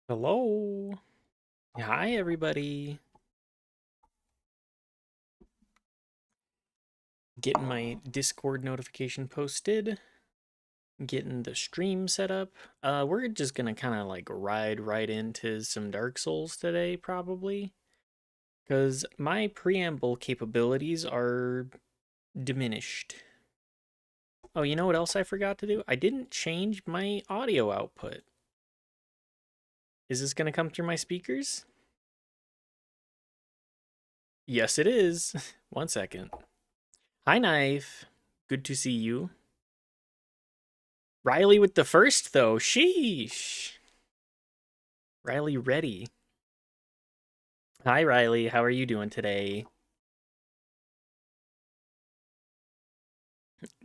Hello. Hi, everybody. Getting my Discord notification posted, getting the stream set up. We're just gonna kind of like ride right into some Dark Souls today, probably, because my preamble capabilities are diminished. Oh, you know what else I forgot to do? I didn't change my audio output. Is this gonna come through my speakers? Yes, it is. One second. Hi, Knife. Good to see you. Riley with the first, though. Sheesh. Riley ready. Hi, Riley. How are you doing today?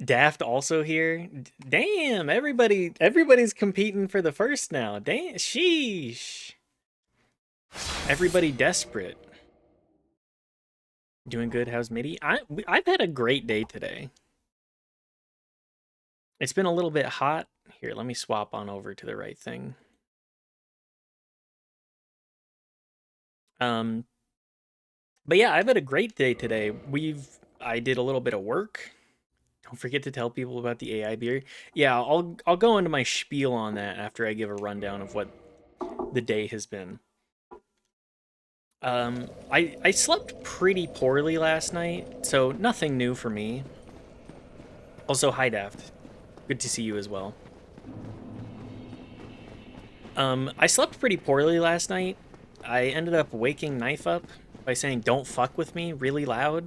Daft also here. Damn, everybody's competing for the first now. Damn, sheesh. Everybody desperate. Doing good. How's Mitty? I've had a great day today. It's been a little bit hot. Here, let me swap on over to the right thing. Um, but yeah, I've had a great day today. I did a little bit of work. Don't forget to tell people about the AI beer. Yeah, I'll go into my spiel on that after I give a rundown of what the day has been. I slept pretty poorly last night, so nothing new for me. Also, hi Daft, good to see you as well. I slept pretty poorly last night. I ended up waking Knife up by saying "Don't fuck with me" really loud.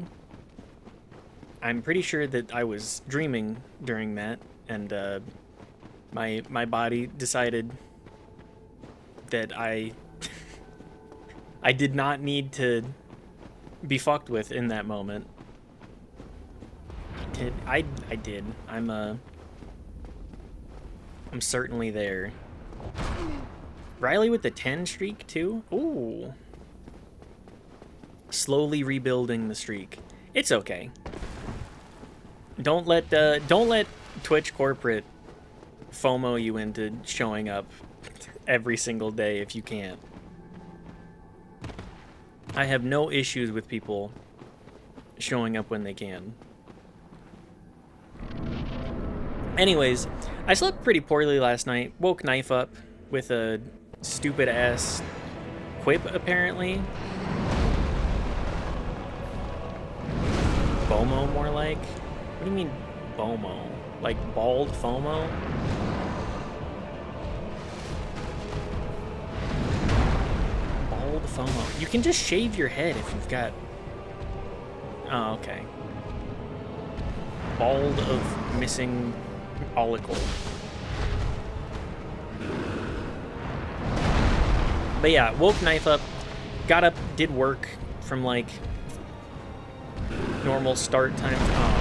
I'm pretty sure that I was dreaming during that, and my body decided that I did not need to be fucked with in that moment. I did. I'm certainly there. Riley with the 10 streak too? Ooh. Slowly rebuilding the streak. It's okay. Don't let Twitch corporate FOMO you into showing up every single day if you can't. I have no issues with people showing up when they can. Anyways, I slept pretty poorly last night. Woke Knife up with a stupid ass quip, apparently. Bomo, more like. What do you mean, Bomo? Like bald FOMO? Bald FOMO. You can just shave your head if you've got. Oh, okay. Bald of missing follicle. But yeah, woke Knife up, got up, did work from like normal start time. Oh.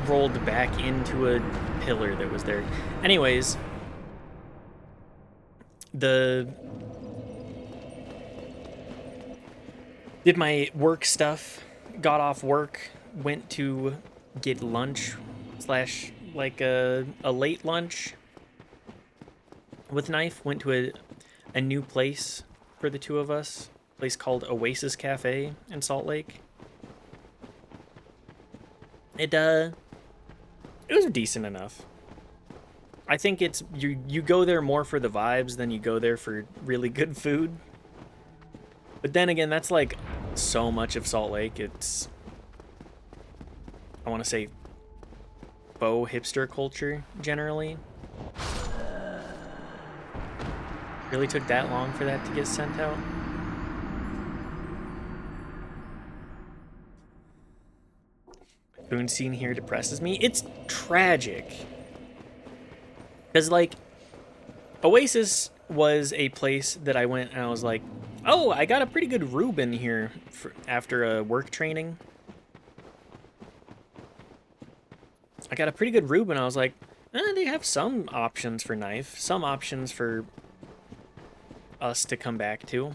Rolled back into a pillar that was there. Anyways, the did my work stuff, got off work, went to get lunch slash like a late lunch with Knife, went to a new place for the two of us, a place called Oasis Cafe in Salt Lake. It was decent enough. I think it's you go there more for the vibes than you go there for really good food. But then again, that's like so much of Salt Lake. It's, I want to say, faux hipster culture generally. Really took that long for that to get sent out. Boone scene here depresses me. It's tragic. Because, like, Oasis was a place that I went and I was like, oh, I got a pretty good Reuben here after a work training. I got a pretty good Reuben. I was like, they have some options for Knife, some options for us to come back to.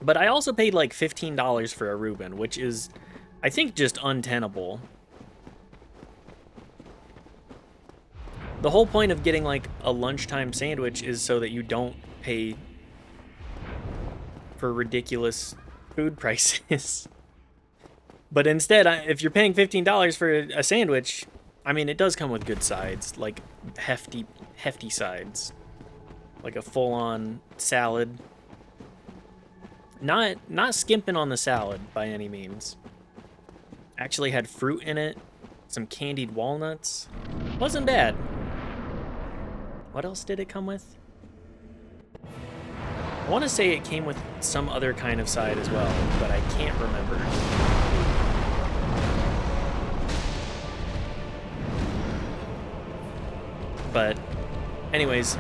But I also paid like $15 for a Reuben, which is, I think, just untenable. The whole point of getting like a lunchtime sandwich is so that you don't pay for ridiculous food prices. But instead, if you're paying $15 for a sandwich, I mean, it does come with good sides, like hefty sides, like a full-on salad. Not skimping on the salad by any means. Actually had fruit in it, some candied walnuts. Wasn't bad. What else did it come with? I want to say it came with some other kind of side as well, but I can't remember. But anyways,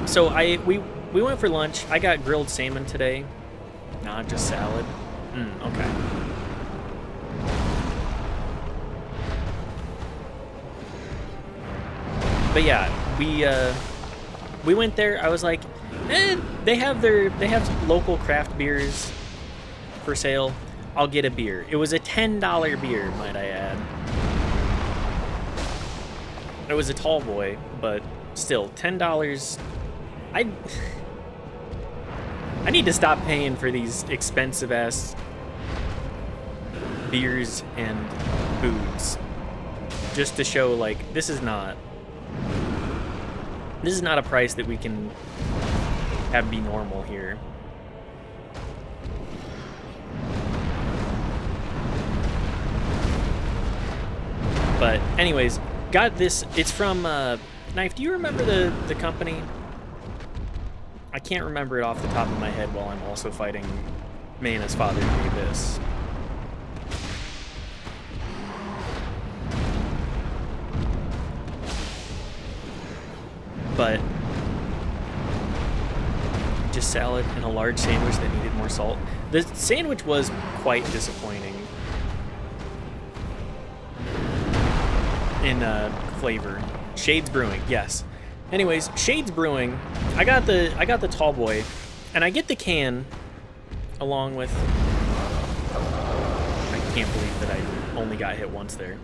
so we went for lunch. I got grilled salmon today, not just salad. Okay. But yeah, we went there. I was like, they have local craft beers for sale. I'll get a beer. It was a $10 beer, might I add. It was a tall boy, but still, $10. I need to stop paying for these expensive ass beers and foods just to show like this is not a price that we can have be normal here. But anyways, got this. It's from Knife. Do you remember the company? I can't remember it off the top of my head while I'm also fighting Manus, Father of the Abyss. But just salad and a large sandwich that needed more salt. The sandwich was quite disappointing in flavor. Shades Brewing, yes. Anyways, Shades Brewing. I got the tall boy, and I get the can along with. I can't believe that I only got hit once there.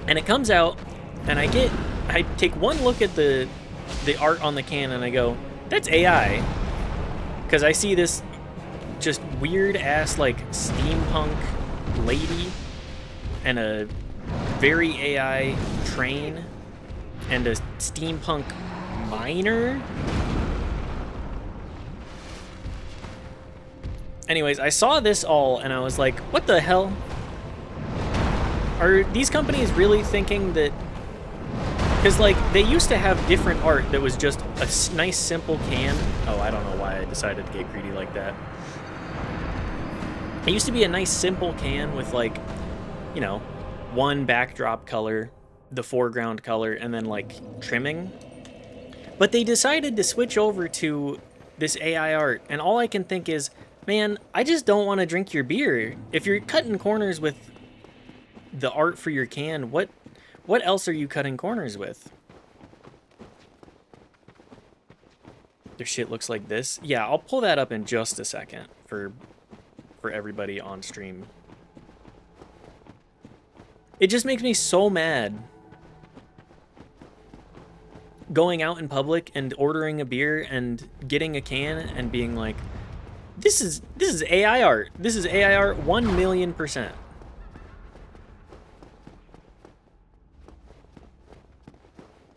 And it comes out, and I take one look at the art on the can, and I go, that's AI. Because I see this just weird ass like steampunk lady and a very AI train and a steampunk miner. Anyways, I saw this all, and I was like, what the hell? Are these companies really thinking that... Because, like, they used to have different art that was just a nice, simple can. Oh, I don't know why I decided to get greedy like that. It used to be a nice, simple can with, like, you know, one backdrop color, the foreground color, and then, like, trimming. But they decided to switch over to this AI art, and all I can think is, man, I just don't want to drink your beer. If you're cutting corners with the art for your can, what else are you cutting corners with? Their shit looks like this. Yeah, I'll pull that up in just a second for everybody on stream. It just makes me so mad going out in public and ordering a beer and getting a can and being like, this is AI art. This is AI art 1,000,000%.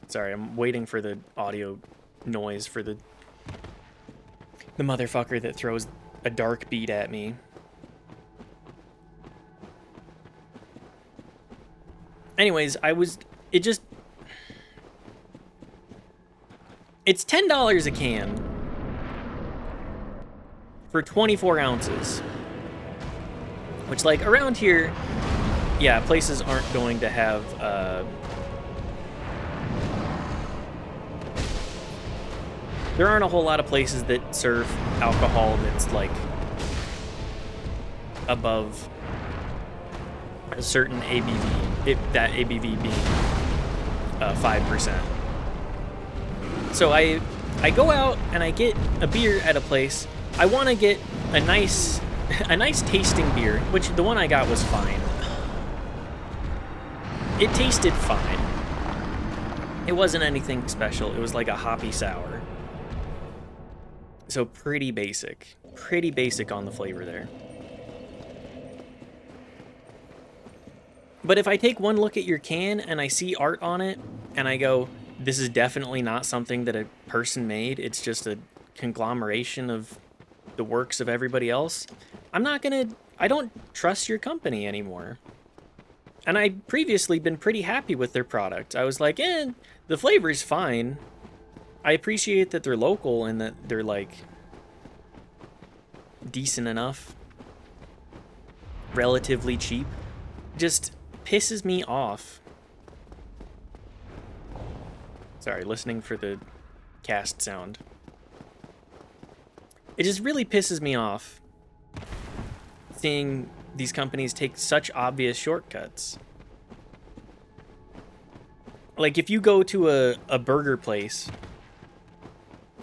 Sorry, I'm waiting for the audio noise for the motherfucker that throws a dark bead at me. Anyways, it's $10 a can for 24 ounces. Which, like, around here, yeah, places aren't going to have, there aren't a whole lot of places that serve alcohol that's, like, above a certain ABV, that ABV being 5%. So I go out and I get a beer at a place. I want to get a nice a nice tasting beer, which the one I got was fine. It tasted fine. It wasn't anything special. It was like a hoppy sour. So pretty basic. Pretty basic on the flavor there. But if I take one look at your can and I see art on it and I go, this is definitely not something that a person made, it's just a conglomeration of the works of everybody else, I don't trust your company anymore. And I'd previously been pretty happy with their product. I was like, the flavor's fine. I appreciate that they're local and that they're like decent enough, relatively cheap. Just pisses me off. Sorry, listening for the cast sound. It just really pisses me off seeing these companies take such obvious shortcuts. Like, if you go to a burger place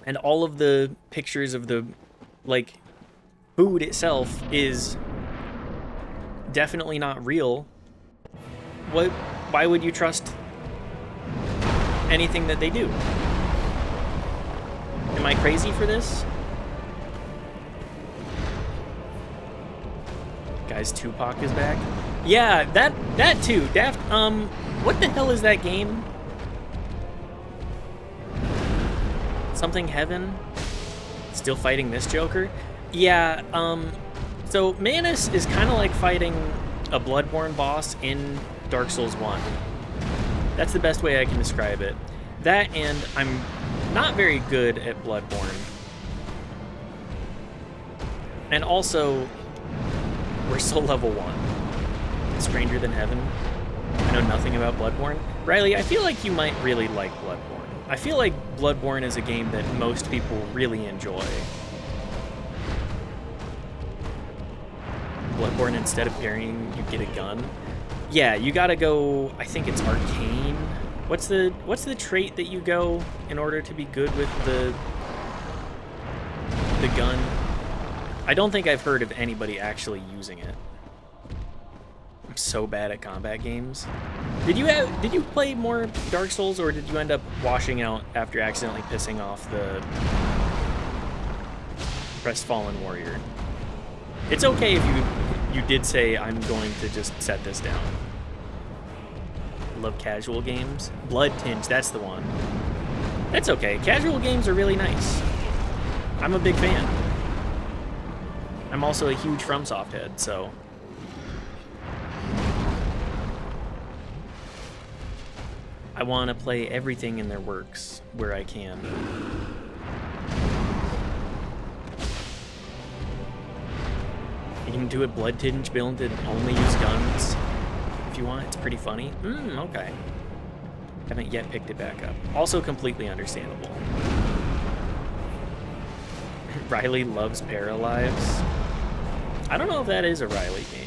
and all of the pictures of the, like, food itself is definitely not real, why would you trust anything that they do? Am I crazy for this? Guys, Tupac is back. Yeah, that too. Daft, what the hell is that game? Something Heaven? Still fighting this Joker? Yeah, so Manus is kind of like fighting a Bloodborne boss in Dark Souls 1. That's the best way I can describe it. That, and I'm not very good at Bloodborne. And also, we're still level 1. Stranger Than Heaven. I know nothing about Bloodborne. Riley, I feel like you might really like Bloodborne. I feel like Bloodborne is a game that most people really enjoy. Bloodborne, instead of parrying, you get a gun. Yeah, you gotta go, I think it's arcane. What's the trait that you go in order to be good with the gun? I don't think I've heard of anybody actually using it. I'm so bad at combat games. Did you play more Dark Souls, or did you end up washing out after accidentally pissing off the Crestfallen Warrior? It's okay if you did say, I'm going to just set this down. I love casual games. Blood Tinge, that's the one. That's okay. Casual games are really nice. I'm a big fan. I'm also a huge FromSoft head, so... I want to play everything in their works where I can. You can do a Blood Tinge build and only use guns if you want. It's pretty funny. Okay. Haven't yet picked it back up. Also completely understandable. Riley loves Paralives. I don't know if that is a Riley game.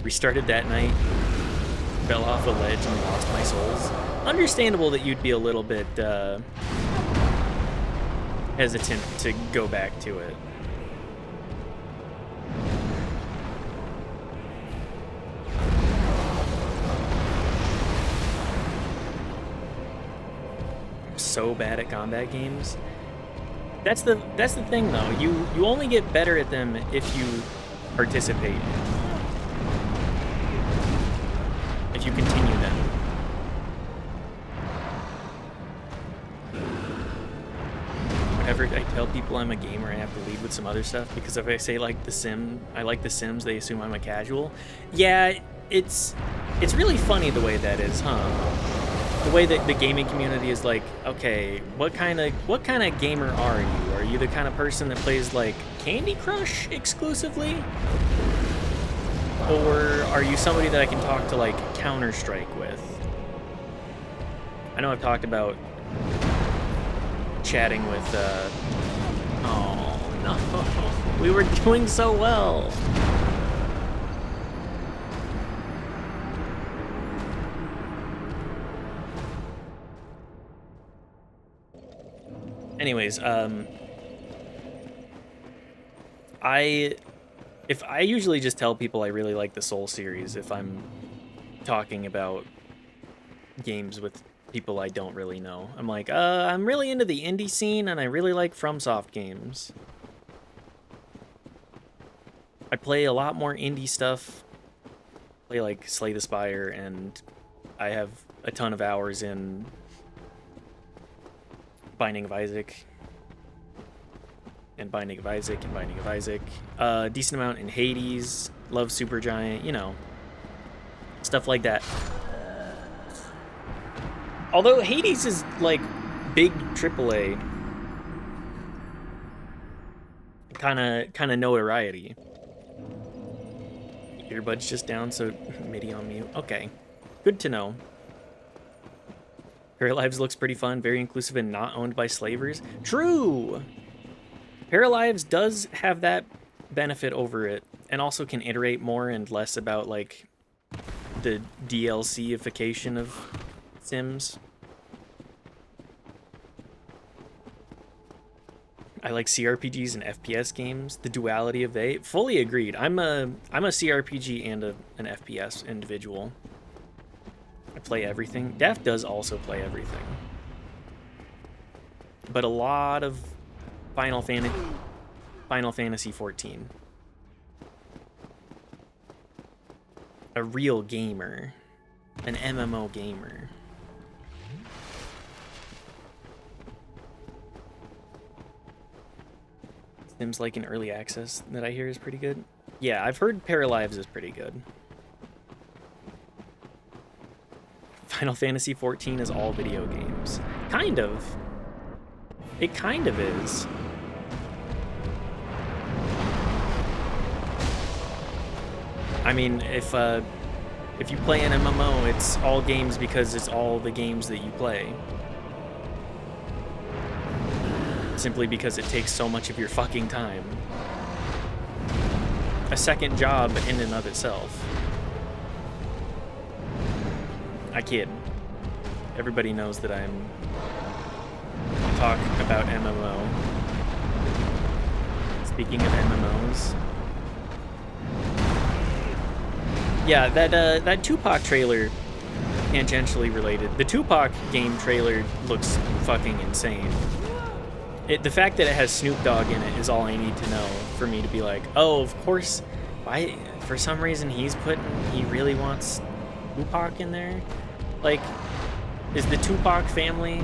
Restarted that night, fell off a ledge and lost my souls. Understandable that you'd be a little bit hesitant to go back to it. I'm so bad at combat games. That's the thing though. You only get better at them if you participate. If you continue them. Whenever I tell people I'm a gamer, I have to lead with some other stuff, because if I say like I like The Sims, they assume I'm a casual. Yeah, it's really funny the way that is, huh? The way that the gaming community is like, okay, what kind of gamer are you? Are you the kind of person that plays like Candy Crush exclusively? Or are you somebody that I can talk to like Counter-Strike with? I know I've talked about chatting with, oh no, we were doing so well. Anyways, I if I usually just tell people I really like the Soul series if I'm talking about games with people I don't really know. I'm like, I'm really into the indie scene and I really like FromSoft games. I play a lot more indie stuff. Play like Slay the Spire, and I have a ton of hours in Binding of Isaac and Binding of Isaac and Binding of Isaac. Decent amount in Hades, love Supergiant, you know, stuff like that. Although Hades is like big AAA kind of notoriety. Earbuds just down, so MIDI on mute. Okay, good to know. Paralives looks pretty fun, very inclusive and not owned by slavers. True! Paralives does have that benefit over it, and also can iterate more and less about like the DLC-ification of Sims. I like CRPGs and FPS games. The duality of they. Fully agreed. I'm a CRPG and an FPS individual. I play everything. Daph does also play everything, but a lot of Final Fantasy 14. A real gamer, an MMO gamer. Sims like in early access that I hear is pretty good. Yeah, I've heard Paralives is pretty good. Final Fantasy 14 is all video games. Kind of. It kind of is. I mean, if you play an MMO, it's all games because it's all the games that you play. Simply because it takes so much of your fucking time. A second job in and of itself. I kid. Everybody knows that I'm talk about MMO. Speaking of MMOs. Yeah, that Tupac trailer, tangentially related. The Tupac game trailer looks fucking insane. The fact that it has Snoop Dogg in it is all I need to know for me to be like, oh, of course. Why? For some reason, he really wants Tupac in there. Like, is the Tupac family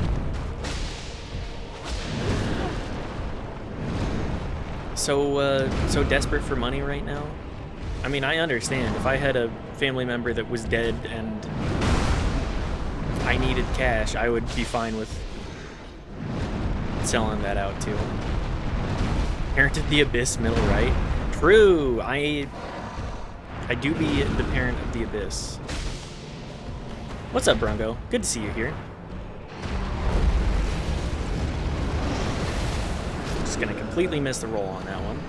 so desperate for money right now? I mean, I understand. If I had a family member that was dead and I needed cash, I would be fine with selling that out too. Parent of the Abyss, middle right. True. I do be the parent of the Abyss. What's up, Brungo? Good to see you here. Just gonna completely miss the roll on that one.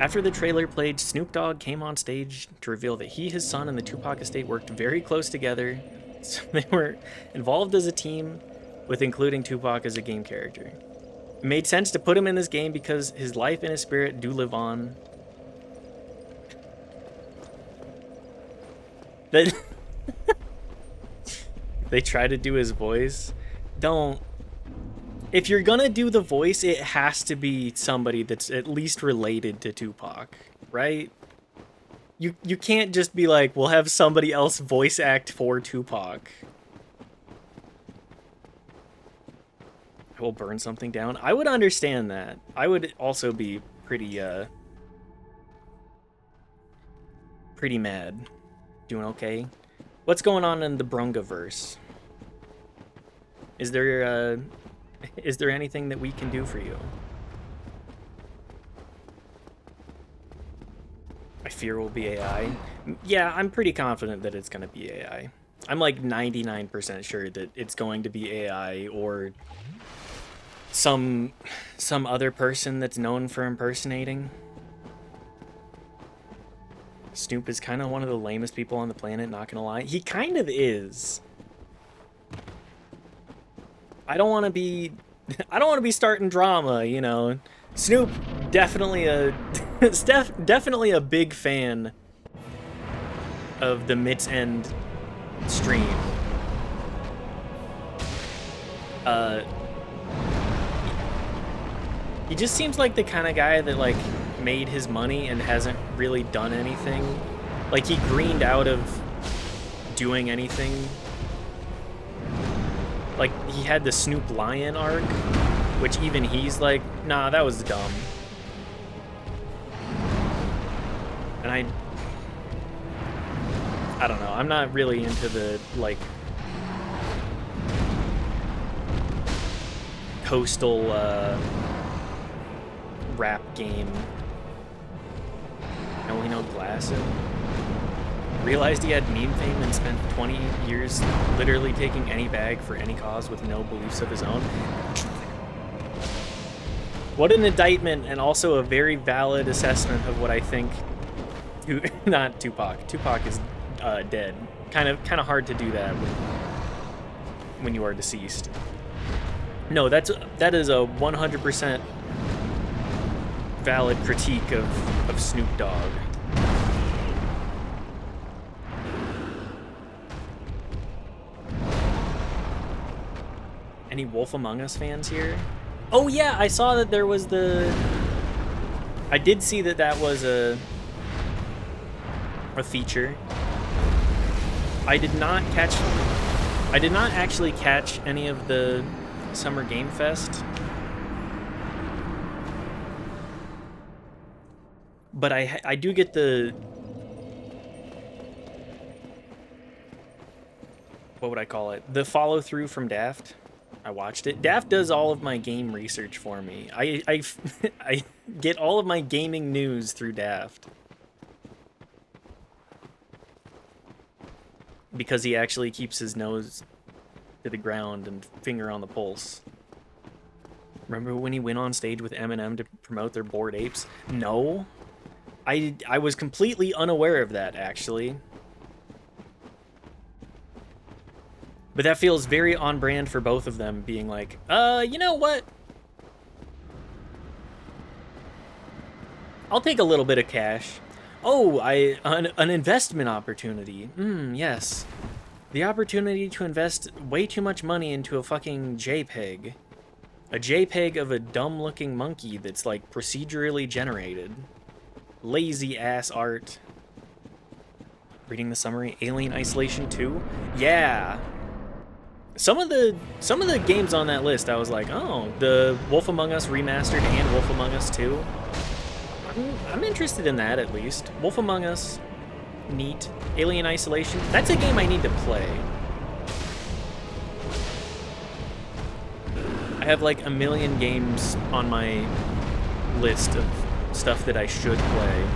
After the trailer played, Snoop Dogg came on stage to reveal that he, his son, and the Tupac estate worked very close together. So they were involved as a team, with including Tupac as a game character. It made sense to put him in this game because his life and his spirit do live on. They try to do his voice. Don't. If you're gonna do the voice, it has to be somebody that's at least related to Tupac, right? You can't just be like, we'll have somebody else voice act for Tupac. I will burn something down. I would understand that. I would also be pretty mad. Doing okay? What's going on in the Brungaverse? Is there anything that we can do for you? I fear will be AI. Yeah, I'm pretty confident that it's going to be AI. I'm like 99% sure that it's going to be AI or some other person that's known for impersonating. Snoop is kind of one of the lamest people on the planet, not gonna lie. He kind of is. I don't want to be I don't want to be starting drama, you know. Snoop definitely a definitely a big fan of the Mit's End stream. Uh he just seems like the kind of guy that like made his money and hasn't really done anything. Like he greened out of doing anything. Like he had the Snoop Lion arc, which even he's like, nah, that was dumb. And I don't know, I'm not really into the like coastal rap game. And we know Glasson realized he had meme fame and spent 20 years literally taking any bag for any cause with no beliefs of his own. What an indictment, and also a very valid assessment of what I think. Not Tupac. Tupac is dead. Kind of hard to do that when you are deceased. No, that is a 100% valid critique of Snoop Dogg. Any Wolf Among Us fans here? Oh yeah, I saw that there was I did see that that was a feature. I did not actually catch any of the Summer Game Fest. But I do get what would I call it? The follow through from Daft. I watched it. Daft does all of my game research for me. I get all of my gaming news through Daft. Because he actually keeps his nose to the ground and finger on the pulse. Remember when he went on stage with Eminem to promote their Bored Apes? No. I was completely unaware of that, actually. But that feels very on brand for both of them, being like, you know what? I'll take a little bit of cash. Oh, an investment opportunity. Yes. The opportunity to invest way too much money into a fucking JPEG. A JPEG of a dumb-looking monkey that's, like, procedurally generated. Lazy ass art. Reading the summary, Alien Isolation 2? Yeah. Some of the games on that list, I was like, oh, the Wolf Among Us Remastered and Wolf Among Us 2. I'm interested in that, at least. Wolf Among Us, neat. Alien Isolation, that's a game I need to play. I have like a million games on my list of stuff that I should play.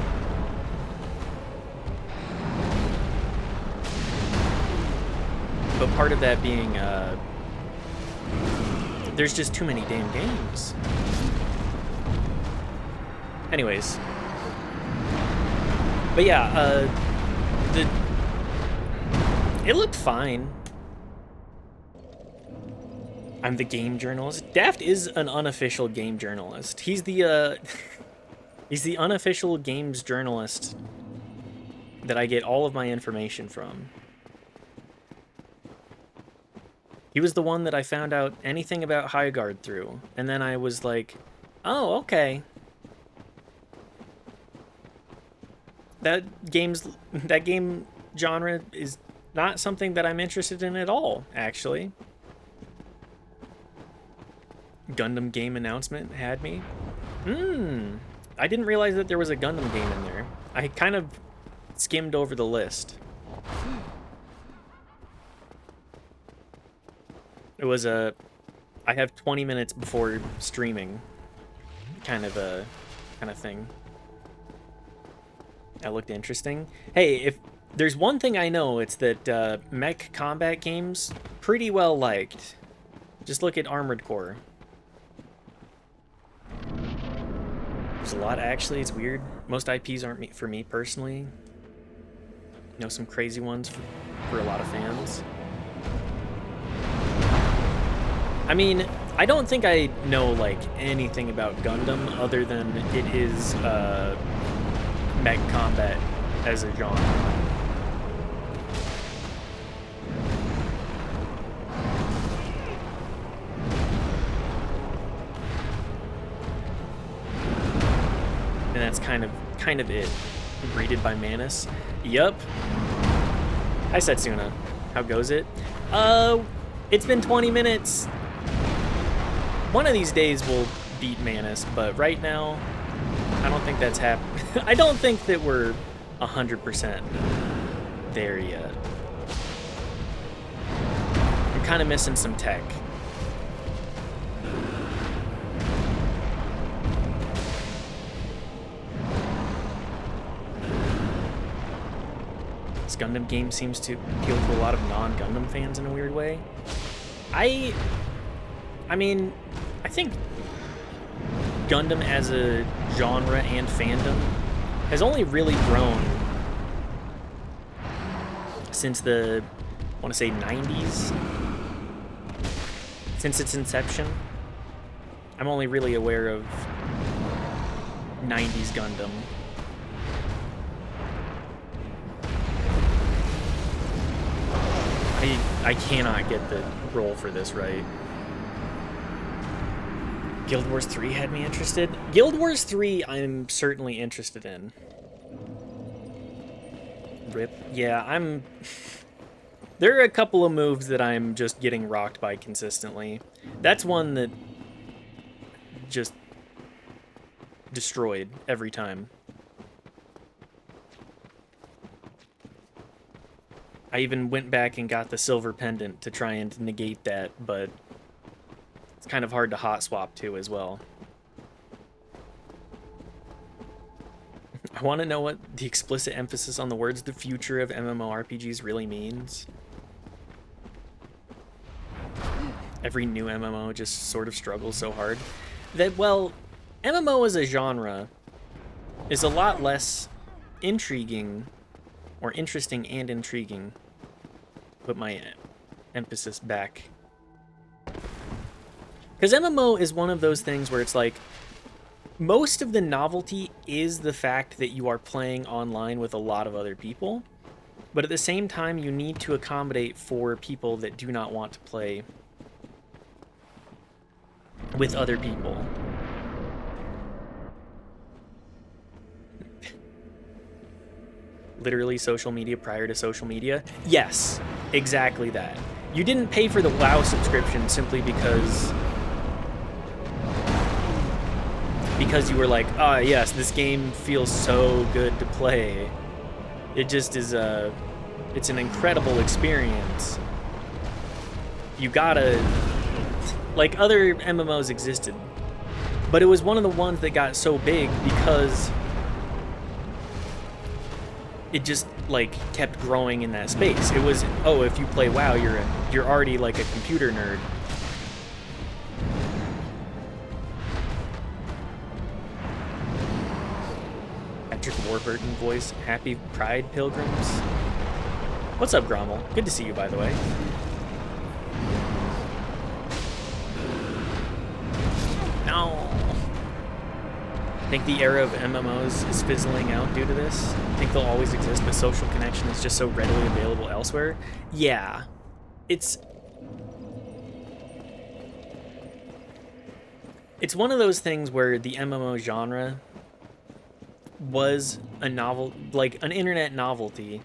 But part of that being, there's just too many damn games. Anyways. But yeah, it looked fine. I'm the game journalist. Daft is an unofficial game journalist. He's the, he's the unofficial games journalist that I get all of my information from. He was the one that I found out anything about Highguard through, and then I was like, oh, okay. That game genre is not something that I'm interested in at all, actually. Gundam game announcement had me. I didn't realize that there was a Gundam game in there. I kind of skimmed over the list. It was I have 20 minutes before streaming kind of thing. That looked interesting. Hey, if there's one thing I know, it's that mech combat games, pretty well liked. Just look at Armored Core. There's a lot, actually. It's weird. Most IPs aren't for me personally. You know, some crazy ones for a lot of fans. I mean, I don't think I know like anything about Gundam other than it is mech combat as a genre. And that's kind of it. Greeted by Manus. Yup. Hi Setsuna. How goes it? It's been 20 minutes. One of these days we'll beat Manus, but right now, I don't think that's happening. I don't think that we're 100% there yet. I'm kind of missing some tech. This Gundam game seems to appeal to a lot of non-Gundam fans in a weird way. I mean, I think Gundam as a genre and fandom has only really grown since the, I want to say 90s, since its inception. I'm only really aware of 90s Gundam. I cannot get the roll for this right. Guild Wars 3 had me interested. Guild Wars 3 I'm certainly interested in. Rip. Yeah, I'm... There are a couple of moves that I'm just getting rocked by consistently. That's one that just destroyed every time. I even went back and got the silver pendant to try and negate that, but it's kind of hard to hot swap to as well. I want to know what the explicit emphasis on the words "the future of MMORPGs" really means. Every new MMO just sort of struggles so hard that, well, MMO as a genre is a lot less intriguing, or interesting and intriguing. Put my emphasis back. Because MMO is one of those things where it's like, most of the novelty is the fact that you are playing online with a lot of other people, but at the same time you need to accommodate for people that do not want to play with other people. Literally social media prior to social media? Yes, exactly that. You didn't pay for the WoW subscription simply because you were like, oh yes, this game feels so good to play. It just is it's an incredible experience. You gotta, like, other MMOs existed, but it was one of the ones that got so big because it just like kept growing in that space. It was, oh, if you play WoW, you're already like a computer nerd. Patrick Warburton voice, happy Pride Pilgrims. What's up, Grommel? Good to see you, by the way. No. I think the era of MMOs is fizzling out due to this. I think they'll always exist, but social connection is just so readily available elsewhere. Yeah. It's one of those things where the MMO genre was a novel, like an internet novelty,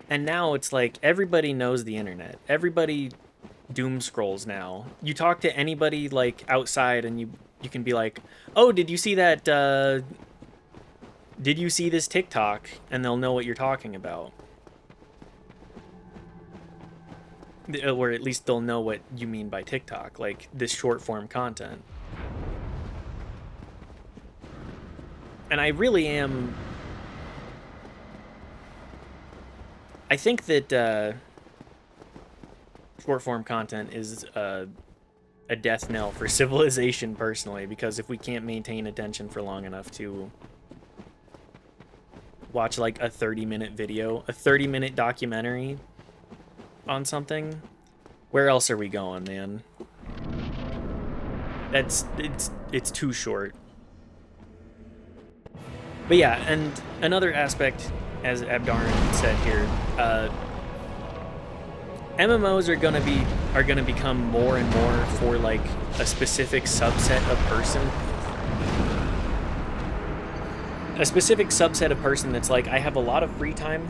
and now it's like everybody knows the internet. Everybody doom scrolls now. You talk to anybody like outside and you can be like, oh, did you see that, did you see this TikTok? And they'll know what you're talking about. Or at least they'll know what you mean by TikTok, like this short form content. And I really am... I think that short form content is a death knell for civilization, personally, because if we can't maintain attention for long enough to watch like a 30-minute video, a 30-minute documentary on something, where else are we going, man? it's too short. But yeah, and another aspect, as Abdarin said here, MMOs are gonna become more and more for like a specific subset of person. A specific subset of person that's like, I have a lot of free time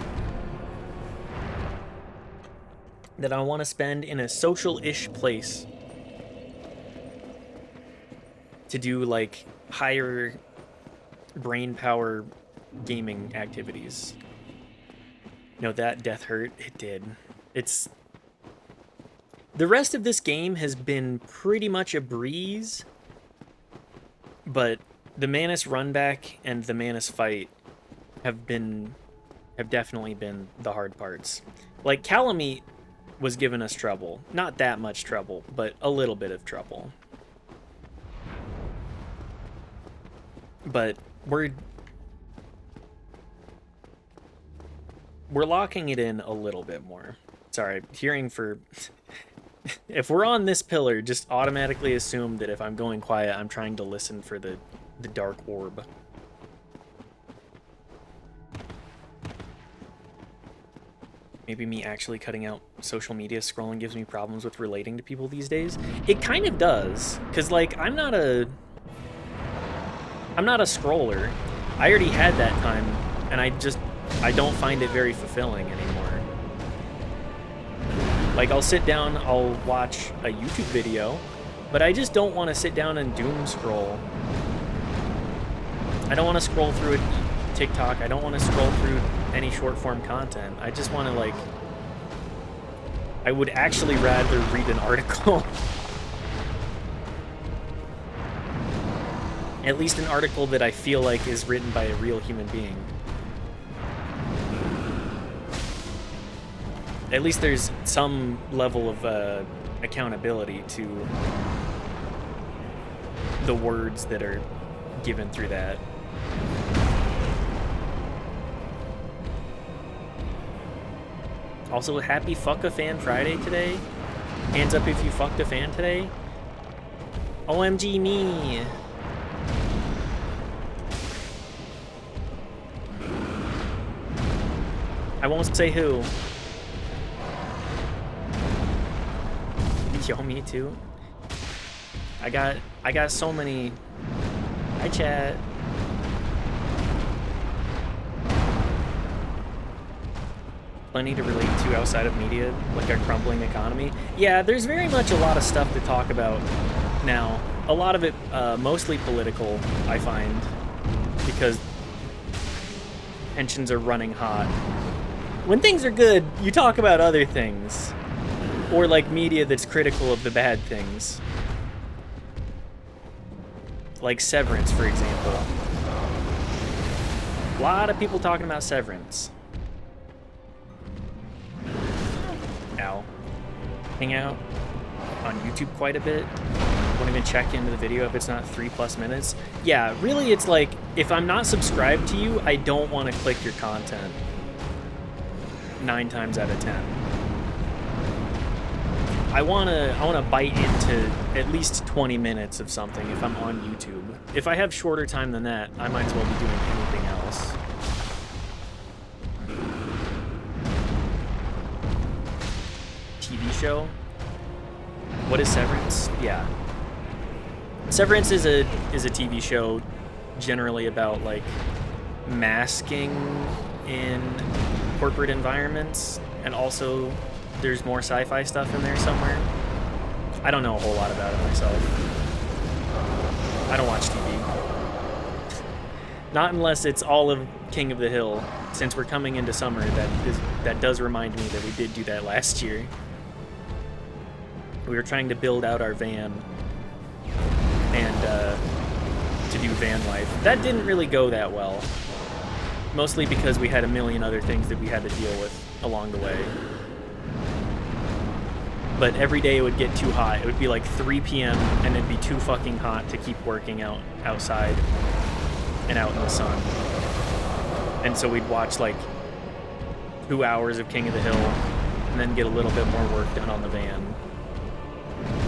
that I want to spend in a social-ish place to do like higher brain power gaming activities. No, that death hurt. It did. It's the rest of this game has been pretty much a breeze, but the Manus runback and the Manus fight have definitely been the hard parts. Like Calamite was giving us trouble. Not that much trouble, but a little bit of trouble. But we're locking it in a little bit more. Sorry, hearing for... If we're on this pillar, just automatically assume that if I'm going quiet, I'm trying to listen for the dark orb. Maybe me actually cutting out social media scrolling gives me problems with relating to people these days. It kind of does, because like I'm not a scroller. I already had that time, and I don't find it very fulfilling anymore. Like I'll sit down, I'll watch a YouTube video, but I just don't want to sit down and doom scroll. I don't want to scroll through a TikTok. I don't want to scroll through any short form content. I just want to like, I would actually rather read an article. At least an article that I feel like is written by a real human being. At least there's some level of accountability to the words that are given through that. Also, happy Fuck a Fan Friday today. Hands up if you fucked a fan today. OMG me. I won't say who. Yo, me too. I got so many. Hi, chat. Plenty to relate to outside of media, like our crumbling economy. Yeah, there's very much a lot of stuff to talk about now. A lot of it mostly political, I find, because tensions are running hot. When things are good, you talk about other things. Or like media that's critical of the bad things. Like Severance, for example. A lot of people talking about Severance. Ow. Hang out on YouTube quite a bit. Won't even check into the video if it's not 3+ minutes. Yeah, really it's like, if I'm not subscribed to you, I don't want to click your content. 9 times out of 10. I wanna bite into at least 20 minutes of something if I'm on YouTube. If I have shorter time than that, I might as well be doing anything else. TV show? What is Severance? Yeah. Severance is a TV show generally about like masking in corporate environments, and also there's more sci-fi stuff in there somewhere. I don't know a whole lot about it myself. I don't watch TV. Not unless it's all of King of the Hill. Since we're coming into summer, that does remind me that we did do that last year. We were trying to build out our van and to do van life. That didn't really go that well. Mostly because we had a million other things that we had to deal with along the way. But every day it would get too hot. It would be like 3 p.m. and it'd be too fucking hot to keep working outside and out in the sun. And so we'd watch like 2 hours of King of the Hill and then get a little bit more work done on the van.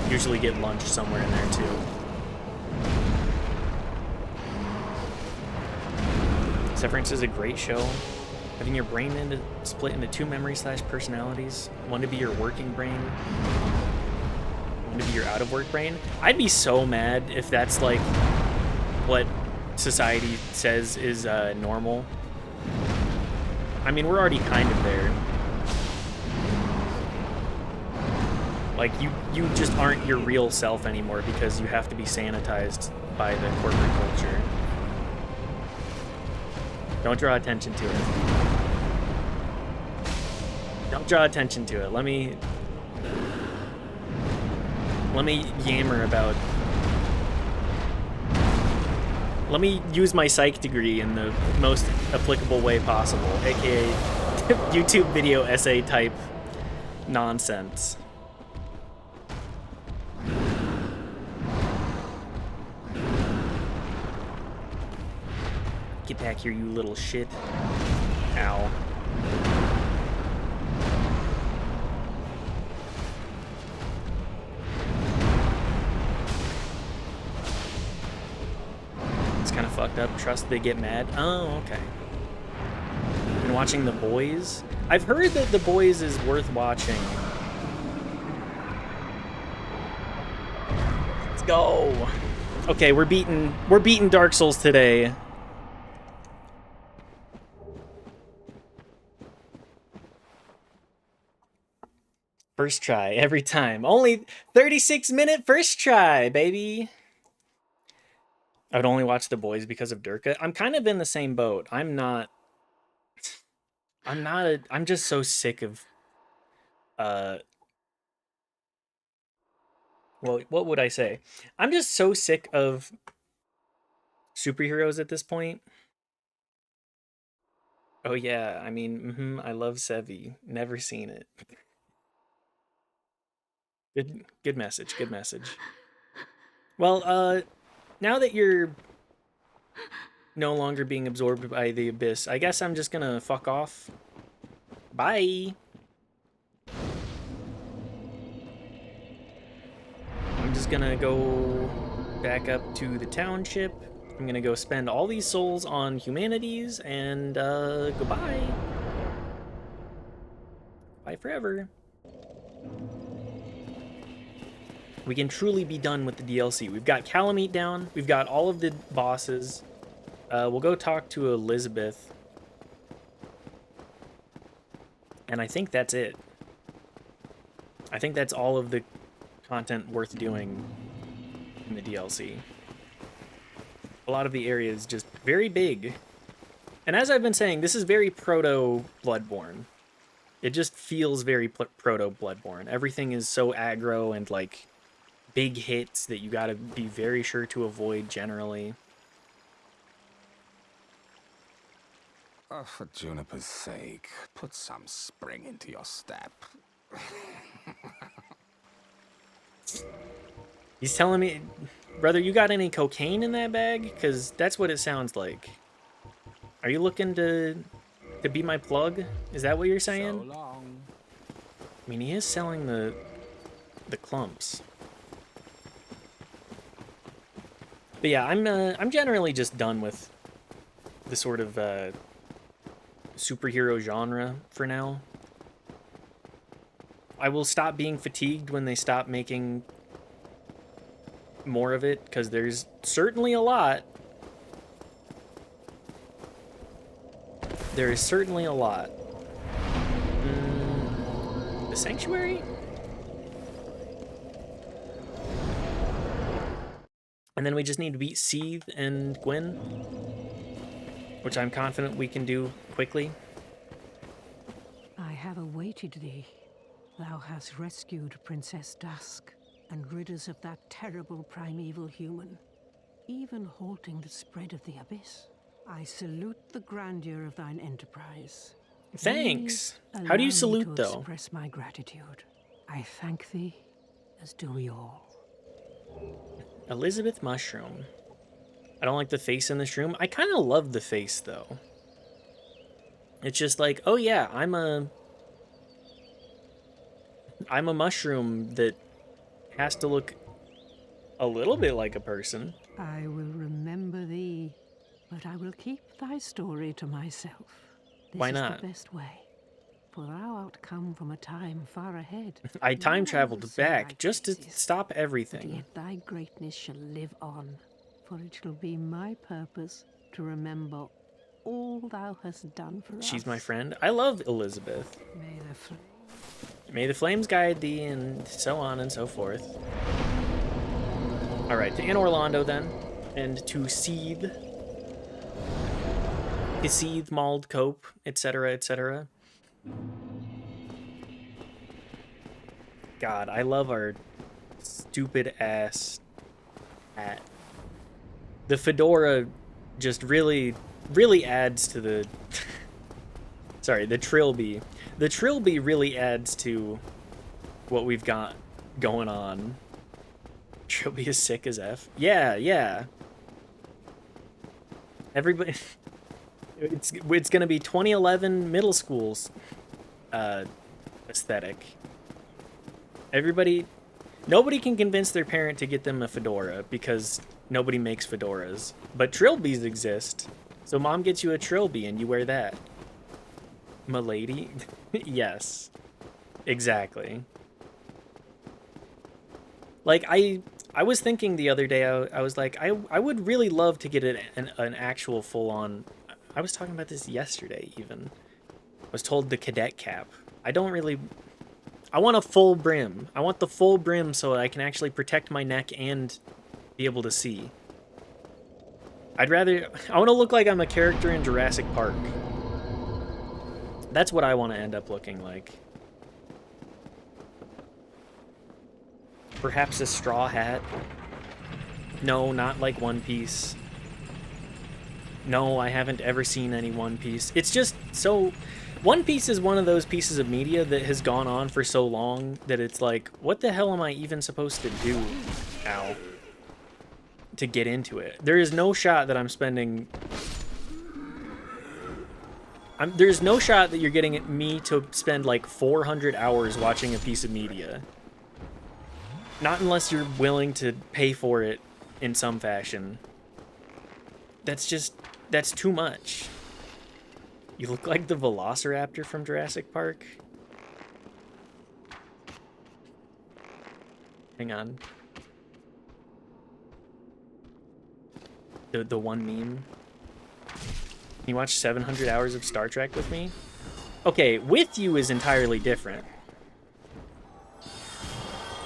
Usually get lunch somewhere in there too. Severance is a great show. Having your brain split into two memory/personalities, one to be your working brain, one to be your out-of-work brain. I'd be so mad if that's like what society says is normal. I mean, we're already kind of there. Like, you just aren't your real self anymore because you have to be sanitized by the corporate culture. Don't draw attention to it. Don't draw attention to it. Let me yammer about... Let me use my psych degree in the most applicable way possible, aka YouTube video essay type nonsense. Get back here, you little shit. Ow. It's kind of fucked up. Trust they get mad. Oh, okay. Been watching The Boys. I've heard that The Boys is worth watching. Let's go. Okay, we're beating Dark Souls today. First try every time. Only 36-minute first try, baby. I would only watch The Boys because of Durka. I'm kind of in the same boat. I'm just so sick of well, what would I say? I'm just so sick of superheroes at this point. Oh yeah, I mean, I love Sevi. Never seen it. Good message, good message. Well, now that you're no longer being absorbed by the abyss, I guess I'm just gonna fuck off. Bye. I'm just gonna go back up to the township. I'm gonna go spend all these souls on humanities, and goodbye. Bye forever. We can truly be done with the DLC. We've got Calamite down. We've got all of the bosses. We'll go talk to Elizabeth. And I think that's it. I think that's all of the content worth doing in the DLC. A lot of the area is just very big. And as I've been saying, this is very proto-Bloodborne. It just feels very proto-Bloodborne. Everything is so aggro and, like, big hits that you gotta be very sure to avoid generally. Oh, for Juniper's sake, put some spring into your step. He's telling me, brother, you got any cocaine in that bag? Because that's what it sounds like. Are you looking to be my plug? Is that what you're saying? So long. I mean, he is selling the clumps. But yeah, I'm generally just done with the sort of superhero genre for now. I will stop being fatigued when they stop making more of it, because there's certainly a lot. There is certainly a lot. The Sanctuary? And then we just need to beat Seethe and Gwen, which I'm confident we can do quickly. I have awaited thee. Thou hast rescued Princess Dusk and rid us of that terrible primeval human, even halting the spread of the abyss. I salute the grandeur of thine enterprise. Thanks. Please How do you allow me salute, to though? express my gratitude. I thank thee, as do we all. Elizabeth Mushroom. I don't like the face in this room. I kind of love the face, though. It's just like, oh yeah, I'm a mushroom that has to look a little bit like a person. I will remember thee But I will keep thy story to myself. This Why is not? the best way. For thou art come from a time far ahead. I time None will traveled sing thy back just to praises. stop But everything. yet thy greatness shall live on, for it shall be my purpose to remember all thou hast done for us. She's my friend. I love Elizabeth. May the flame... May the flames guide thee, and so on and so forth. Alright, to Anne Orlando then, and to Seethe. To Seethe, Mauld, Cope, etc., etc. God, I love our stupid ass hat. The fedora just really adds to the... Sorry, the trilby. The trilby really adds to what we've got going on. Trilby is sick as F. Yeah, yeah. Everybody... It's gonna be 2011 middle school's aesthetic. Nobody can convince their parent to get them a fedora because nobody makes fedoras. But trilbies exist. So mom gets you a trilby and you wear that. Milady? Yes. Exactly. Like, I was thinking the other day, I was like, I would really love to get an actual full-on... I was talking about this yesterday, even. I was told the cadet cap. I don't really... I want a full brim. I want the full brim so I can actually protect my neck and be able to see. I want to look like I'm a character in Jurassic Park. That's what I want to end up looking like. Perhaps a straw hat. No, not like One Piece. No, I haven't ever seen any One Piece. It's just so... One Piece is one of those pieces of media that has gone on for so long that it's like, what the hell am I even supposed to do now to get into it? There is no shot that I'm spending... there's no shot that you're getting me to spend like 400 hours watching a piece of media. Not unless you're willing to pay for it in some fashion. That's too much. You look like the Velociraptor from Jurassic Park. Hang on. The one meme. Can you watch 700 hours of Star Trek with me? Okay, with you is entirely different.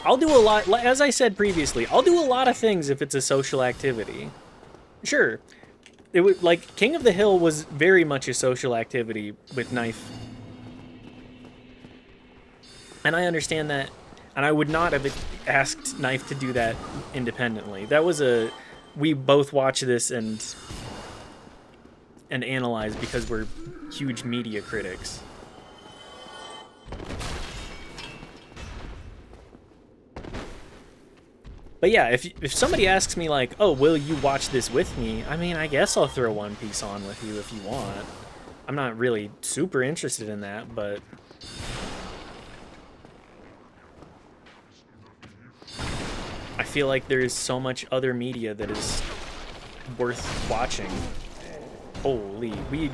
I'll do a lot, as I said previously, I'll do a lot of things if it's a social activity. Sure. It would, like, King of the Hill was very much a social activity with Knife. And I understand that, and I would not have asked Knife to do that independently. That was we both watch this and analyze because we're huge media critics. But yeah, if somebody asks me like, oh, will you watch this with me? I mean, I guess I'll throw One Piece on with you if you want. I'm not really super interested in that, but... I feel like there is so much other media that is worth watching. Holy, we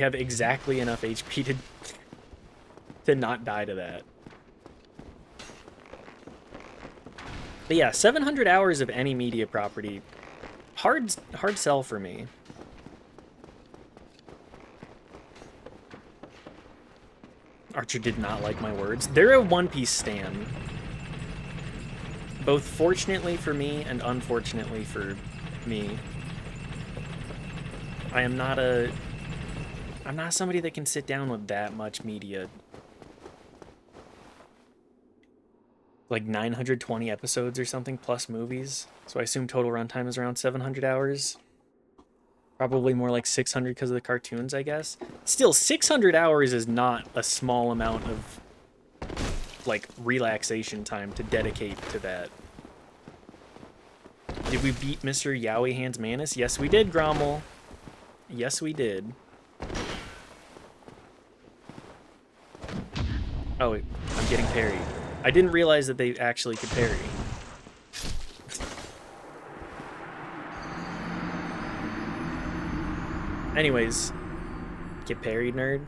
have exactly enough HP to not die to that. But yeah, 700 hours of any media property, hard sell for me. Archer did not like my words. They're a One Piece stan. Both fortunately for me and unfortunately for me. I'm not somebody that can sit down with that much media. Like 920 episodes or something plus movies. So I assume total runtime is around 700 hours. Probably more like 600 because of the cartoons, I guess. Still, 600 hours is not a small amount of like relaxation time to dedicate to that. Did we beat Mr. Yowie Hands Manus? Yes, we did, Grommel. Yes, we did. Oh, I'm getting parried. I didn't realize that they actually could parry. Anyways, get parried, nerd.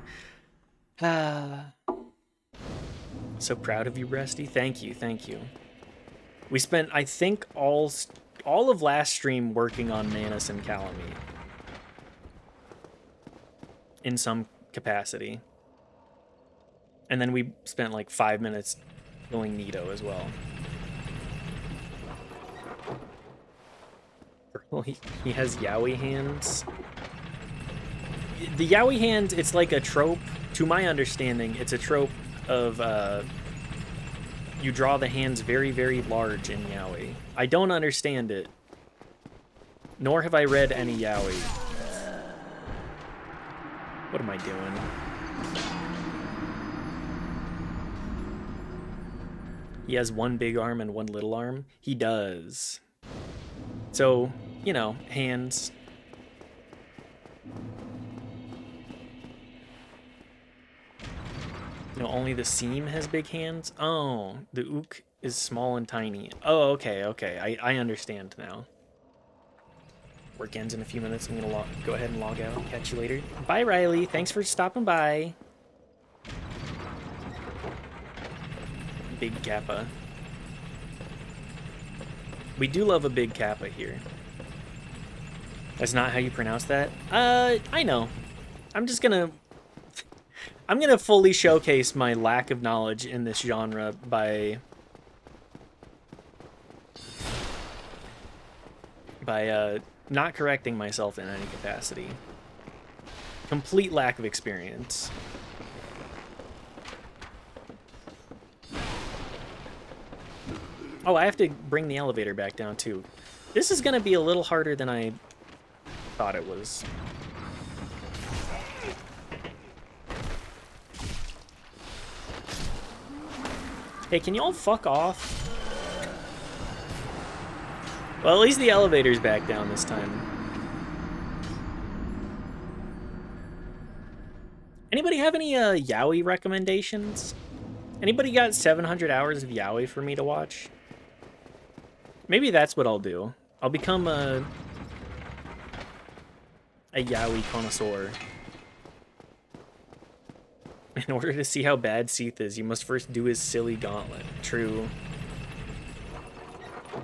So proud of you, Rusty. Thank you, thank you. We spent, I think, all of last stream working on Manus and Calamite in some capacity. And then we spent like 5 minutes killing Nito as well. He has Yowie hands. The Yowie hands, it's like a trope. To my understanding, it's a trope of you draw the hands very, very large in Yowie. I don't understand it. Nor have I read any Yowie. What am I doing? He has one big arm and one little arm. He does. So, you know, hands. You know, only the seam has big hands? Oh, the ook is small and tiny. Oh, okay, okay. I understand now. Work ends in a few minutes. I'm gonna go ahead and log out. Catch you later. Bye, Riley. Thanks for stopping by. Big Kappa. We do love a big Kappa here. That's not how you pronounce that? I know. I'm gonna fully showcase my lack of knowledge in this genre by not correcting myself in any capacity. Complete lack of experience. Oh, I have to bring the elevator back down too. This is gonna be a little harder than I thought it was. Hey, can you all fuck off? Well, at least the elevator's back down this time. Anybody have any Yowie recommendations? Anybody got 700 hours of Yowie for me to watch? Maybe that's what I'll do. I'll become a Yowie connoisseur. In order to see how bad Seath is, you must first do his silly gauntlet. True.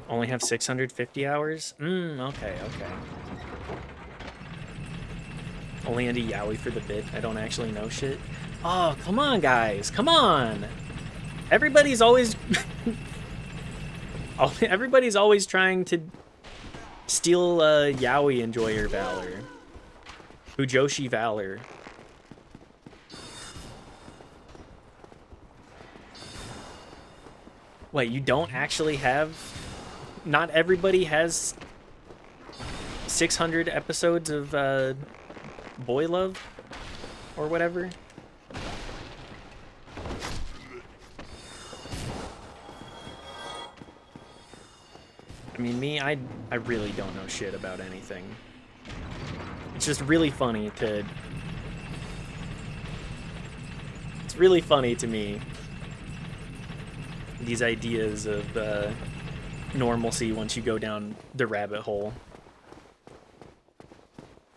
Only have 650 hours? Okay, okay. Only into Yowie for the bit. I don't actually know shit. Oh, come on, guys. Come on. Everybody's always... Everybody's always trying to steal Yowie Enjoyer Valor. Fujoshi Valor. Wait, you don't actually have... Not everybody has 600 episodes of Boy Love? Or whatever? I mean, me, I really don't know shit about anything. It's just really funny to... It's really funny to me, these ideas of normalcy once you go down the rabbit hole.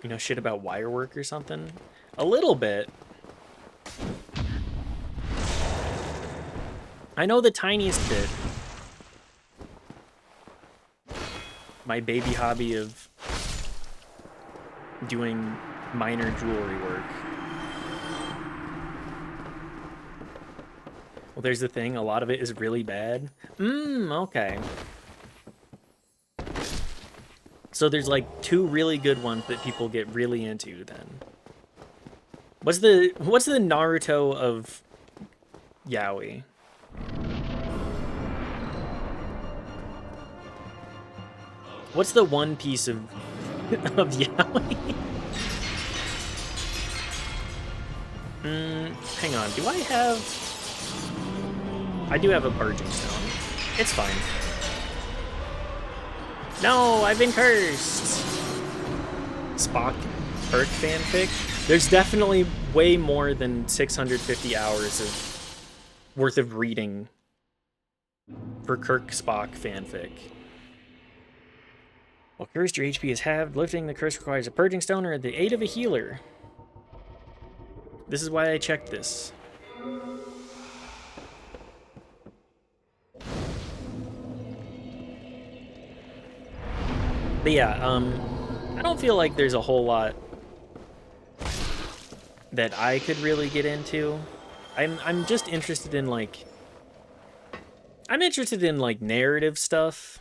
You know shit about wire work or something? A little bit. I know the tiniest bit. My baby hobby of doing minor jewelry work. Well, there's the thing, a lot of it is really bad. Okay. So there's like 2 really good ones that people get really into then. What's the Naruto of Yaoi? What's the One Piece of Yaoi? Hang on, do I have... I do have a purging stone. It's fine. No, I've been cursed. Spock perk fanfic. There's definitely way more than 650 hours worth of reading for Kirk Spock fanfic. While cursed, your HP is halved. Lifting the curse requires a purging stone or the aid of a healer. This is why I checked this. But yeah, I don't feel like there's a whole lot that I could really get into. I'm just interested in like narrative stuff.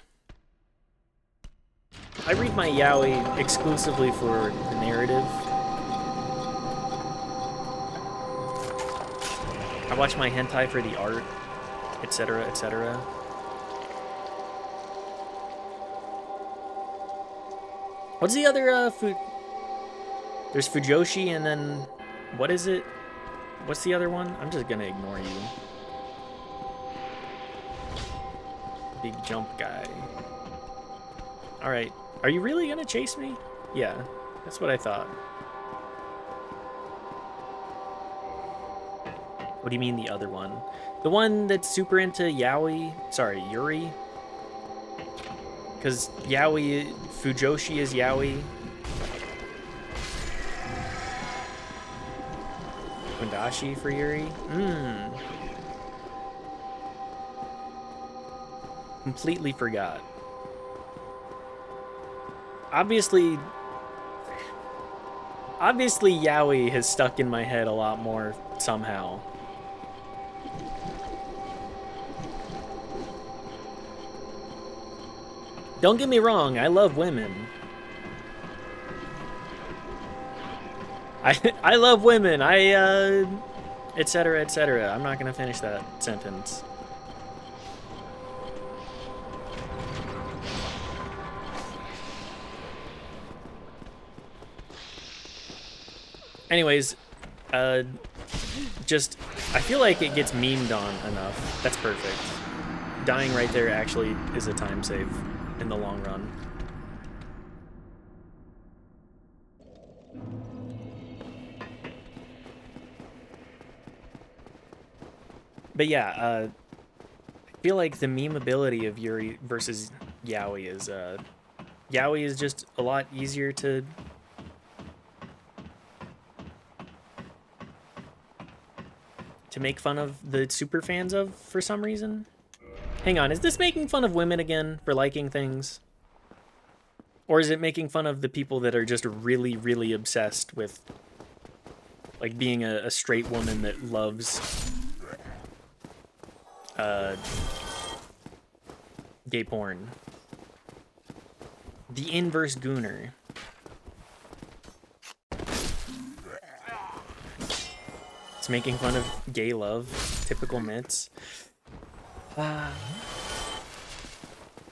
I read my yaoi exclusively for the narrative. I watch my hentai for the art, etc., etc. What's the other There's Fujoshi and then what is it? What's the other one? I'm just gonna ignore you. Big jump guy. Alright. Are you really gonna chase me? Yeah, that's what I thought. What do you mean the other one? The one that's super into yaoi? Sorry, Yuri? Because yaoi, Fujoshi is yaoi. Kundashi for Yuri? Completely forgot. Obviously yaoi has stuck in my head a lot more somehow. Don't get me wrong, I love women. I love women. Etc., etc. I'm not gonna finish that sentence. Anyways, just I feel like it gets memed on enough. That's perfect. Dying right there actually is a time save in the long run. But yeah, I feel like the memeability of Yuri versus Yaoi is just a lot easier to make fun of the super fans of for some reason. Hang on, is this making fun of women again for liking things? Or is it making fun of the people that are just really, really obsessed with like being a straight woman that loves gay porn? The inverse gooner. It's making fun of gay love. Typical myths.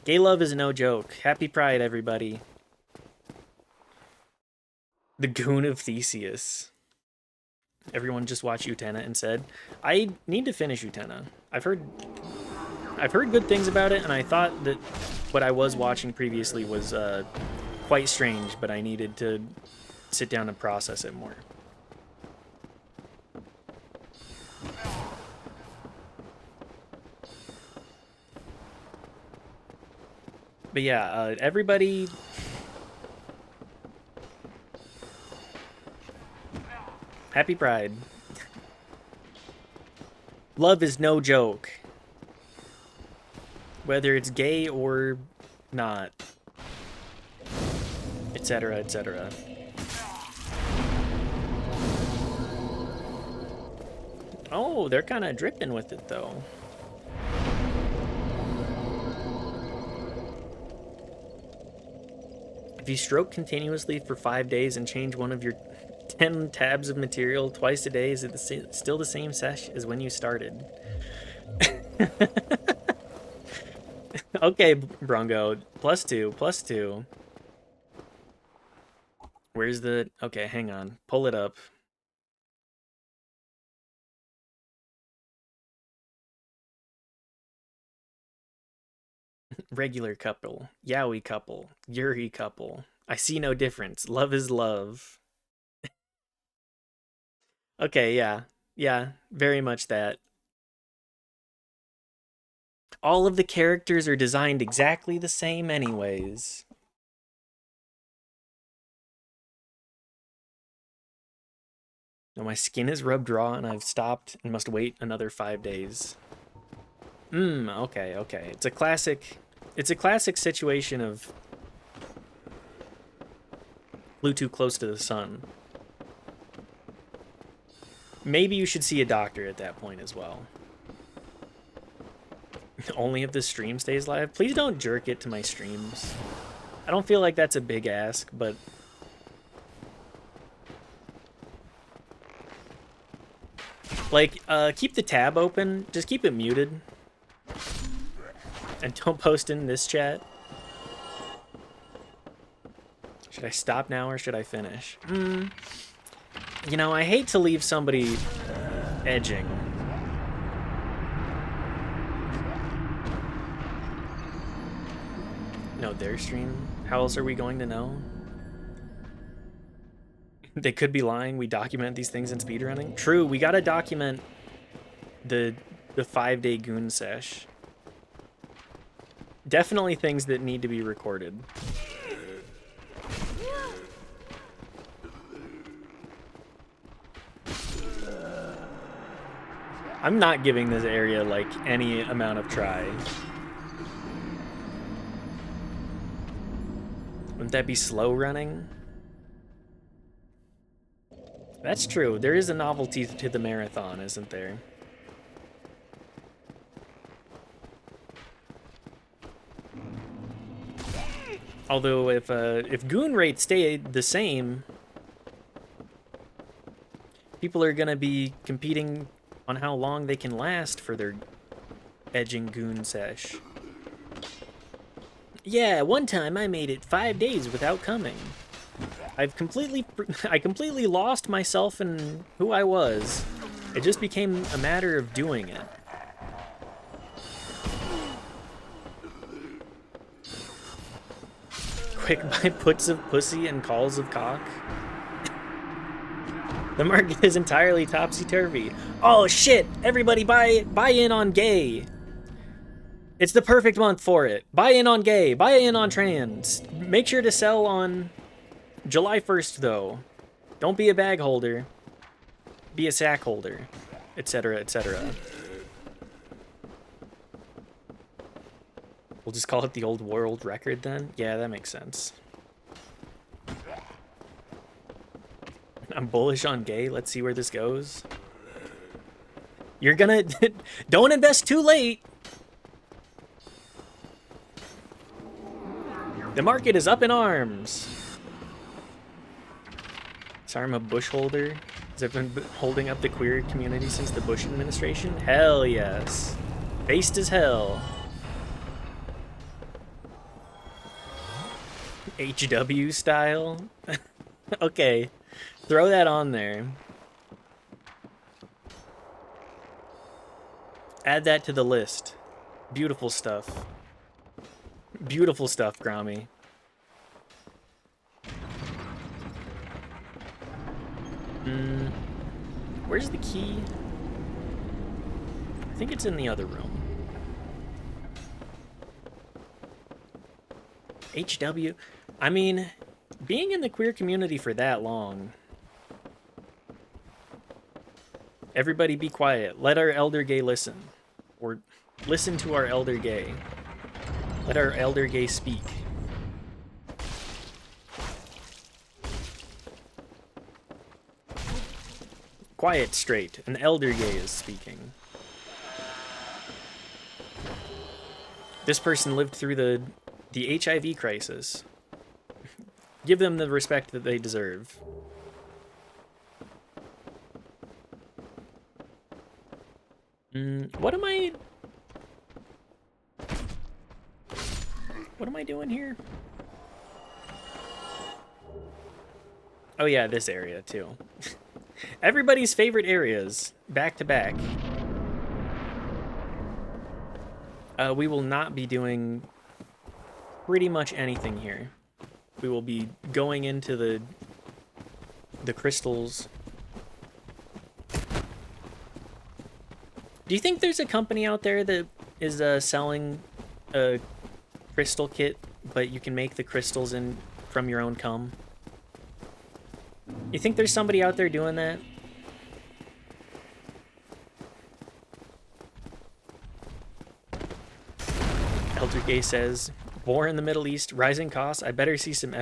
Gay love is no joke. Happy Pride, everybody. The goon of Theseus. Everyone just watched Utena and said, I need to finish Utena. I've heard good things about it, and I thought that what I was watching previously was quite strange, but I needed to sit down and process it more. But yeah, everybody... Happy Pride. Love is no joke. Whether it's gay or not. Etc., etc. Oh, they're kind of dripping with it, though. If you stroke continuously for 5 days and change one of your 10 tabs of material twice a day, is it still the same sesh as when you started? Okay, Brongo. +2, +2. Where's the... Okay, hang on. Pull it up. Regular couple. Yaoi couple. Yuri couple. I see no difference. Love is love. Okay, yeah. Yeah, very much that. All of the characters are designed exactly the same anyways. No, my skin is rubbed raw and I've stopped and must wait another 5 days. Okay, okay. It's a classic situation of flew too close to the sun. Maybe you should see a doctor at that point as well. Only if the stream stays live. Please don't jerk it to my streams. I don't feel like that's a big ask, but like, keep the tab open. Just keep it muted. And don't post in this chat. Should I stop now or should I finish? You know, I hate to leave somebody edging. No, their stream? How else are we going to know? They could be lying. We document these things in speedrunning. True, we gotta document the 5-day goon sesh. Definitely things that need to be recorded. I'm not giving this area, like, any amount of try. Wouldn't that be slow running? That's true. There is a novelty to the marathon, isn't there? Although if goon rates stay the same, people are gonna be competing on how long they can last for their edging goon sesh. Yeah, one time I made it 5 days without coming. I completely lost myself and who I was. It just became a matter of doing it. Quick buy puts of pussy and calls of cock. The market is entirely topsy-turvy. Oh shit! Everybody buy in on gay. It's the perfect month for it. Buy in on gay, buy in on trans. Make sure to sell on July 1st though. Don't be a bag holder. Be a sack holder, etc., etc. We'll just call it the old world record then? Yeah, that makes sense. I'm bullish on gay. Let's see where this goes. You're gonna... Don't invest too late! The market is up in arms! Sorry, I'm a Bush holder. Has I've been holding up the queer community since the Bush administration? Hell yes. Based as hell. HW style? Okay. Throw that on there. Add that to the list. Beautiful stuff. Beautiful stuff, Grommy. Where's the key? I think it's in the other room. HW. I mean, being in the queer community for that long. Everybody be quiet. Let our elder gay listen. Or listen to our elder gay. Let our elder gay speak. Quiet straight. An elder gay is speaking. This person lived through the HIV crisis. Give them the respect that they deserve. What am I doing here? Oh yeah, this area too. Everybody's favorite areas, back to back. We will not be doing pretty much anything here. We will be going into the crystals. Do you think there's a company out there that is selling a crystal kit, but you can make the crystals from your own cum? You think there's somebody out there doing that? Heltergay says, war in the Middle East, rising costs. I better see some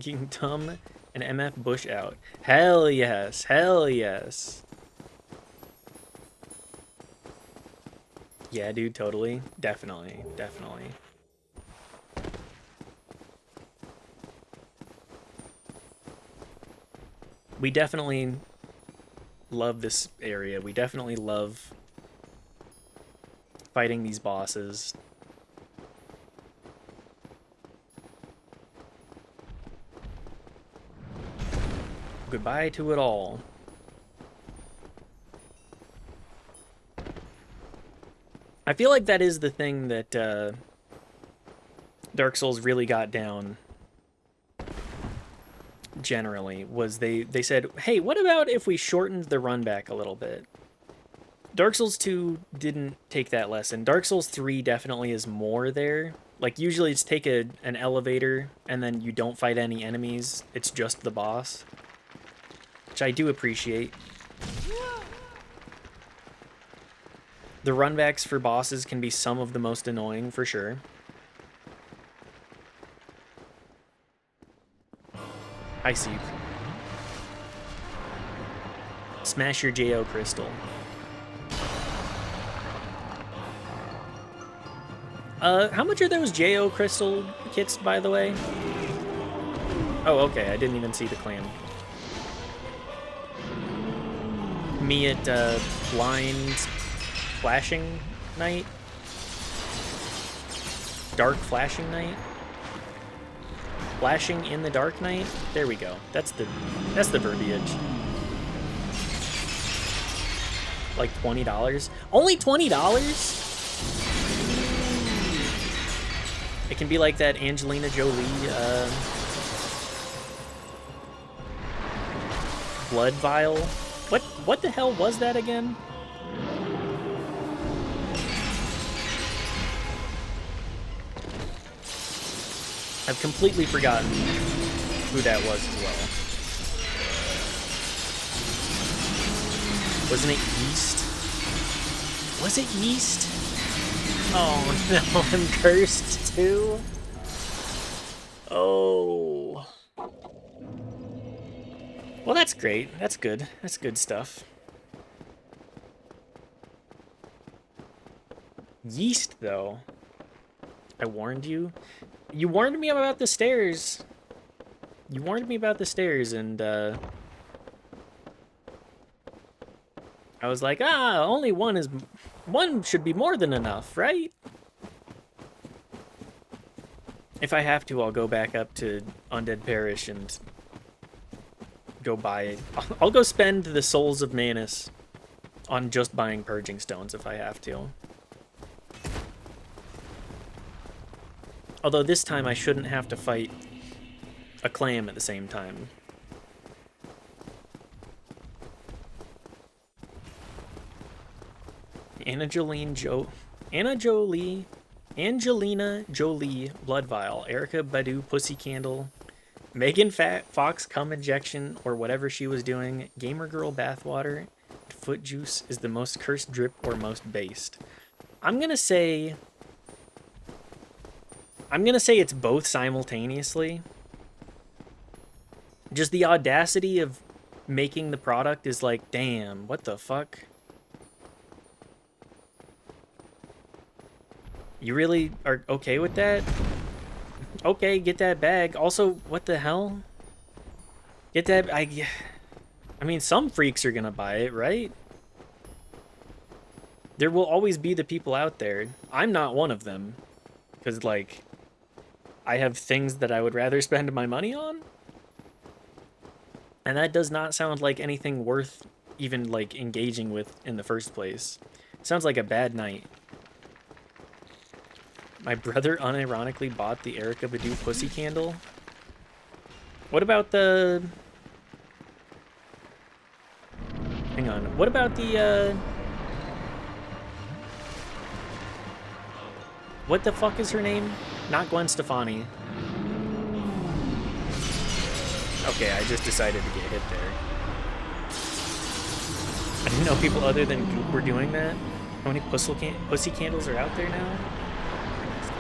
King Tum and MF Bush out. Hell yes, hell yes. Yeah, dude, totally. Definitely, definitely. We definitely love this area. We definitely love fighting these bosses. Goodbye to it all. I feel like that is the thing that Dark Souls really got down generally, was they said, hey, what about if we shortened the run back a little bit? Dark Souls 2 didn't take that lesson. Dark Souls 3 definitely is more there. Like, usually it's take an elevator and then you don't fight any enemies. It's just the boss, which I do appreciate. The runbacks for bosses can be some of the most annoying, for sure. I see. Smash your JO crystal. How much are those JO crystal kits, by the way? Oh, okay, I didn't even see the clan. Me at blind flashing night? Dark flashing night? Flashing in the dark night? There we go. That's the verbiage. Like $20? Only $20? It can be like that Angelina Jolie blood vial. What the hell was that again? I've completely forgotten who that was as well. Wasn't it yeast? Was it yeast? Oh no, I'm cursed too. Oh. Well, that's great. That's good. That's good stuff. Yeast, though. I warned you. You warned me about the stairs. You warned me about the stairs, and I was like, only one should be more than enough, right? If I have to, I'll go back up to Undead Parish and go buy it. I'll go spend the souls of Manus on just buying purging stones if I have to. Although this time I shouldn't have to fight a clam at the same time. Angelina Jolie Blood Vial, Erica Badu Pussy Candle, Megan Fox Cum Injection, or whatever she was doing, Gamer Girl Bathwater, Foot Juice is the most cursed drip or most based. I'm gonna say it's both simultaneously. Just the audacity of making the product is like, damn, what the fuck? You really are okay with that? Okay, get that bag. Also, what the hell? Get that... I mean, some freaks are gonna buy it, right? There will always be the people out there. I'm not one of them. Because, like, I have things that I would rather spend my money on. And that does not sound like anything worth even, like, engaging with in the first place. It sounds like a bad night. My brother unironically bought the Erica Badu Pussy Candle. What about the... Hang on. What about the, What the fuck is her name? Not Gwen Stefani. Okay, I just decided to get hit there. I didn't know people other than Goop were doing that. How many pussy candles are out there now?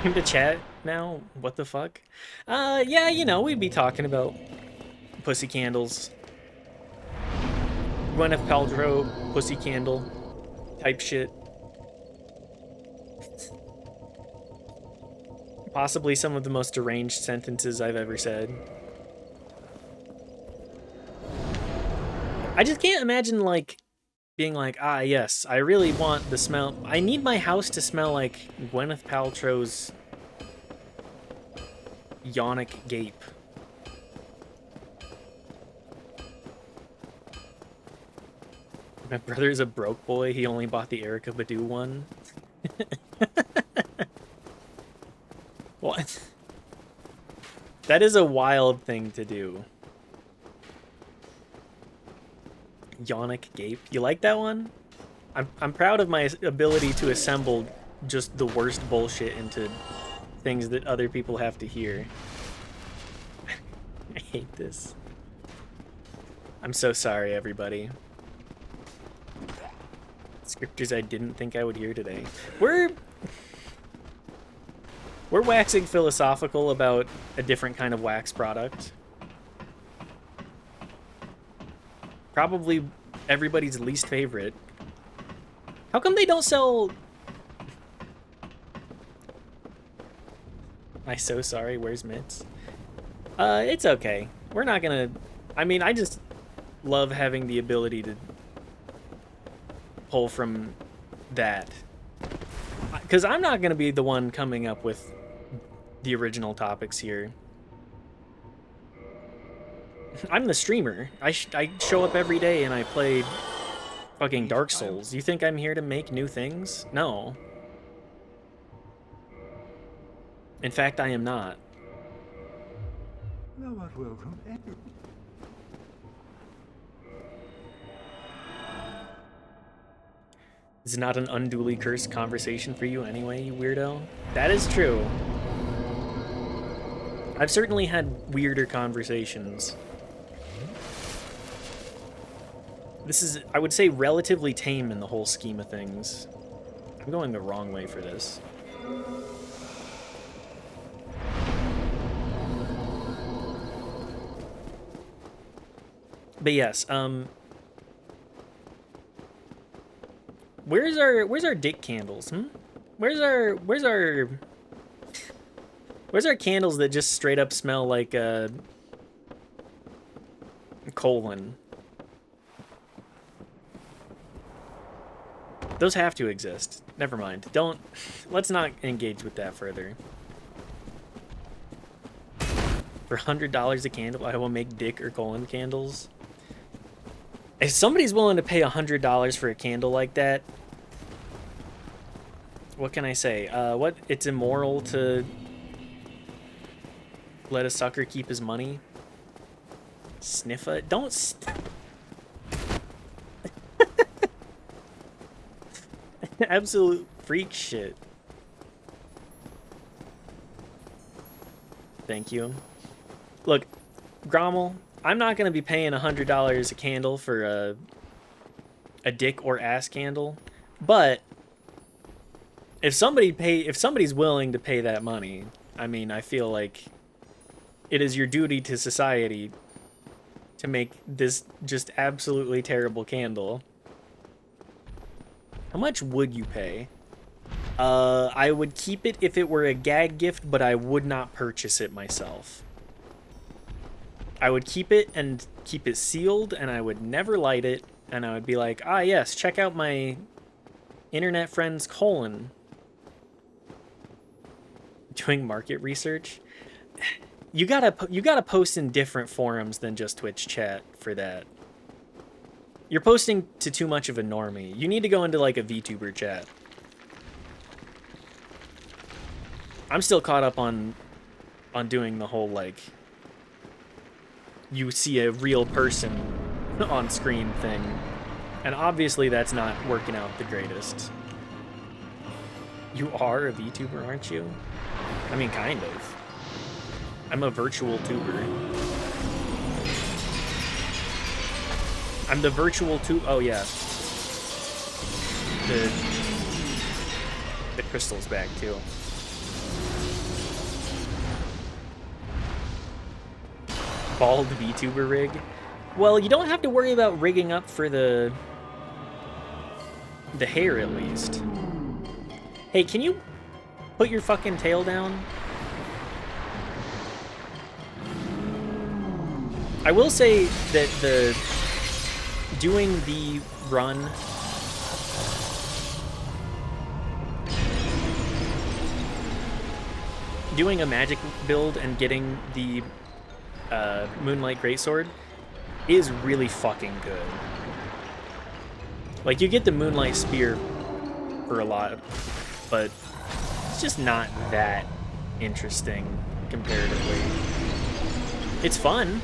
The chat now? What the fuck? Yeah, you know, we'd be talking about pussy candles. Gwyneth Paltrow, pussy candle type shit. Possibly some of the most deranged sentences I've ever said. I just can't imagine, like, being like, ah, yes, I really want the smell. I need my house to smell like Gwyneth Paltrow's yonic gape. My brother's a broke boy. He only bought the Erykah Badu one. What? That is a wild thing to do. Yonic gape. You like that one? I'm proud of my ability to assemble just the worst bullshit into things that other people have to hear. I hate this. I'm so sorry, everybody. Scriptures I didn't think I would hear today. We're waxing philosophical about a different kind of wax product. Probably everybody's least favorite. How come they don't sell... I'm so sorry, where's Mitts? It's okay. We're not gonna... I mean, I just love having the ability to pull from that. Because I'm not gonna be the one coming up with the original topics here. I'm the streamer. I show up every day and I play fucking Dark Souls. You think I'm here to make new things? No. In fact, I am not. Thou art welcome. It's not an unduly cursed conversation for you anyway, you weirdo. That is true. I've certainly had weirder conversations. This is, I would say, relatively tame in the whole scheme of things. I'm going the wrong way for this. But yes, where's our dick candles, Where's our candles that just straight up smell like colon? Those have to exist. Never mind. Let's not engage with that further. For $100 a candle, I will make dick or colon candles. If somebody's willing to pay $100 for a candle like that, what can I say? It's immoral to let a sucker keep his money? Sniffa? Don't absolute freak shit. Thank you. Look, Grommel, I'm not going to be paying $100 a candle for a dick or ass candle, but if somebody's willing to pay that money, I mean, I feel like it is your duty to society to make this just absolutely terrible candle. How much would you pay? I would keep it if it were a gag gift, but I would not purchase it myself. I would keep it and keep it sealed, and I would never light it, and I would be like, ah, yes, check out my internet friend's colon. Doing market research? You gotta post in different forums than just Twitch chat for that. You're posting to too much of a normie. You need to go into like a VTuber chat. I'm still caught up on doing the whole like you see a real person on screen thing. And obviously that's not working out the greatest. You are a VTuber, aren't you? I mean, kind of. I'm a virtual tuber. I'm the virtual oh yeah. The crystal's back too. bald VTuber rig. Well, you don't have to worry about rigging up for the hair, at least. Hey, can you put your fucking tail down? I will say that doing the run doing a magic build and getting the Moonlight Greatsword is really fucking good. Like, you get the Moonlight Spear for a lot, but it's just not that interesting comparatively. It's fun.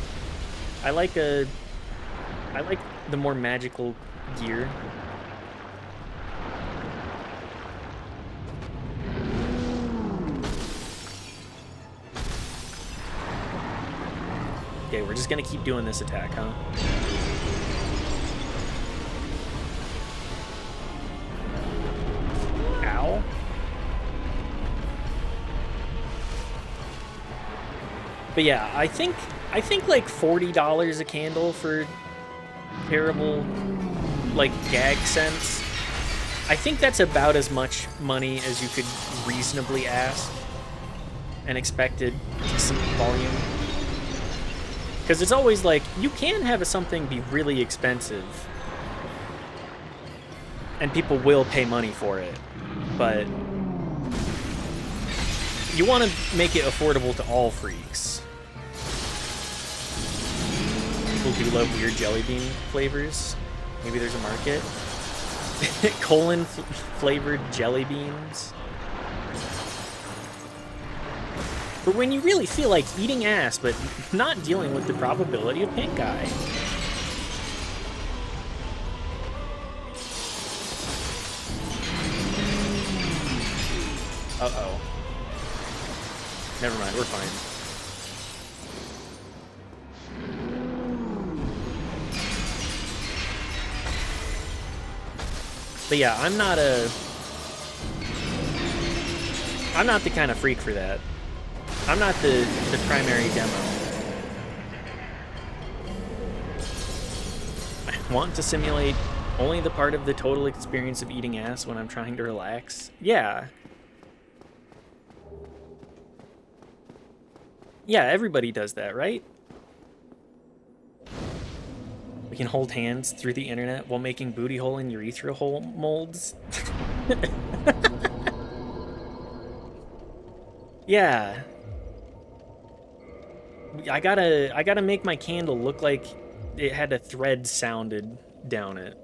I like the more magical gear. Okay, we're just gonna keep doing this attack, huh? Ow. But yeah, I think like $40 a candle for terrible, like, gag sense. I think that's about as much money as you could reasonably ask and expected decent volume. Because it's always like, you can have something be really expensive and people will pay money for it, but you want to make it affordable to all freaks. People do love weird jelly bean flavors. Maybe there's a market. Colon flavored jelly beans. But when you really feel like eating ass, but not dealing with the probability of pink eye. Uh-oh. Never mind, we're fine. But yeah, I'm not the kind of freak for that. I'm not the primary demo. I want to simulate only the part of the total experience of eating ass when I'm trying to relax. Yeah. Yeah, everybody does that, right? We can hold hands through the internet while making booty hole and urethra hole molds. Yeah. I gotta make my candle look like it had a thread sounded down it.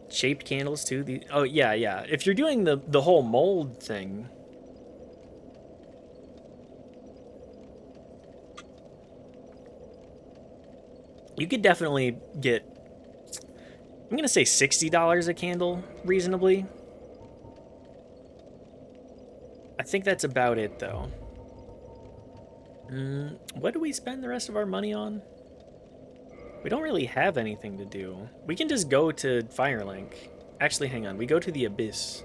Shaped candles too. Oh yeah. If you're doing the whole mold thing, you could definitely get, I'm gonna say $60 a candle reasonably. I think that's about it though. What do we spend the rest of our money on? We don't really have anything to do. We can just go to Firelink. Actually, hang on. We go to the Abyss.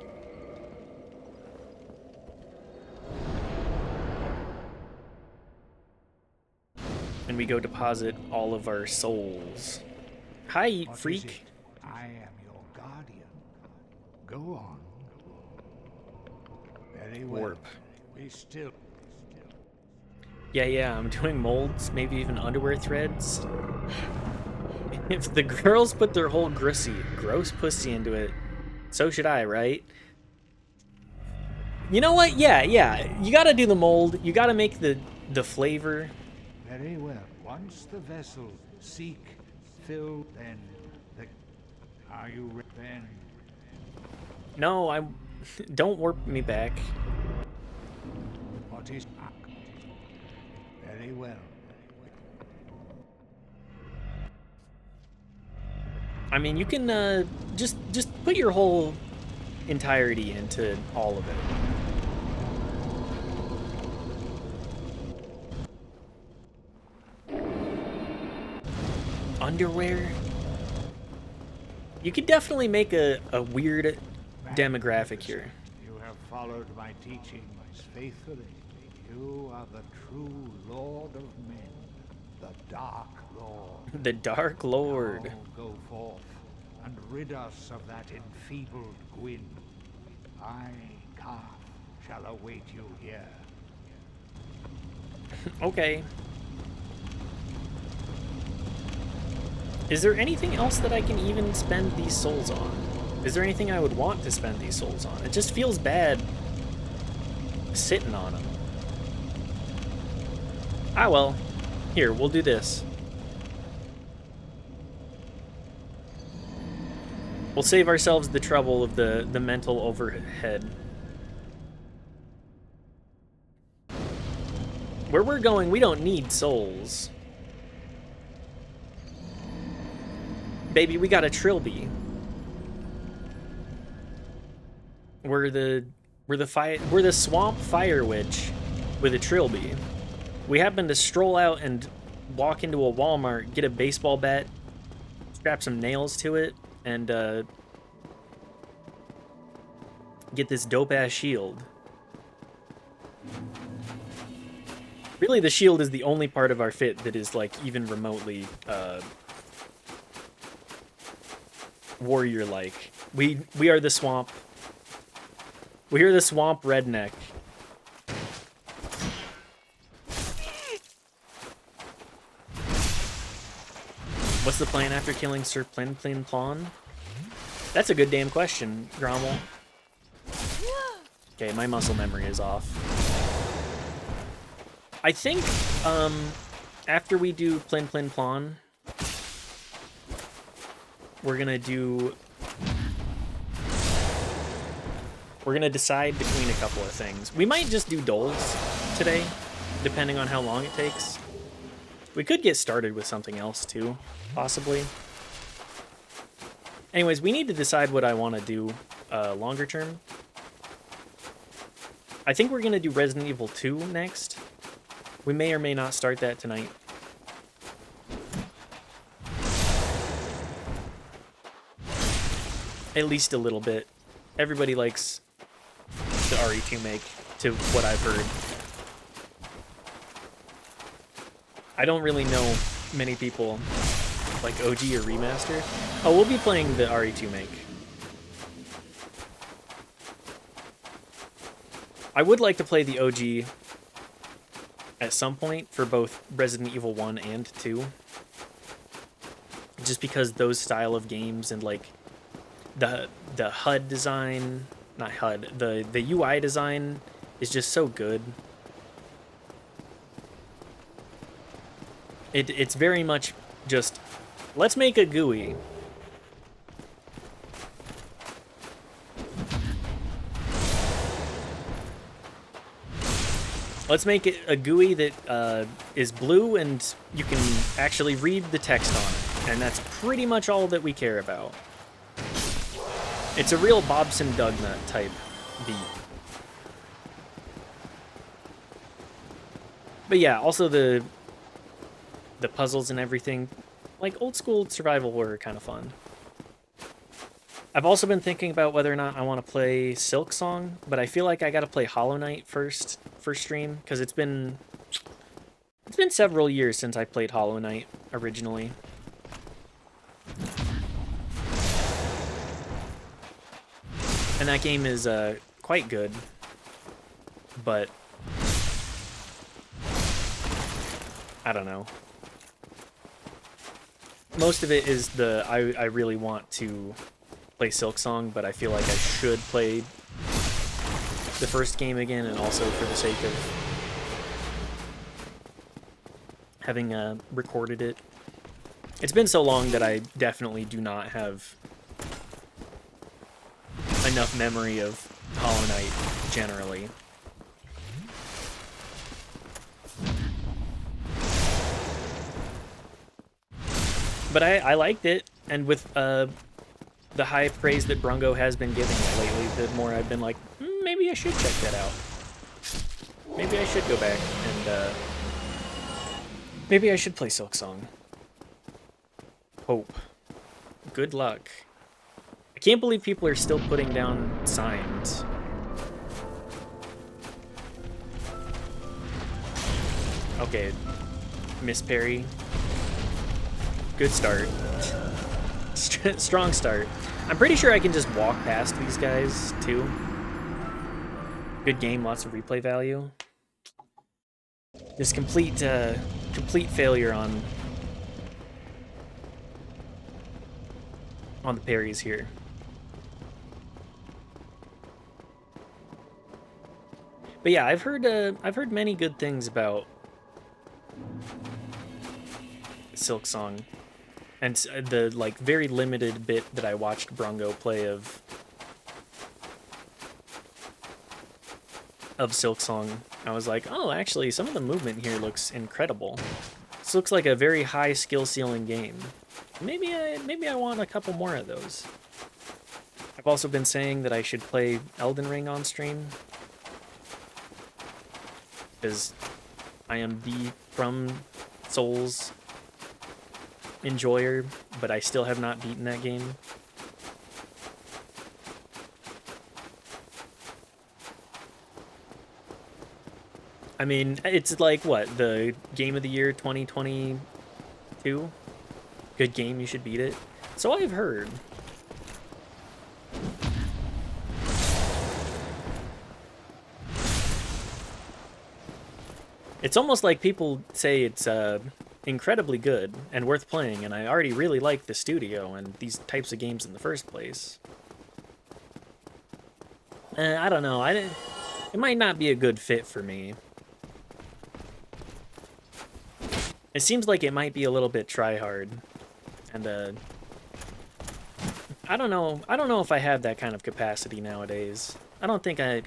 And we go deposit all of our souls. Hi, What freak. I am your guardian. Go on. Very well. Warp. We still. Yeah, I'm doing molds, maybe even underwear threads. If the girls put their whole gross pussy into it, so should I, right? You know what? Yeah. You gotta do the mold. You gotta make the flavor. Very well. Once the vessel seek, fill, then the. Are you then? No, don't warp me back. What is? Very well. I mean, you can just put your whole entirety into all of it. Underwear? You could definitely make a weird demographic here. You have followed my teachings faithfully. You are the true Lord of Men, the Dark Lord. The Dark Lord. Now go forth and rid us of that enfeebled Gwyn. I, Karth, shall await you here. Okay. Is there anything else that I can even spend these souls on? Is there anything I would want to spend these souls on? It just feels bad sitting on them. Ah, well. Here, we'll do this. We'll save ourselves the trouble of the mental overhead. Where we're going, we don't need souls. Baby, we got a trilby. We're the swamp fire witch with a trilby. We happen to stroll out and walk into a Walmart, get a baseball bat, strap some nails to it, and get this dope-ass shield. Really, the shield is the only part of our fit that is, like, even remotely warrior-like. We are the swamp. We are the swamp redneck. What's the plan after killing Sir Plin Plin Plon? That's a good damn question, Grommel. Okay, my muscle memory is off. I think, after we do Plin Plin Plon, we're gonna decide between a couple of things. We might just do Doles today, depending on how long it takes. We could get started with something else too, possibly. Anyways, we need to decide what I want to do longer term. I think we're gonna do Resident Evil 2 next. We may or may not start that tonight. At least a little bit. Everybody likes the RE2 make, to what I've heard. I don't really know many people like OG or Remaster. Oh, we'll be playing the RE2 make. I would like to play the OG at some point for both Resident Evil 1 and 2. Just because those style of games and like the HUD design, not HUD, the UI design is just so good. It's very much just, let's make a GUI. Let's make it a GUI that is blue and you can actually read the text on it. And that's pretty much all that we care about. It's a real Bobson Dugnut type beat. But yeah, also the puzzles and everything, like old school survival horror, kind of fun. I've also been thinking about whether or not I want to play Silk Song, but I feel like I got to play Hollow Knight first for stream, because it's been several years since I played Hollow Knight originally. And that game is quite good, but I don't know. Most of it is I really want to play Silk Song, but I feel like I should play the first game again, and also for the sake of having recorded it. It's been so long that I definitely do not have enough memory of Hollow Knight generally. But I liked it, and with the high praise that Brungo has been giving it lately, the more I've been like, maybe I should check that out. Maybe I should go back and maybe I should play Silk Song. Hope. Good luck. I can't believe people are still putting down signs. Okay, Miss Parry. Good start. Strong start. I'm pretty sure I can just walk past these guys, too. Good game, lots of replay value. Just complete failure on the parries here. But yeah, I've heard many good things about Silk Song, and the like very limited bit that I watched Brongo play of Silk Song, I was like, oh, actually, some of the movement here looks incredible. This looks like a very high skill ceiling game. Maybe I want a couple more of those. I've also been saying that I should play Elden Ring on stream, because I am the From Souls enjoyer, but I still have not beaten that game. I mean, it's like, what, the game of the year 2022? Good game, you should beat it. So I've heard. It's almost like people say it's incredibly good and worth playing, and I already really like the studio and these types of games in the first place. I don't know. It might not be a good fit for me. It seems like it might be a little bit try-hard, and I don't know. I don't know if I have that kind of capacity nowadays. I don't think I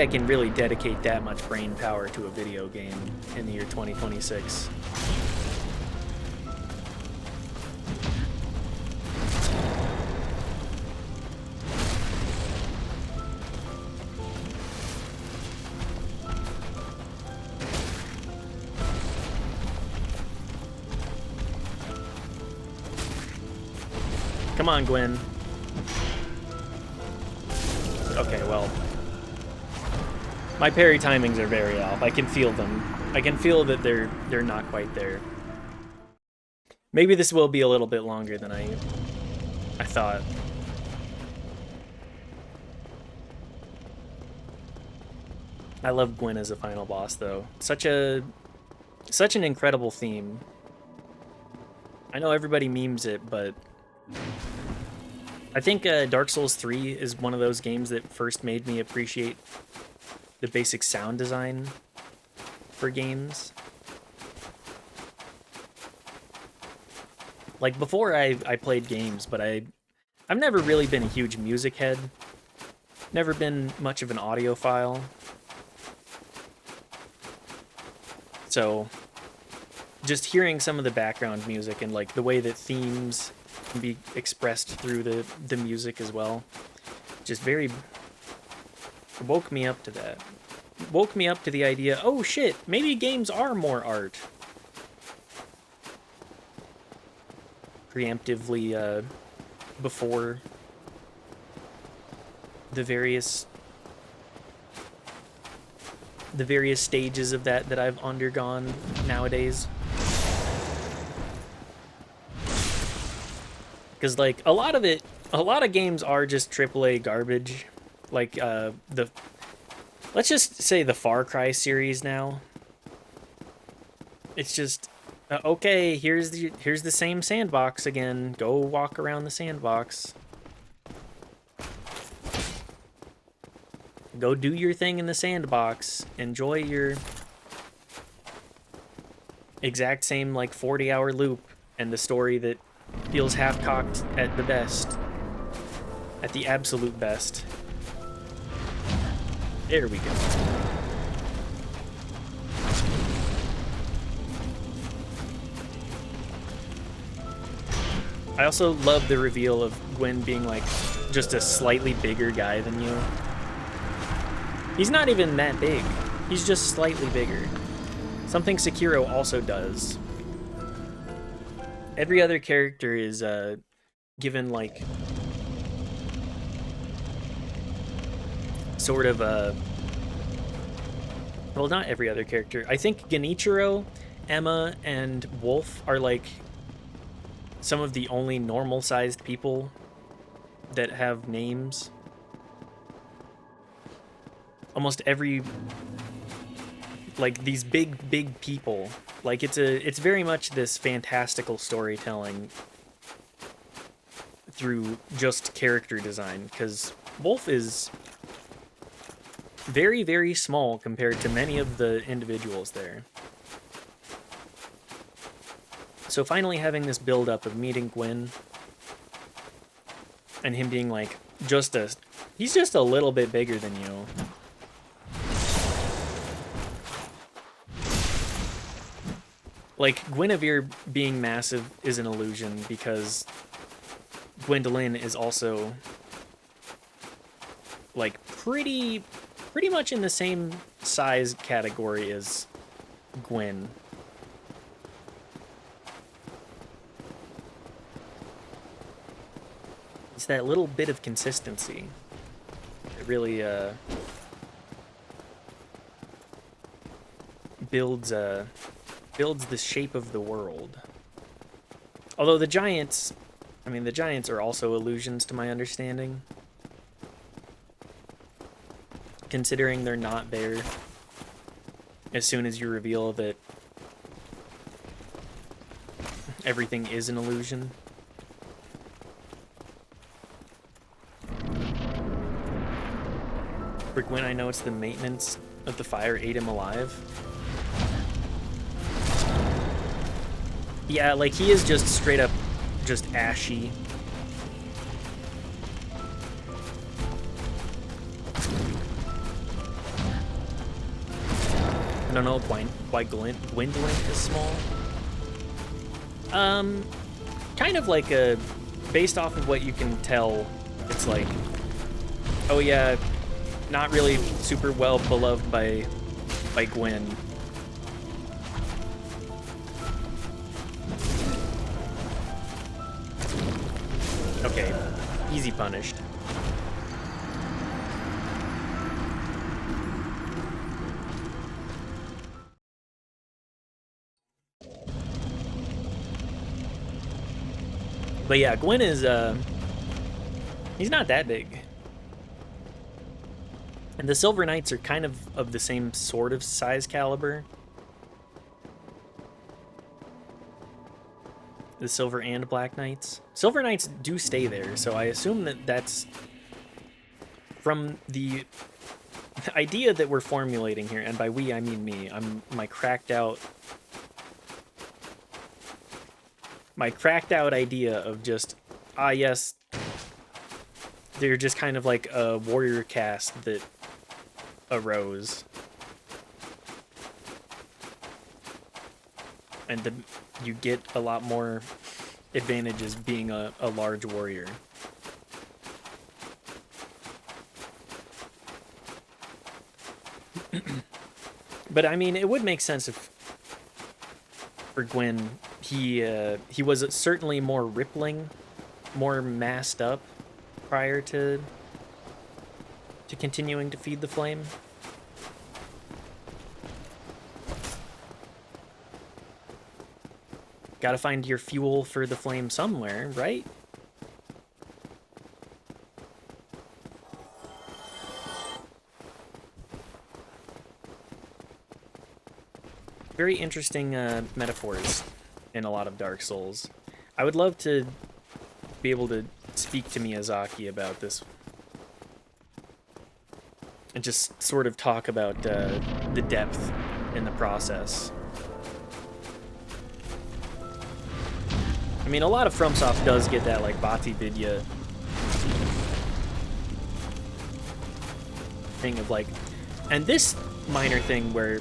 can really dedicate that much brain power to a video game in the year 2026. Come on, Gwen. Okay, well. My parry timings are very off. I can feel them. I can feel that they're not quite there. Maybe this will be a little bit longer than I thought. I love Gwen as a final boss, though. Such an incredible theme. I know everybody memes it, but I think Dark Souls 3 is one of those games that first made me appreciate the basic sound design for games. Like, before I played games, but I've never really been a huge music head. Never been much of an audiophile. So, just hearing some of the background music and like the way that themes can be expressed through the music as well, just very woke me up to that. Woke me up to the idea, oh shit, maybe games are more art. Preemptively, before the various stages of that I've undergone nowadays. Because like a lot of games are just AAA garbage. Like let's just say the Far Cry series now. It's just okay, here's the same sandbox again. Go walk around the sandbox. Go do your thing in the sandbox. Enjoy your exact same like 40-hour loop and the story that feels half-cocked at the best. At the absolute best. There we go. I also love the reveal of Gwen being like just a slightly bigger guy than you. He's not even that big. He's just slightly bigger. Something Sekiro also does. Every other character is given like sort of Well, not every other character. I think Genichiro, Emma, and Wolf are like some of the only normal-sized people that have names. Almost every, like, these big people, like it's very much this fantastical storytelling through just character design, because Wolf is very small compared to many of the individuals there. So finally having this build up of meeting Gwyn and him being like he's just a little bit bigger than you. Like, Guinevere being massive is an illusion because Gwendolyn is also like pretty much in the same size category as Gwyn. It's that little bit of consistency. It really builds the shape of the world. Although the giants, I mean, the giants are also illusions to my understanding. Considering they're not there as soon as you reveal that everything is an illusion. For Gwyn, I know it's the maintenance of the fire ate him alive. Yeah, like, he is just straight up just ashy. I don't know why Gwendolyn is small. Kind of like based off of what you can tell, it's like, oh yeah, not really super well beloved by Gwyn. Okay, easy punished. But yeah, Gwyn is, he's not that big. And the Silver Knights are kind of the same sort of size caliber. The Silver and Black Knights. Silver Knights do stay there, so I assume that that's from the idea that we're formulating here, and by we I mean me. My cracked out idea of just, yes, they're just kind of like a warrior caste that arose. And you get a lot more advantages being a large warrior. But I mean, it would make sense if, for Gwyn, he was certainly more rippling, more massed up prior to continuing to feed the flame. Gotta find your fuel for the flame somewhere, right? Very interesting metaphors in a lot of Dark Souls. I would love to be able to speak to Miyazaki about this and just sort of talk about the depth in the process. I mean, a lot of FromSoft does get that, like, Bhati Vidya thing of, like... And this minor thing where...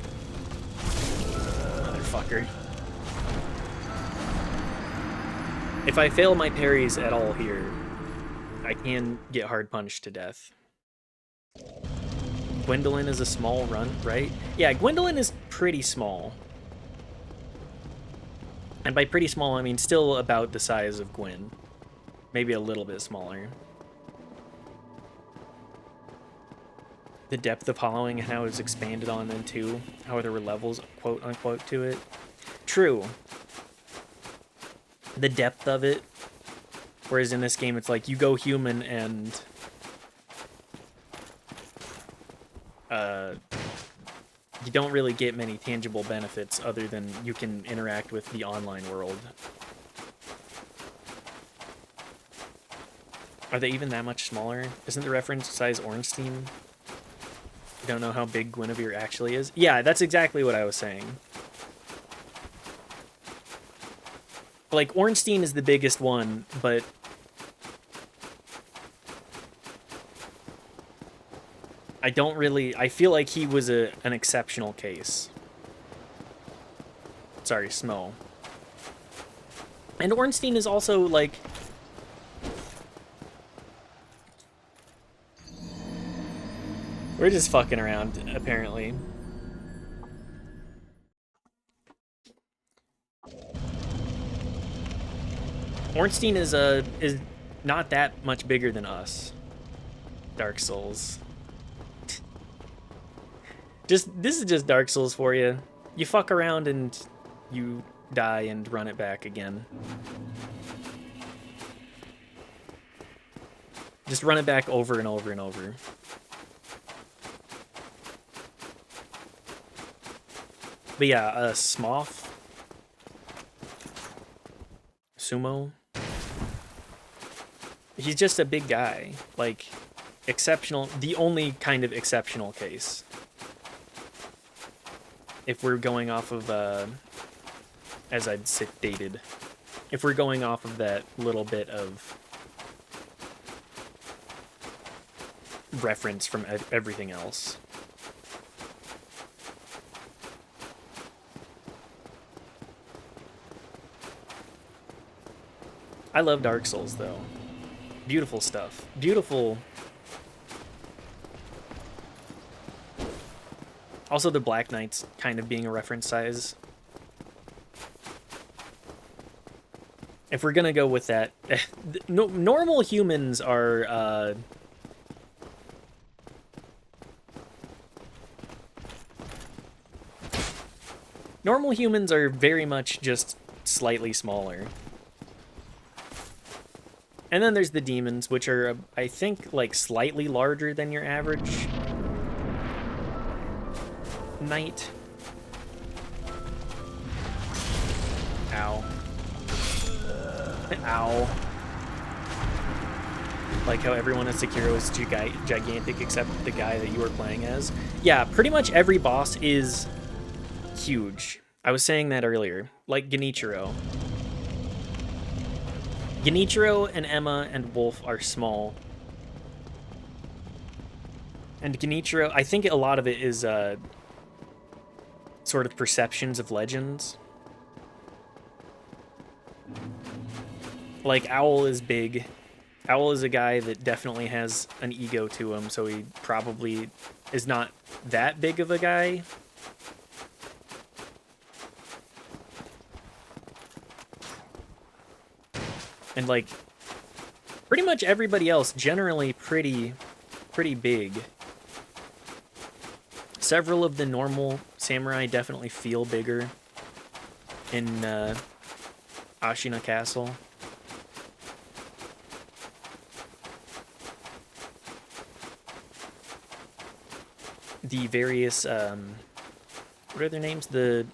Motherfucker. If I fail my parries at all here, I can get hard punched to death. Gwendolyn is a small run, right? Yeah, Gwendolyn is pretty small. And by pretty small, I mean still about the size of Gwyn. Maybe a little bit smaller. the depth of hollowing and how it was expanded on then too, how there were levels, quote unquote, to it. True. The depth of it, whereas in this game it's like you go human and you don't really get many tangible benefits other than you can interact with the online world. Are they even that much smaller? Isn't the reference size Ornstein? You don't know how big Guinevere actually is? Yeah, that's exactly what I was saying. Like, Ornstein is the biggest one, but I feel like he was an exceptional case. Sorry, Smo. And Ornstein is also, like... We're just fucking around, apparently. Ornstein is not that much bigger than us. Dark Souls. This is just Dark Souls for you. You fuck around and you die and run it back again. Just run it back over and over and over. But yeah, Smoth. Sumo. He's just a big guy. Like, exceptional. The only kind of exceptional case. If we're going off of, as I'd stated, if we're going off of that little bit of reference from everything else. I love Dark Souls, though. Beautiful stuff. Beautiful. Also, the Black Knights kind of being a reference size. If we're gonna go with that, normal humans are, normal humans are very much just slightly smaller. And then there's the demons, which are, I think, like, slightly larger than your average knight. Ow. Ow. Like how everyone in Sekiro is gigantic except the guy that you were playing as. Yeah, pretty much every boss is huge. I was saying that earlier. Like Genichiro. Genichiro and Emma and Wolf are small. And Genichiro, I think a lot of it is sort of perceptions of legends. Like, Owl is big. Owl is a guy that definitely has an ego to him, so he probably is not that big of a guy. And, like, pretty much everybody else generally pretty big. Several of the normal samurai definitely feel bigger in Ashina Castle. The various, what are their names? The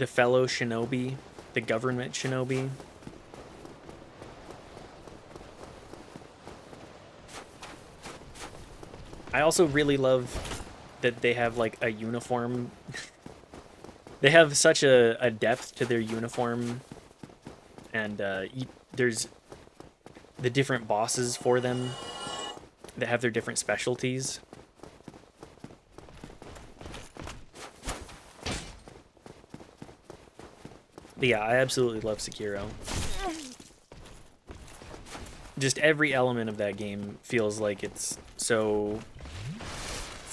fellow shinobi, the government shinobi. I also really love that they have, like, a uniform. They have such a depth to their uniform, and there's the different bosses for them that have their different specialties. But yeah, I absolutely love Sekiro. Just every element of that game feels like it's so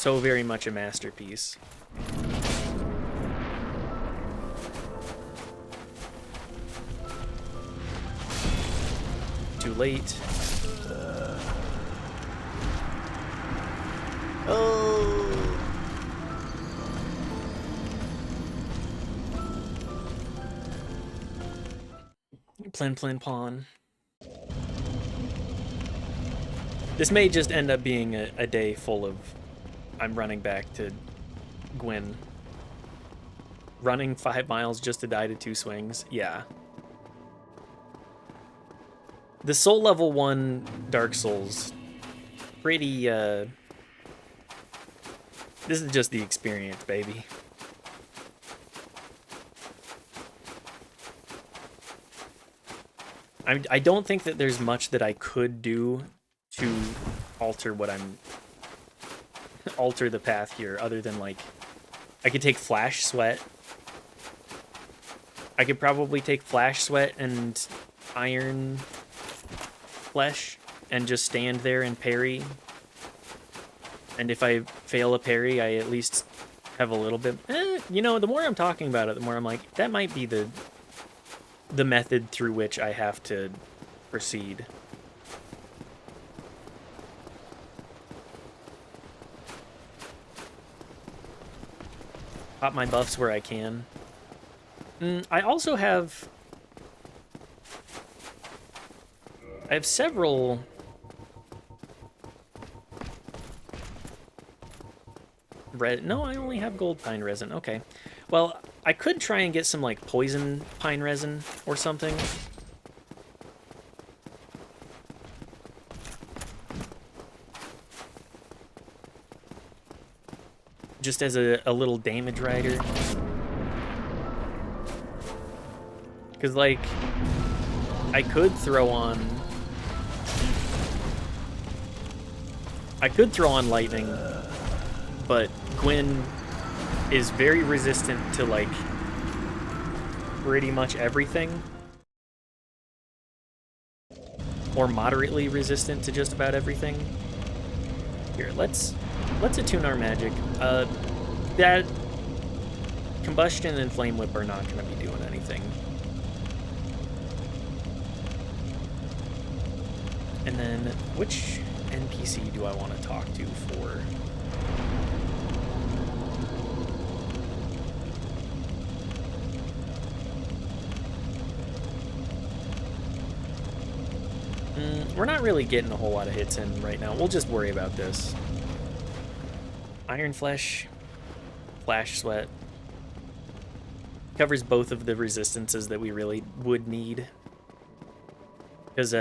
very much a masterpiece. Too late. Oh. Plin Plin Pawn. This may just end up being a day full of I'm running back to Gwyn. Running 5 miles just to die to 2 swings. Yeah. The Soul Level 1 Dark Souls, pretty, this is just the experience, baby. I don't think that there's much that I could do to alter alter the path here, other than, like, I could take Flash Sweat. I could probably take Flash Sweat and Iron Flesh and just stand there and parry. And if I fail a parry, I at least have a little bit... you know, the more I'm talking about it, the more I'm like, that might be the method through which I have to proceed. Pop my buffs where I can. I also have... I have several... No, I only have gold pine resin. Okay. Well, I could try and get some, like, poison pine resin or something. Just as a little damage rider. Because, like, I could throw on... lightning, but Gwyn is very resistant to, like, pretty much everything. Or moderately resistant to just about everything. Here, let's attune our magic. That combustion and flame whip are not going to be doing anything. And then, which NPC do I want to talk to for? We're not really getting a whole lot of hits in right now. We'll just worry about this. Iron Flesh, Flash Sweat. Covers both of the resistances that we really would need. Because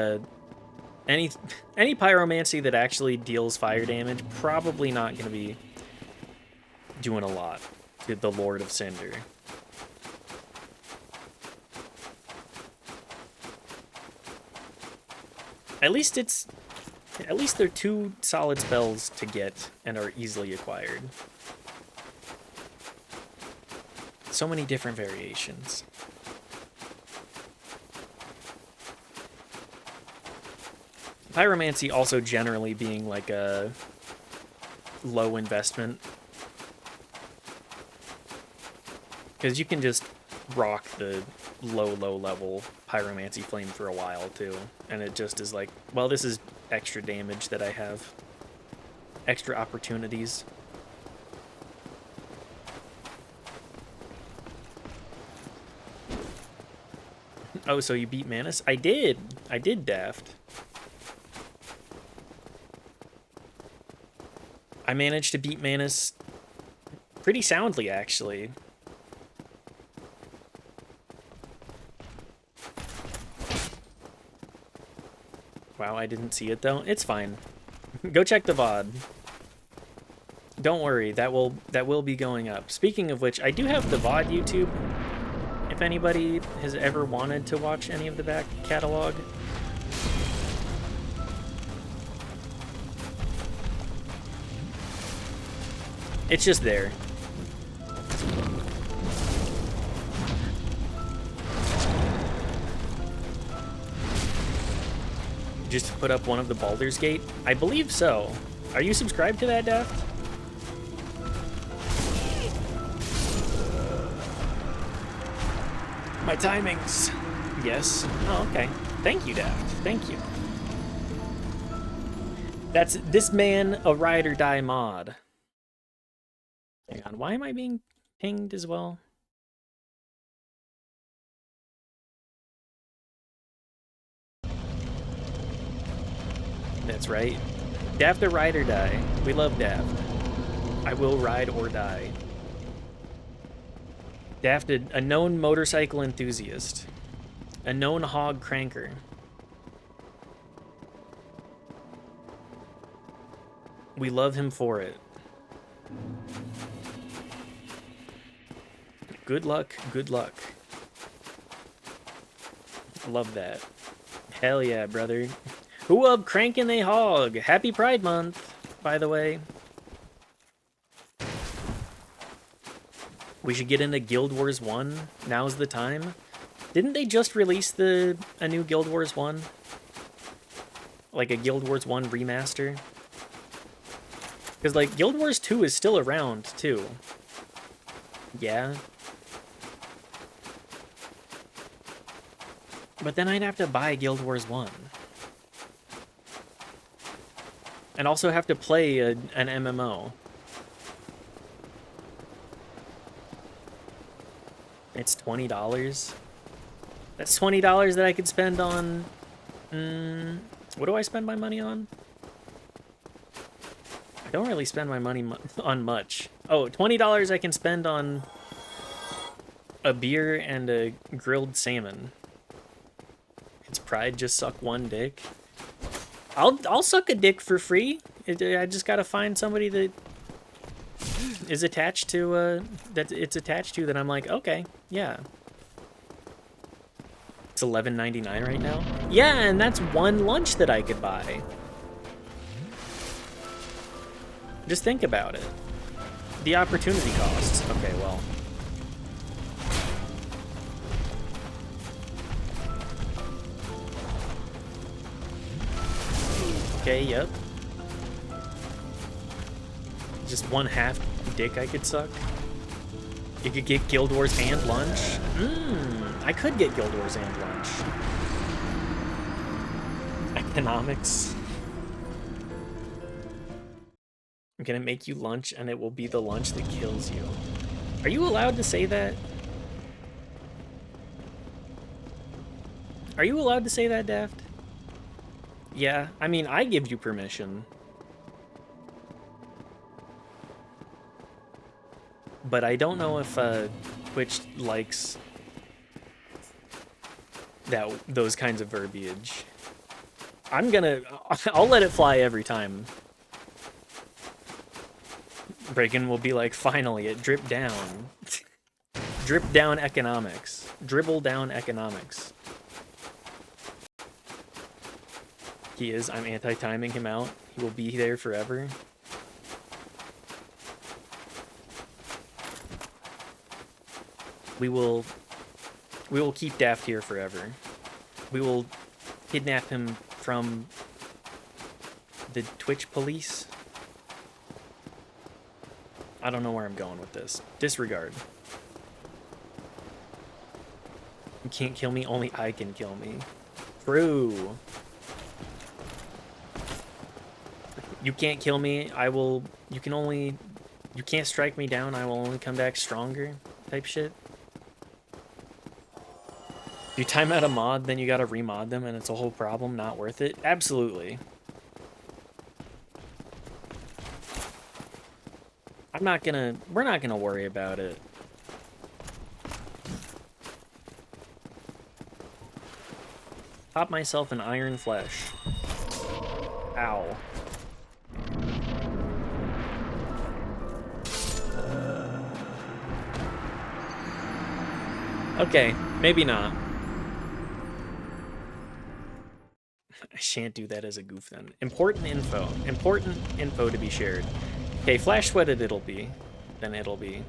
any pyromancy that actually deals fire damage, probably not going to be doing a lot to the Lord of Cinder. At least they're 2 solid spells to get and are easily acquired. So many different variations. Pyromancy also generally being like a low investment. Because you can just rock the low level pyromancy flame for a while too. And it just is like, well, this is extra damage that I have. Extra opportunities. Oh, so you beat Manus? I did, Daft. I managed to beat Manus pretty soundly, actually. Wow, I didn't see it though. It's fine. Go check the VOD. Don't worry, that will be going up. Speaking of which, I do have the VOD YouTube. If anybody has ever wanted to watch any of the back catalog. It's just there. Just to put up one of the Baldur's Gate? I believe so. Are you subscribed to that, Daft? My timings. Yes. Oh, okay. Thank you, Daft. Thank you. That's this man a ride or die mod. Hang on, why am I being pinged as well? That's right. Daft or ride or die. We love Daft. I will ride or die. Daft, a known motorcycle enthusiast. A known hog cranker. We love him for it. Good luck, good luck. Love that. Hell yeah, brother. Who up cranking a hog? Happy Pride Month, by the way. We should get into Guild Wars 1. Now's the time. Didn't they just release a new Guild Wars 1? Like a Guild Wars 1 remaster? Because, like, Guild Wars 2 is still around, too. Yeah. But then I'd have to buy Guild Wars 1. And also have to play an MMO. It's $20. That's $20 that I could spend on... what do I spend my money on? I don't really spend my money on much. Oh, $20 I can spend on a beer and a grilled salmon. It's pride just suck one dick. I'll suck a dick for free. I just gotta find somebody that is attached to that it's attached to that I'm like, okay, yeah. It's $11.99 right now. Yeah, and that's one lunch that I could buy. Just think about it. The opportunity costs. Okay, well. Okay, yep. Just one half dick I could suck. You could get Guild Wars and lunch. I could get Guild Wars and lunch. Economics. I'm gonna make you lunch and it will be the lunch that kills you. Are you allowed to say that? Are you allowed to say that, Daft? Yeah, I mean, I give you permission. But I don't know if Twitch likes those kinds of verbiage. I'll let it fly every time. Breakin will be like, finally, it dripped down. Drip down economics. Dribble down economics. He is. I'm anti-timing him out. He will be there forever. We will keep Daft here forever. We will kidnap him from the Twitch police. I don't know where I'm going with this. Disregard. You can't kill me, only I can kill me. True. You can't kill me, you can't strike me down, I will only come back stronger, type shit. You time out a mod, then you gotta remod them and it's a whole problem, not worth it? Absolutely. We're not gonna worry about it. Pop myself an iron flesh. Ow. Okay, maybe not. I shan't do that as a goof then. Important info. Important info to be shared. Okay, flash sweated it'll be. Then it'll be.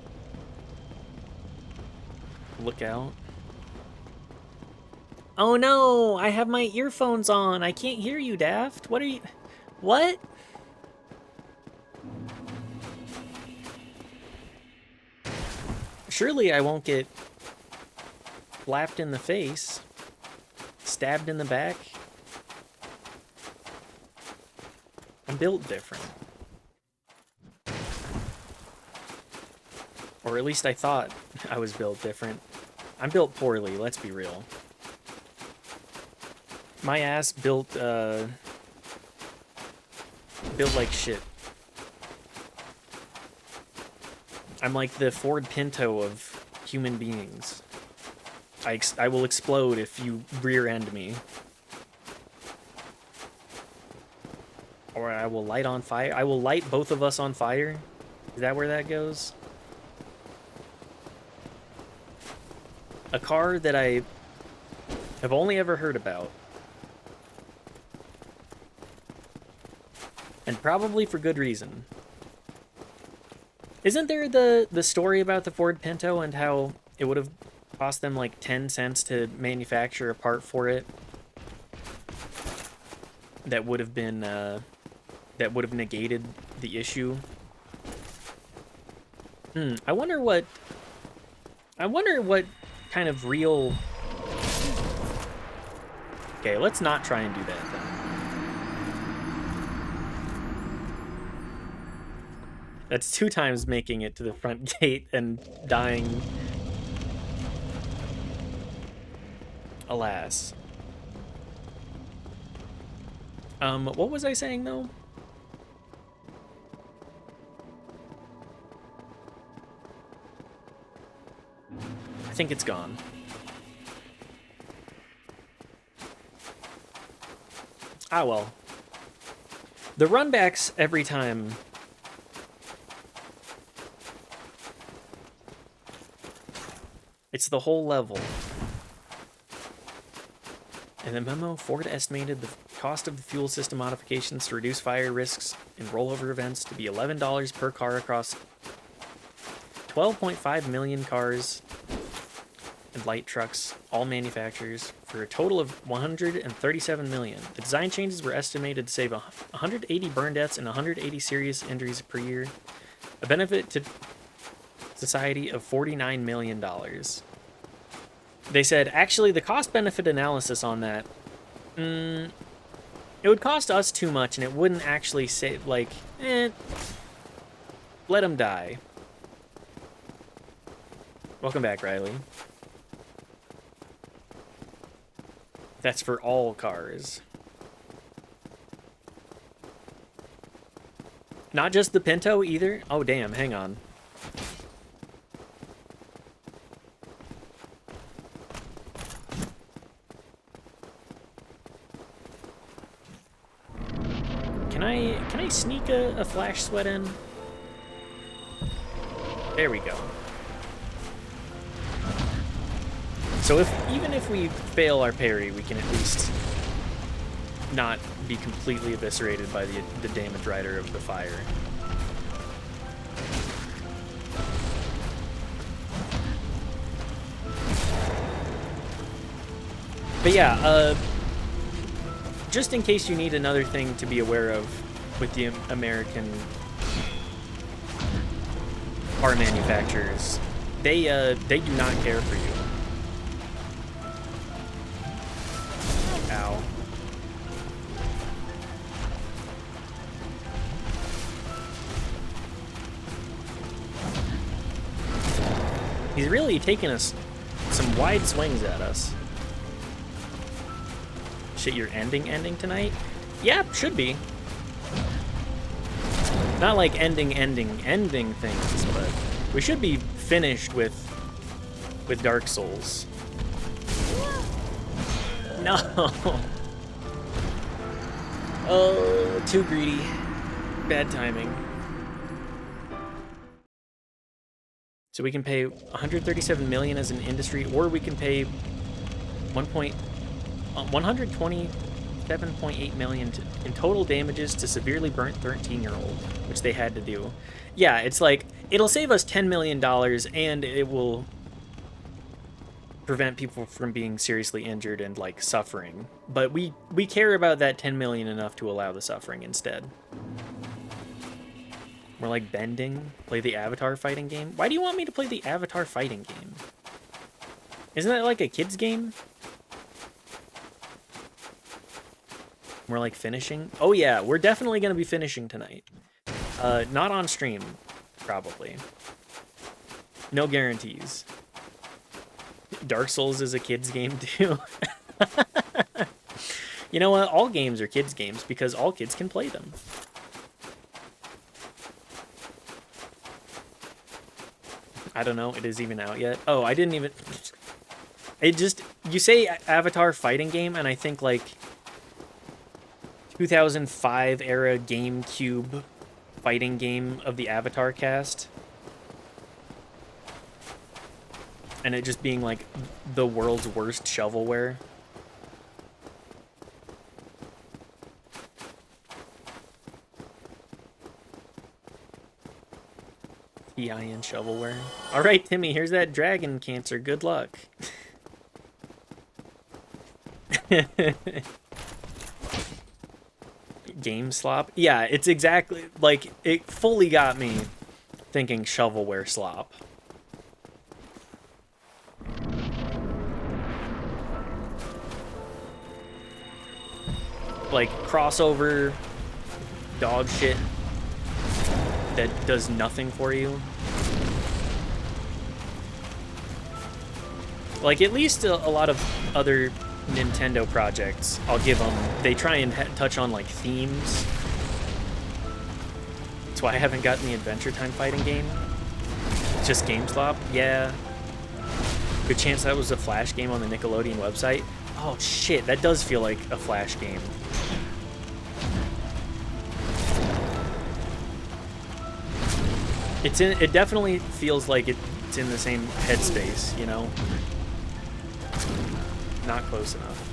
Look out. Oh no! I have my earphones on! I can't hear you, Daft! What are you... What? Surely I won't get... slapped in the face. Stabbed in the back. I'm built different. Or at least I thought I was built different. I'm built poorly, let's be real. My ass built, built like shit. I'm like the Ford Pinto of human beings. I will explode if you rear end me. Or I will light on fire. I will light both of us on fire. Is that where that goes? A car that I have only ever heard about. And probably for good reason. Isn't there the story about the Ford Pinto and how it would have cost them like 10 cents to manufacture a part for it that would have been that would have negated the issue? I wonder what kind of real... Okay, let's not try and do that then. That's 2 times making it to the front gate and dying. Alas. What was I saying though? I think it's gone. Ah, well. The runbacks every time... It's the whole level. In the memo, Ford estimated the cost of the fuel system modifications to reduce fire risks in rollover events to be $11 per car across 12.5 million cars and light trucks, all manufacturers, for a total of 137 million. The design changes were estimated to save 180 burn deaths and 180 serious injuries per year, a benefit to society of $49 million. They said, actually, the cost-benefit analysis on that, it would cost us too much, and it wouldn't actually save, like, let them die. Welcome back, Riley. That's for all cars. Not just the Pinto either? Oh, damn, hang on. Can I sneak a flash sweat in? There we go. So even if we fail our parry, we can at least not be completely eviscerated by the damage rider of the fire. But yeah, just in case you need another thing to be aware of with the American car manufacturers, they do not care for you. Ow. He's really taking us some wide swings at us. Shit, you're ending tonight? Yeah, should be. Not like ending things, but we should be finished with Dark Souls. No. Oh, too greedy. Bad timing. So we can pay 137 million as an industry, or we can pay 127.8 million in total damages to severely burnt 13-year-old, which they had to do. Yeah, it's like, it'll save us $10 million, and it will prevent people from being seriously injured and, like, suffering. But we care about that 10 million enough to allow the suffering instead. More like bending, play the Avatar fighting game. Why do you want me to play the Avatar fighting game? Isn't that like a kid's game? More like finishing? Oh yeah, we're definitely going to be finishing tonight. Not on stream, probably. No guarantees. Dark Souls is a kid's game too. You know what? All games are kids' games because all kids can play them. I don't know. It is even out yet. Oh, I didn't even. It just you say Avatar fighting game, and I think like 2005 era GameCube fighting game of the Avatar cast, and it just being like the world's worst shovelware. TIN shovelware. All right, Timmy, here's that dragon cancer. Good luck. Game slop. Yeah, it's exactly like it fully got me thinking shovelware slop. Like crossover dog shit that does nothing for you. Like at least a lot of other Nintendo projects, I'll give them, they try and touch on like themes. That's why I haven't gotten the Adventure Time fighting game. It's just GameStop. Yeah. Good chance that was a Flash game on the Nickelodeon website. Oh shit, that does feel like a Flash game. It definitely feels like it's in the same headspace, you know? Not close enough.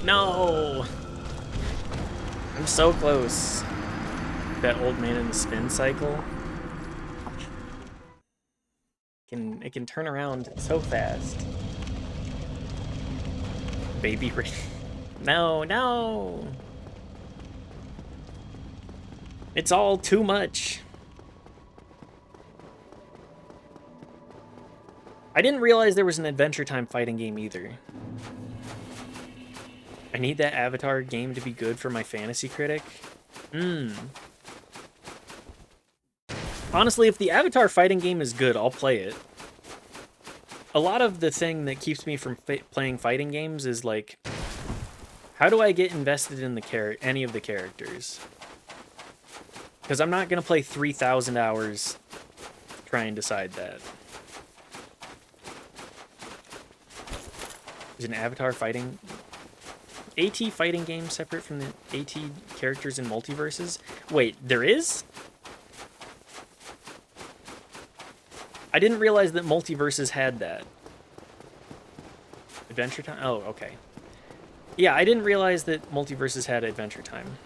No! I'm so close. That old man in the spin cycle. It can turn around so fast. Baby Ray. No, no! It's all too much. I didn't realize there was an Adventure Time fighting game either. I need that Avatar game to be good for my fantasy critic. Honestly, if the Avatar fighting game is good, I'll play it. A lot of the thing that keeps me from playing fighting games is like, how do I get invested in any of the characters? Because I'm not going to play 3,000 hours try and decide that. Is an Avatar fighting... AT fighting game separate from the AT characters in multiverses? Wait, there is? I didn't realize that multiverses had that. Adventure Time? Oh, okay. Yeah, I didn't realize that multiverses had Adventure Time.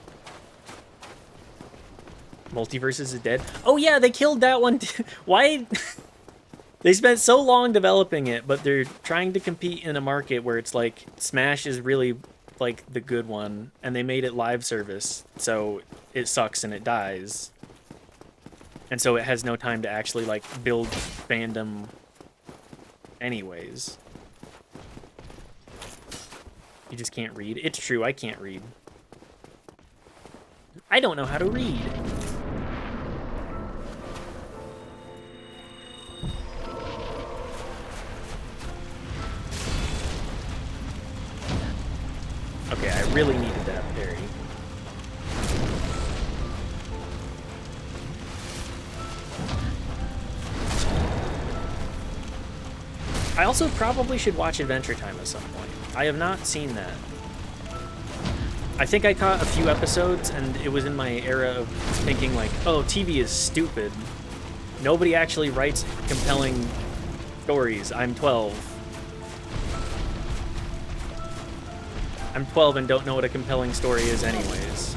Multiverses is dead? Oh yeah, they killed that one too. Why? They spent so long developing it, but they're trying to compete in a market where it's like Smash is really like the good one, and they made it live service, so it sucks and it dies. And so it has no time to actually like build fandom anyways. You just can't read. It's true, I can't read. I don't know how to read. Okay, I really needed that parry. I also probably should watch Adventure Time at some point. I have not seen that. I think I caught a few episodes, and it was in my era of thinking like, oh, TV is stupid. Nobody actually writes compelling stories. I'm 12. I'm 12 and don't know what a compelling story is anyways.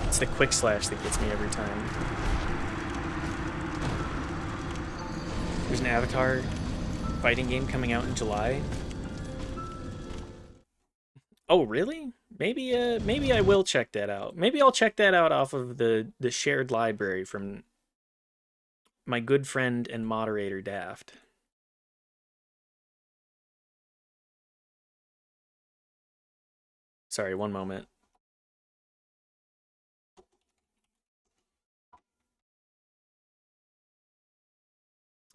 It's the quick slash that gets me every time. There's an Avatar fighting game coming out in July. Oh, really? Maybe I will check that out. Maybe I'll check that out off of the shared library from my good friend and moderator Daft. Sorry, one moment.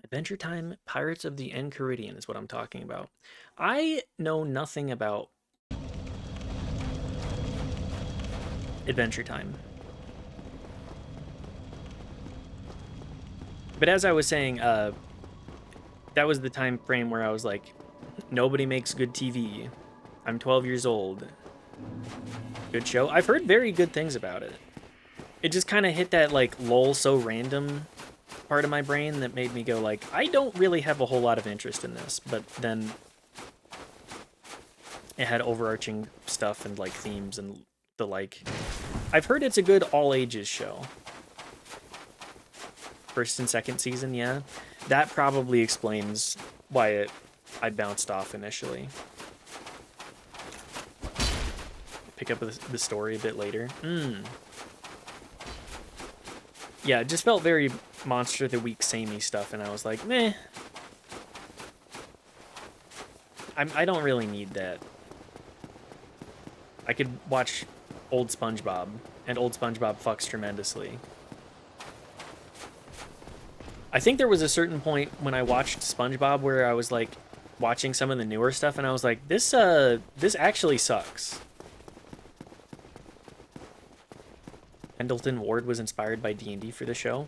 Adventure Time Pirates of the Enchiridion is what I'm talking about. I know nothing about Adventure Time. But as I was saying, that was the time frame where I was like, nobody makes good TV. I'm 12 years old. Good show. I've heard very good things about it. It just kind of hit that like lol so random part of my brain that made me go like, I don't really have a whole lot of interest in this. But then it had overarching stuff and like themes and the like. I've heard it's a good all ages show. First and second season, yeah. That probably explains why I bounced off initially. Pick up the story a bit later. Yeah, it just felt very Monster of the Week samey stuff, and I was like, meh. I don't really need that. I could watch old SpongeBob, and old SpongeBob fucks tremendously. I think there was a certain point when I watched SpongeBob where I was like watching some of the newer stuff, and I was like, this actually sucks. Pendleton Ward was inspired by D&D for the show.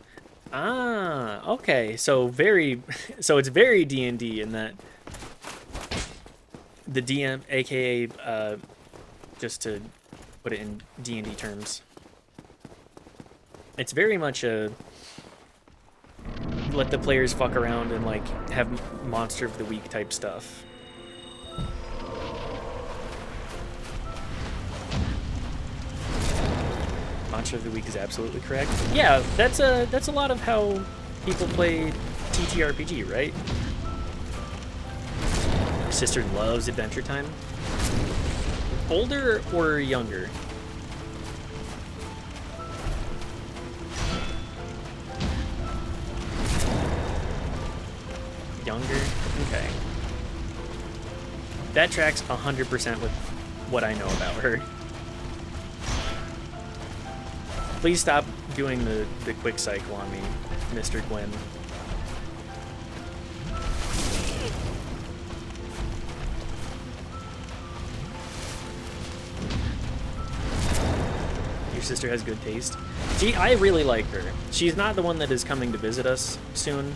Ah, okay. So it's very D&D in that the DM, aka, just to put it in D&D terms, it's very much a let the players fuck around and like have Monster of the Week type stuff. Monster of the Week is absolutely correct. Yeah, that's a lot of how people play TTRPG, right? Your sister loves Adventure Time. Older or younger? Younger? Okay. That tracks 100% with what I know about her. Please stop doing the quick cycle on me, Mr. Gwyn. Your sister has good taste. See, I really like her. She's not the one that is coming to visit us soon,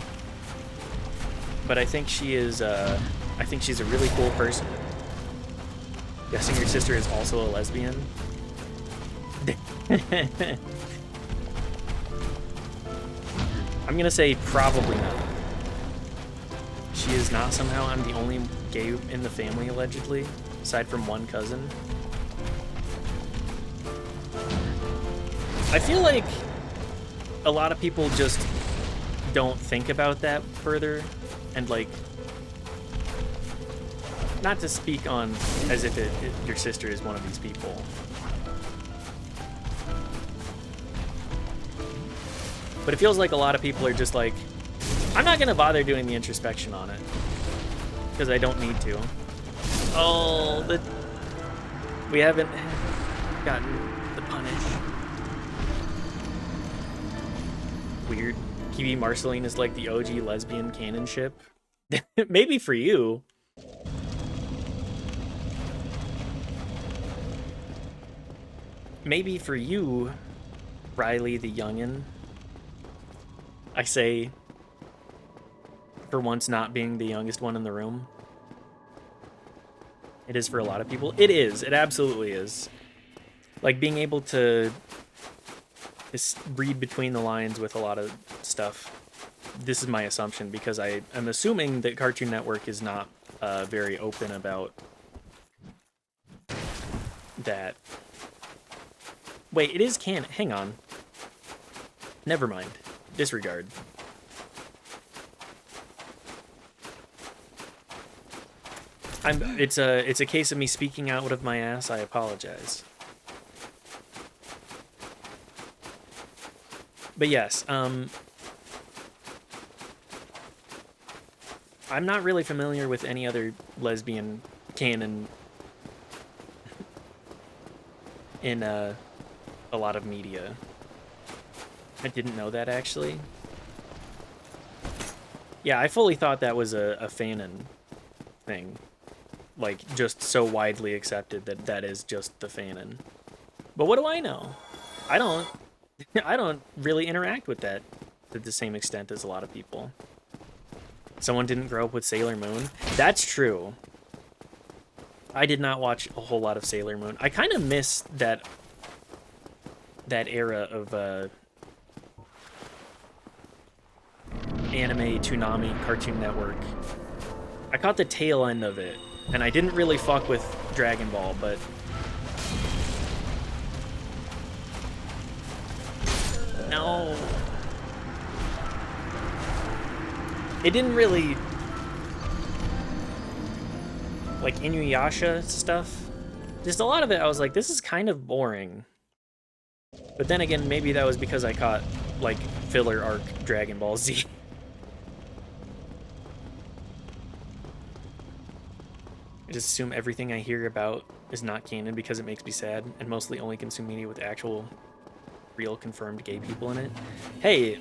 but I think she is. I think she's a really cool person. Guessing your sister is also a lesbian. I'm gonna say probably not. She is not somehow. I'm the only gay in the family, allegedly, aside from one cousin. I feel like a lot of people just don't think about that further, and like, not to speak on as if your sister is one of these people. But it feels like a lot of people are just like, I'm not going to bother doing the introspection on it, because I don't need to. Oh, we haven't gotten the punish. Weird. Kiwi Marceline is like the OG lesbian canon ship. Maybe for you. Maybe for you, Riley the youngin'. I say, for once not being the youngest one in the room. It is for a lot of people. It is. It absolutely is. Like, being able to just read between the lines with a lot of stuff. This is my assumption, because I'm assuming that Cartoon Network is not very open about that. Wait, it is canon. Hang on. Never mind. Disregard. It's a case of me speaking out of my ass. I apologize. But yes, I'm not really familiar with any other lesbian canon in a lot of media. I didn't know that, actually. Yeah, I fully thought that was a fanon thing. Like, just so widely accepted that that is just the fanon. But what do I know? I don't I don't really interact with that to the same extent as a lot of people. Someone didn't grow up with Sailor Moon. That's true. I did not watch a whole lot of Sailor Moon. I kind of miss that era of anime, Toonami, Cartoon Network. I caught the tail end of it, and I didn't really fuck with Dragon Ball, but no. It didn't really, like Inuyasha stuff. Just a lot of it, I was like, this is kind of boring. But then again, maybe that was because I caught, like, filler arc Dragon Ball Z. I just assume everything I hear about is not canon because it makes me sad, and mostly only consume media with actual, real, confirmed gay people in it. Hey,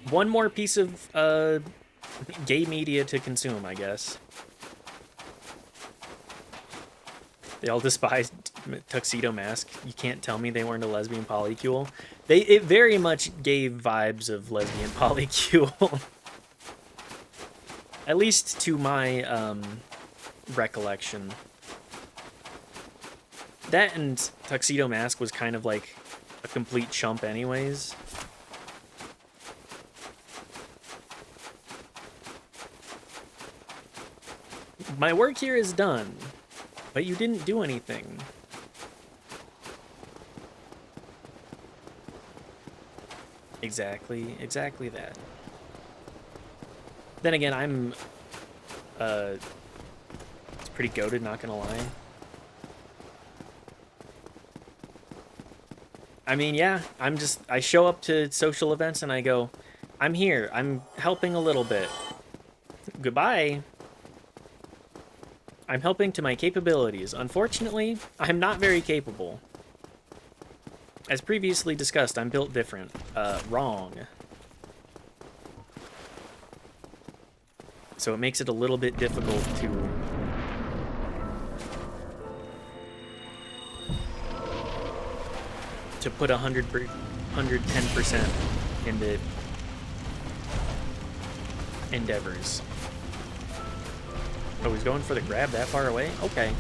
one more piece of gay media to consume, I guess. They all despised Tuxedo Mask. You can't tell me they weren't a lesbian polycule. It very much gave vibes of lesbian polycule. At least to my recollection. That and Tuxedo Mask was kind of like a complete chump anyways. My work here is done, but you didn't do anything. Exactly that. Then again, I'm it's pretty goated, not gonna lie. I mean, yeah, I show up to social events and I go, I'm here, I'm helping a little bit. Goodbye. I'm helping to my capabilities. Unfortunately, I'm not very capable. As previously discussed, I'm built different. Wrong. So it makes it a little bit difficult to put 110% into endeavors. Oh, he's going for the grab that far away? Okay.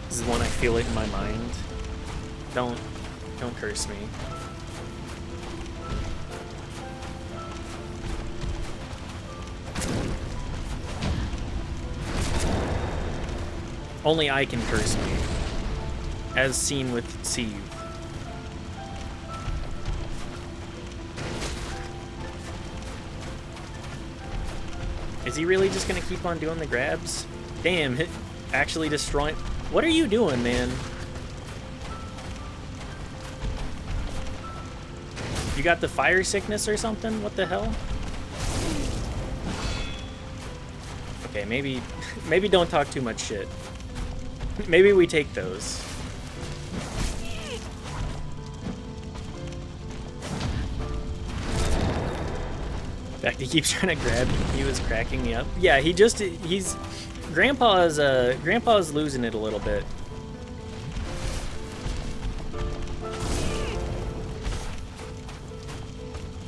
This is one I feel it in my mind. Don't curse me. Only I can curse me. As seen with Steve. Is he really just gonna keep on doing the grabs? Damn, actually destroying... What are you doing, man? You got the fire sickness or something? What the hell? Okay, maybe don't talk too much shit. Maybe we take those. In fact, he keeps trying to grab me. He was cracking me up. Yeah, he's... Grandpa's losing it a little bit.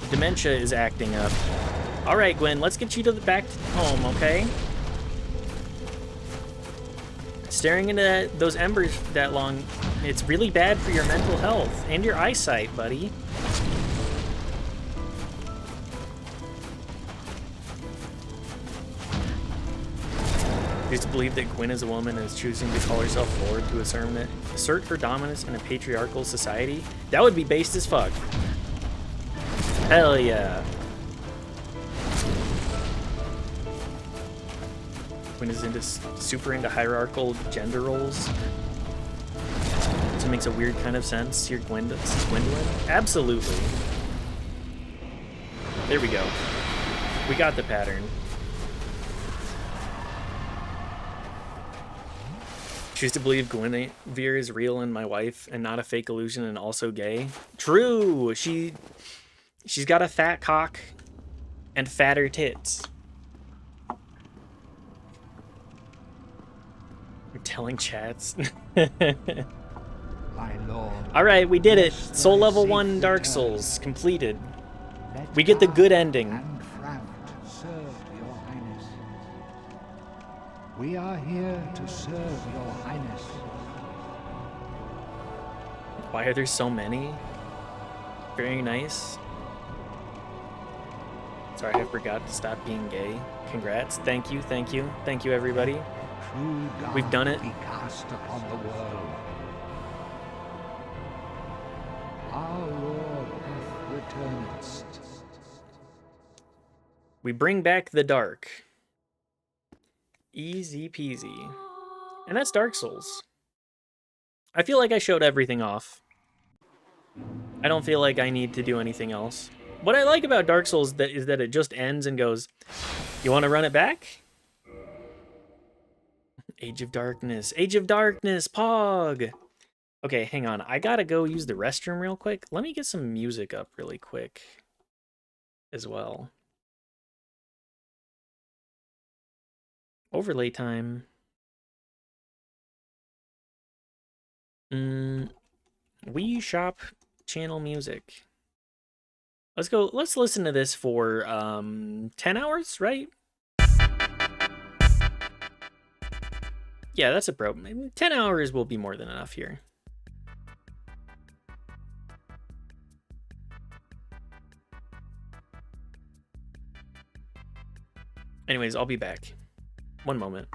Dementia is acting up. All right, Gwen, let's get you to the back home, okay? Staring into those embers that long, it's really bad for your mental health and your eyesight, buddy. I used to believe that Gwen is a woman and is choosing to call herself Lord to assert her dominance in a patriarchal society. That would be based as fuck. Hell yeah. Gwen is super into hierarchical gender roles. So it makes a weird kind of sense. You're Gwendolyn? Absolutely. There we go. We got the pattern. Choose to believe Guinevere is real and my wife and not a fake illusion and also gay. True. She's got a fat cock and fatter tits. Telling chats. My lord. Alright, we did it. bless Soul thy level safe 1 Dark return. Souls completed. Let We get the good Garth ending. And Fraft serve your highness. We are here to serve your highness. Why are there so many? Very nice. Sorry, I forgot to stop being gay. Congrats. Thank you, thank you. Thank you, everybody. True We've done it. Be cast upon the world. Our Lord hath returned. We bring back the dark. Easy peasy. And that's Dark Souls. I feel like I showed everything off. I don't feel like I need to do anything else. What I like about Dark Souls is that it just ends and goes, you want to run it back? Age of Darkness. Age of Darkness, Pog! Okay, hang on. I gotta go use the restroom real quick. Let me get some music up really quick as well. Overlay time. Wii Shop channel music. Let's go. Let's listen to this for 10 hours, right? Yeah, that's a problem. 10 hours will be more than enough here. Anyways, I'll be back. One moment.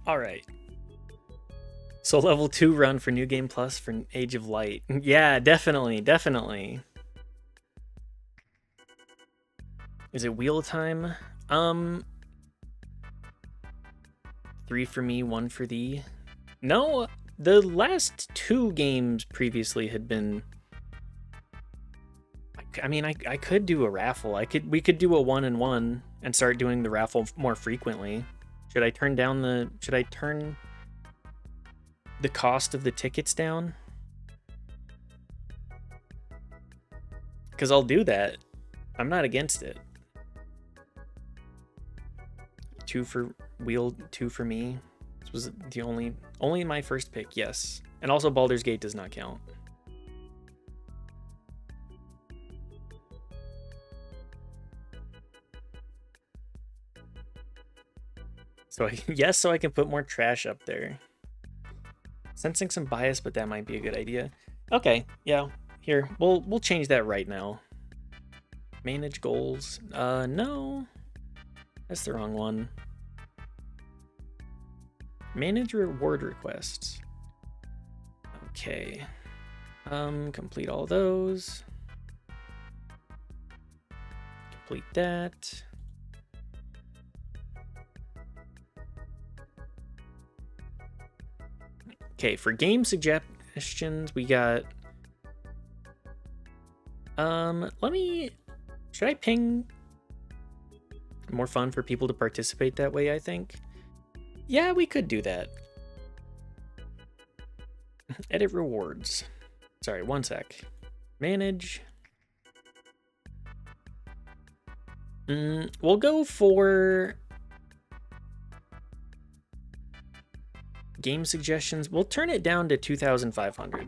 All right. So level 2 run for New Game Plus for Age of Light. Yeah, definitely, definitely. Is it wheel time? 3 for me, 1 for thee. No, the last 2 games previously had been. I mean, I could do a raffle. We could do a 1-and-1 and start doing the raffle more frequently. Should I turn the cost of the tickets down? Because I'll do that. I'm not against it. 2 for wheel, 2 for me. This was the only my first pick, yes. And also Baldur's Gate does not count. So yes, so I can put more trash up there. Sensing some bias, but that might be a good idea. Okay, yeah. Here, we'll change that right now. Manage goals. No. That's the wrong one. Manage reward requests. Okay. Complete all those. Complete that. Okay, for game suggestions, we got should I ping more fun for people to participate that way, I think? Yeah, we could do that. Edit rewards. Sorry, one sec. Manage. We'll go for game suggestions. We'll turn it down to 2,500.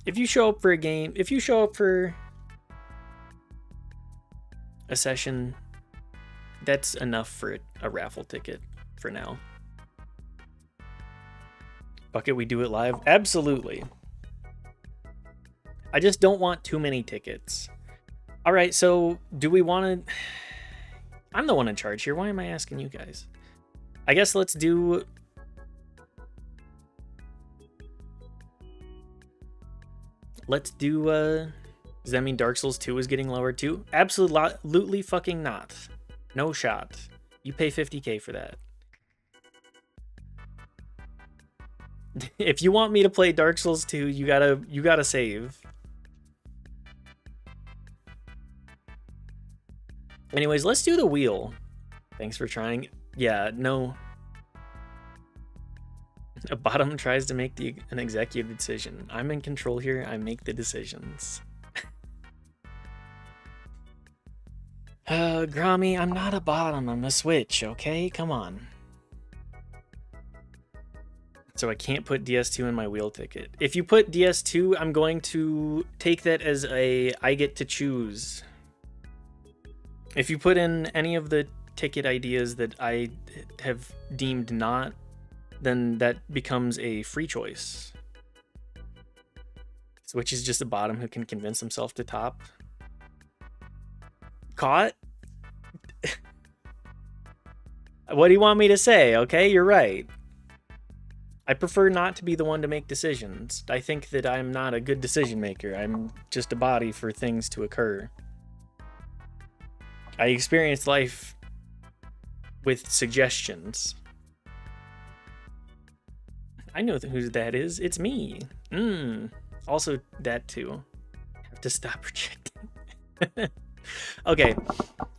If you show up for a game, if you show up for a session, that's enough for a raffle ticket for now. Bucket, we do it live? Absolutely. I just don't want too many tickets. All right, so do we want to... I'm the one in charge here. Why am I asking you guys? I guess let's do... Does that mean Dark Souls 2 is getting lower too? Absolutely fucking not. No shot. You pay 50k for that. If you want me to play Dark Souls 2, you gotta save. Anyways, let's do the wheel. Thanks for trying. Yeah, no. A bottom tries to make an executive decision. I'm in control here. I make the decisions. Grommy, I'm not a bottom. I'm a switch, okay? Come on. So I can't put DS2 in my wheel ticket. If you put DS2, I'm going to take that as I get to choose. If you put in any of the ticket ideas that I have deemed not, then that becomes a free choice. Which is just a bottom who can convince himself to top. Caught? What do you want me to say? Okay, you're right. I prefer not to be the one to make decisions. I think that I'm not a good decision maker. I'm just a body for things to occur. I experience life with suggestions. I know who that is. It's me. Also, that too. I have to stop projecting. Okay,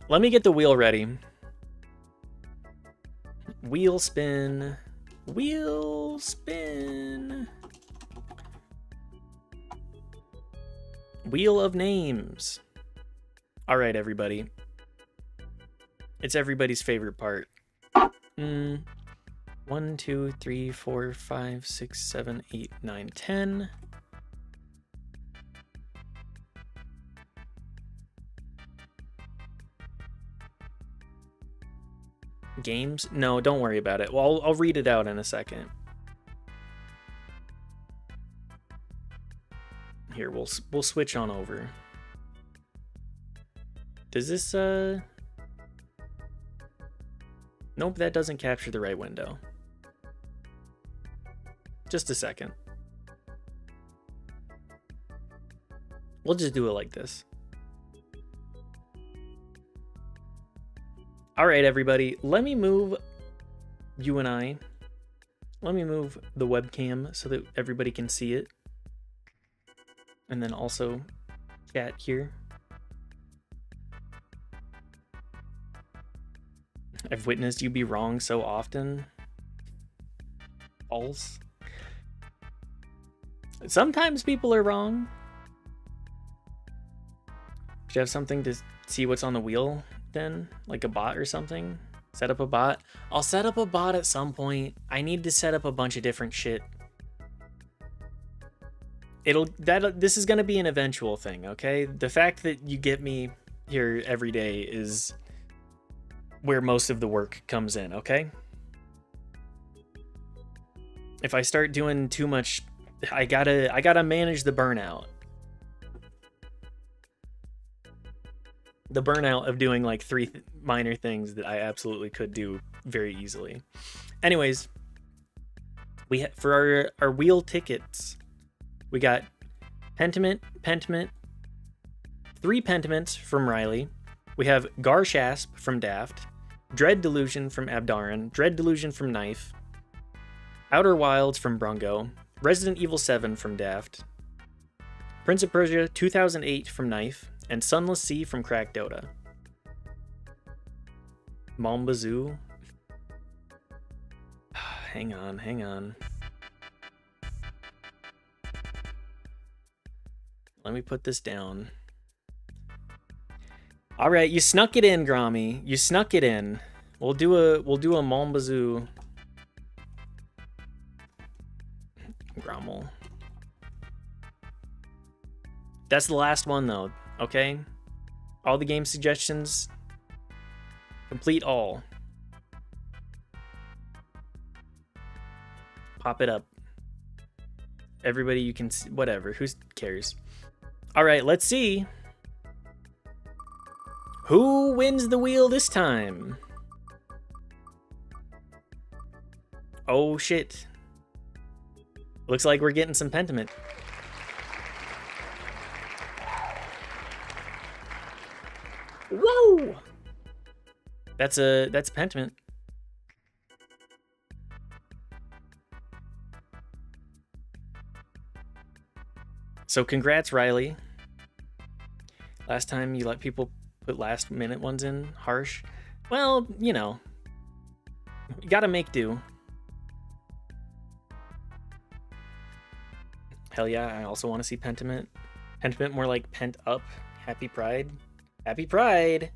let me get the wheel ready. Wheel spin. Wheel spin. Wheel of names. All right, everybody. It's everybody's favorite part. 1, 2, 3, 4, 5, 6, 7, 8, 9, 10. Games? No, don't worry about it. Well, I'll read it out in a second. Here, we'll switch on over. Does this Nope, that doesn't capture the right window. Just a second. We'll just do it like this. All right, everybody, let me move you and I. Let me move the webcam so that everybody can see it. And then also chat here. I've witnessed you be wrong so often. False. Sometimes people are wrong. Should you have something to see what's on the wheel then? Like a bot or something? Set up a bot? I'll set up a bot at some point. I need to set up a bunch of different shit. This is gonna be an eventual thing, okay? The fact that you get me here every day is where most of the work comes in, okay? If I start doing too much, I gotta manage the burnout. The burnout of doing like three minor things that I absolutely could do very easily. Anyways, for our wheel tickets, we got Pentiment, 3 Pentiments from Riley. We have Garshasp from Daft, Dread Delusion from Abdarin, Dread Delusion from Knife, Outer Wilds from Brungo, Resident Evil 7 from Daft, Prince of Persia 2008 from Knife, and Sunless Sea from Crack Dota. Mombazoo. Hang on. Let me put this down. All right, you snuck it in, Grommy. You snuck it in. We'll do a Mombazoo. Grommel. That's the last one though, okay? All the game suggestions. Complete all. Pop it up. Everybody you can see, whatever, who cares? All right, let's see. Who wins the wheel this time? Oh shit. Looks like we're getting some Pentiment. Whoa! That's Pentiment. So congrats, Riley. Last time you let people put last minute ones in, harsh. Well, you know, you gotta make do. Hell yeah, I also want to see Pentiment. Pentiment more like pent up. Happy Pride. Happy Pride!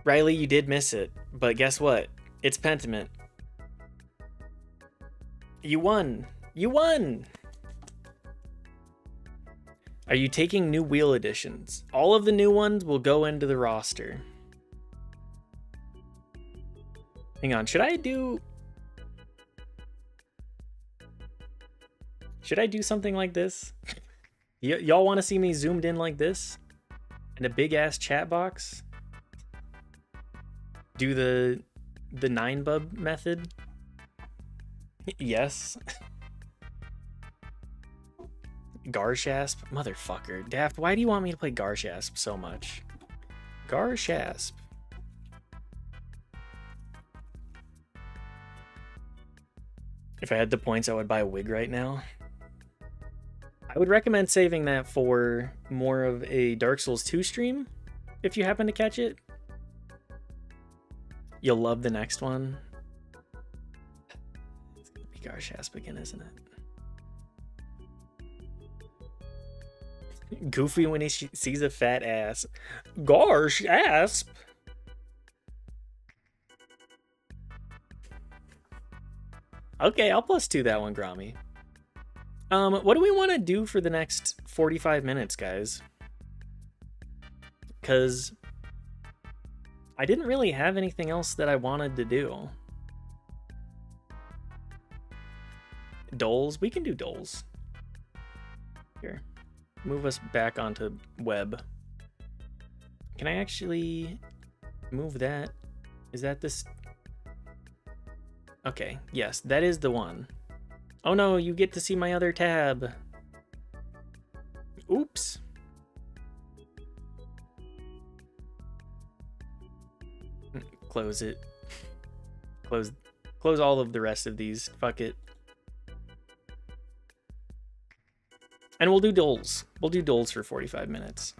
Riley, you did miss it, but guess what? It's Pentiment. You won! You won! Are you taking new wheel additions? All of the new ones will go into the roster. Hang on, should I do something like this? Y'all want to see me zoomed in like this? In a big ass chat box? Do the 9bub method? Yes. Garshasp? Motherfucker. Daft, why do you want me to play Garshasp so much? Garshasp. If I had the points, I would buy a wig right now. I would recommend saving that for more of a Dark Souls 2 stream, if you happen to catch it. You'll love the next one. It's gonna be Garshasp again, isn't it? Goofy when he sees a fat ass. Garshasp! Okay, I'll +2 that one, Grommy. What do we want to do for the next 45 minutes, guys? Because I didn't really have anything else that I wanted to do. Doles? We can do Doles. Here. Move us back onto web. Can I actually move that? Is that this? Okay, yes, that is the one. Oh no, you get to see my other tab. Oops. Close it. Close all of the rest of these. Fuck it. And we'll do Doles. We'll do Doles for 45 minutes.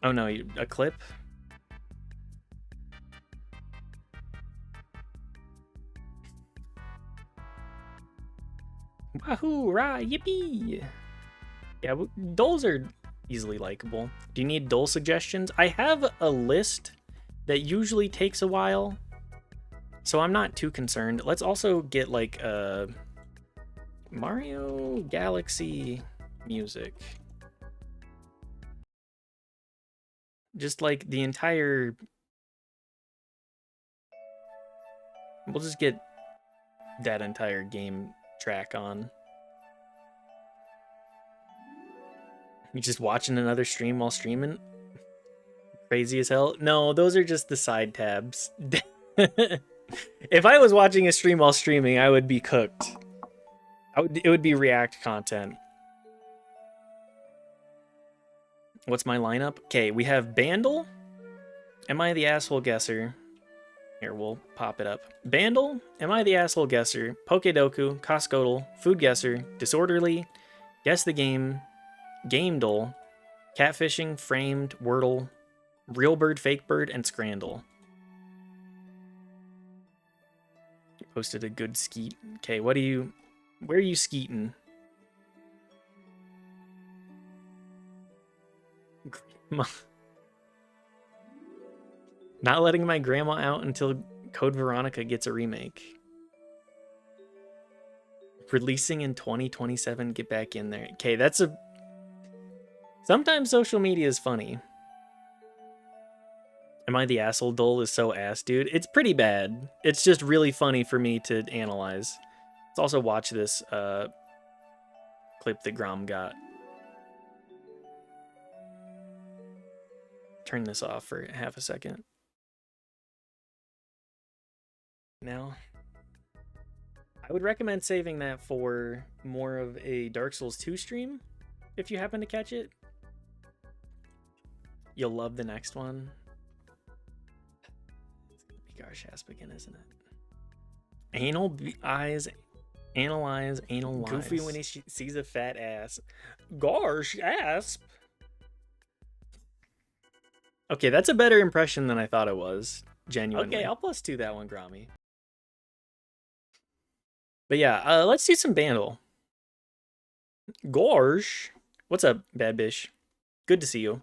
Oh no, a clip? Wahoo, rah, yippee! Yeah, Doles are easily likable. Do you need Dole suggestions? I have a list that usually takes a while, so I'm not too concerned. Let's also get like Mario Galaxy music. Just like the entire We'll just get that entire game track on. You just watching another stream while streaming? Crazy as hell? No, those are just the side tabs. If I was watching a stream while streaming, I would be cooked. It would be React content. What's my lineup? Okay, we have Bandle. Am I the asshole guesser? Here, we'll pop it up. Bandle, Am I the asshole guesser? Pokedoku, Coscodal, Food Guesser, Disorderly, Guess the Game, Game Dole, Catfishing, Framed, Wordle, Real Bird, Fake Bird, and Scrandle. Posted a good skeet. Okay, where are you skeeting? Grandma. Not letting my grandma out until Code Veronica gets a remake. Releasing in 2027, get back in there. Okay, sometimes social media is funny. Am I the asshole? Dole is so ass, dude. It's pretty bad. It's just really funny for me to analyze. Let's also watch this clip that Grom got. Turn this off for half a second. Now, I would recommend saving that for more of a Dark Souls 2 stream, if you happen to catch it. You'll love the next one. It's gonna be Garsh Aspigan, isn't it? Anal eyes, analyze, anal lies. Goofy when he sees a fat ass. Garsh Asp. Okay, that's a better impression than I thought it was. Genuinely. Okay, I'll +2 that one, Grommy. But yeah, let's do some Bandle. Gorsh. What's up, bad bish? Good to see you.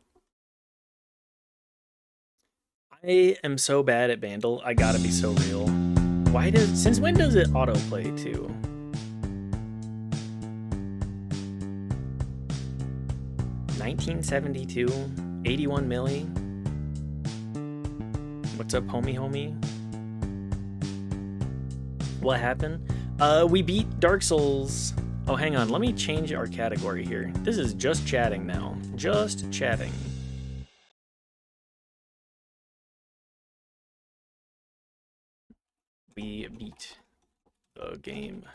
I am so bad at Bandle. I gotta be so real. Since when does it autoplay too? $1972, 81 milli. What's up, homie? What happened? We beat Dark Souls. Oh, hang on. Let me change our category here. This is just chatting now. Just chatting. We beat the game.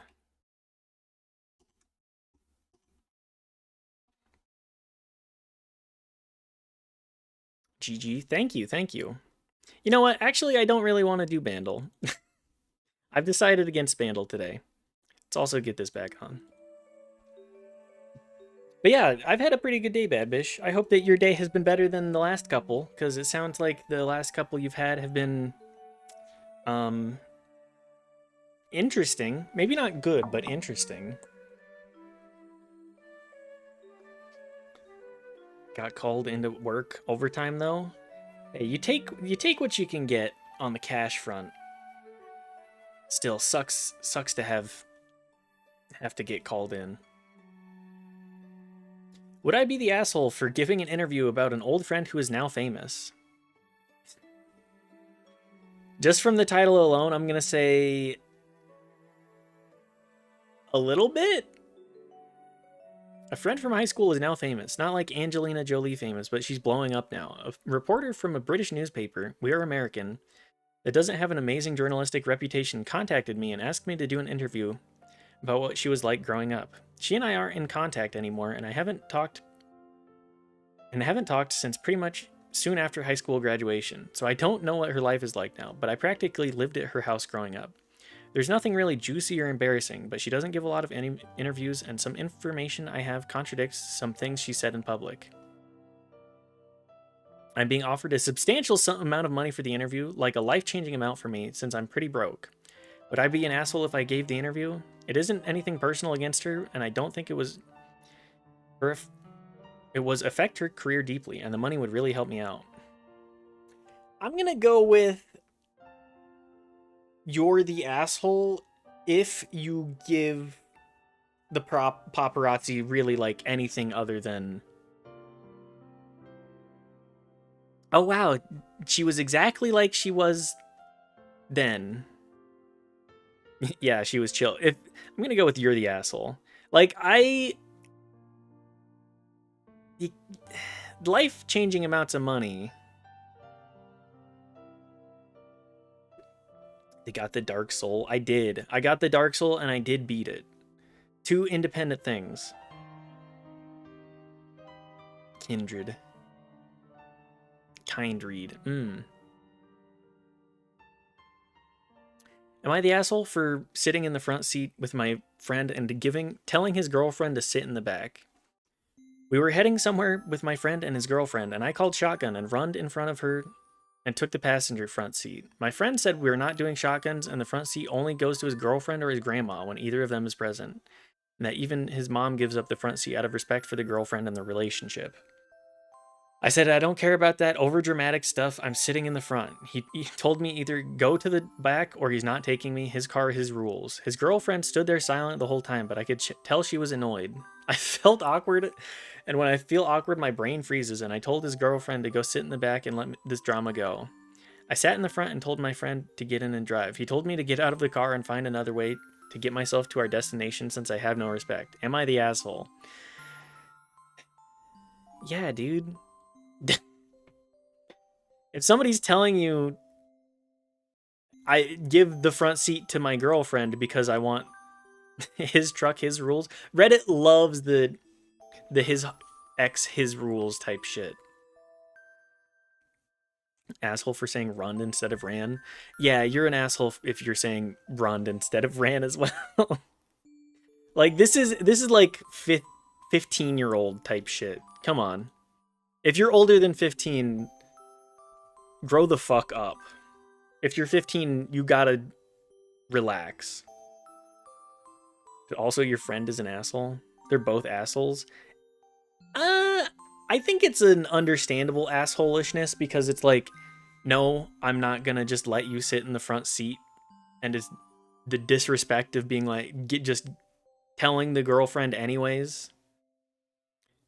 GG. Thank you. You know what? Actually, I don't really want to do Bandle. I've decided against Bandle today. Let's also get this back on. But yeah, I've had a pretty good day, Bad Bish. I hope that your day has been better than the last couple, because it sounds like the last couple you've had have been interesting. Maybe not good, but interesting. Got called into work overtime though. Hey, you take what you can get on the cash front. Still sucks to have to get called in. Would I be the asshole for giving an interview about an old friend who is now famous? Just from the title alone, I'm gonna say a little bit. A friend from high school is now famous. Not like Angelina Jolie famous, but she's blowing up now. A reporter from a British newspaper, We Are American, that doesn't have an amazing journalistic reputation contacted me and asked me to do an interview about what she was like growing up. She and I aren't in contact anymore, and I haven't talked since pretty much soon after high school graduation, so I don't know what her life is like now, but I practically lived at her house growing up. There's nothing really juicy or embarrassing, but she doesn't give a lot of any interviews, and some information I have contradicts some things she said in public. I'm being offered a substantial amount of money for the interview, like a life-changing amount for me, since I'm pretty broke. Would I be an asshole if I gave the interview? It isn't anything personal against her, and I don't think it was affect her career deeply, and the money would really help me out. I'm gonna go with you're the asshole if you give the paparazzi really like anything other than, oh wow, she was exactly like she was then. Yeah, she was chill. If I'm gonna go with you're the asshole. Like life-changing amounts of money. They got the Dark Soul. I did. I got the Dark Soul and I did beat it. Two independent things. Kindred. Kind read. Am I the asshole for sitting in the front seat with my friend and telling his girlfriend to sit in the back? We were heading somewhere with my friend and his girlfriend, and I called shotgun and runned in front of her and took the passenger front seat. My friend said we were not doing shotguns and the front seat only goes to his girlfriend or his grandma when either of them is present, and that even his mom gives up the front seat out of respect for the girlfriend and the relationship. I said, I don't care about that overdramatic stuff. I'm sitting in the front. He told me either go to the back or he's not taking me. His car, his rules. His girlfriend stood there silent the whole time, but I could tell she was annoyed. I felt awkward, and when I feel awkward, my brain freezes, and I told his girlfriend to go sit in the back and let this drama go. I sat in the front and told my friend to get in and drive. He told me to get out of the car and find another way to get myself to our destination since I have no respect. Am I the asshole? Yeah, dude. If somebody's telling you I give the front seat to my girlfriend because I want his truck, his rules. Reddit loves the his ex his rules type shit. Asshole for saying run instead of ran. Yeah, you're an asshole if you're saying run instead of ran as well. Like this is like 15-year-old type shit. Come on. If you're older than 15, grow the fuck up. If you're 15, you gotta relax. Also, your friend is an asshole. They're both assholes. I think it's an understandable assholishness because it's like, no, I'm not gonna just let you sit in the front seat, and it's the disrespect of being like, just telling the girlfriend anyways.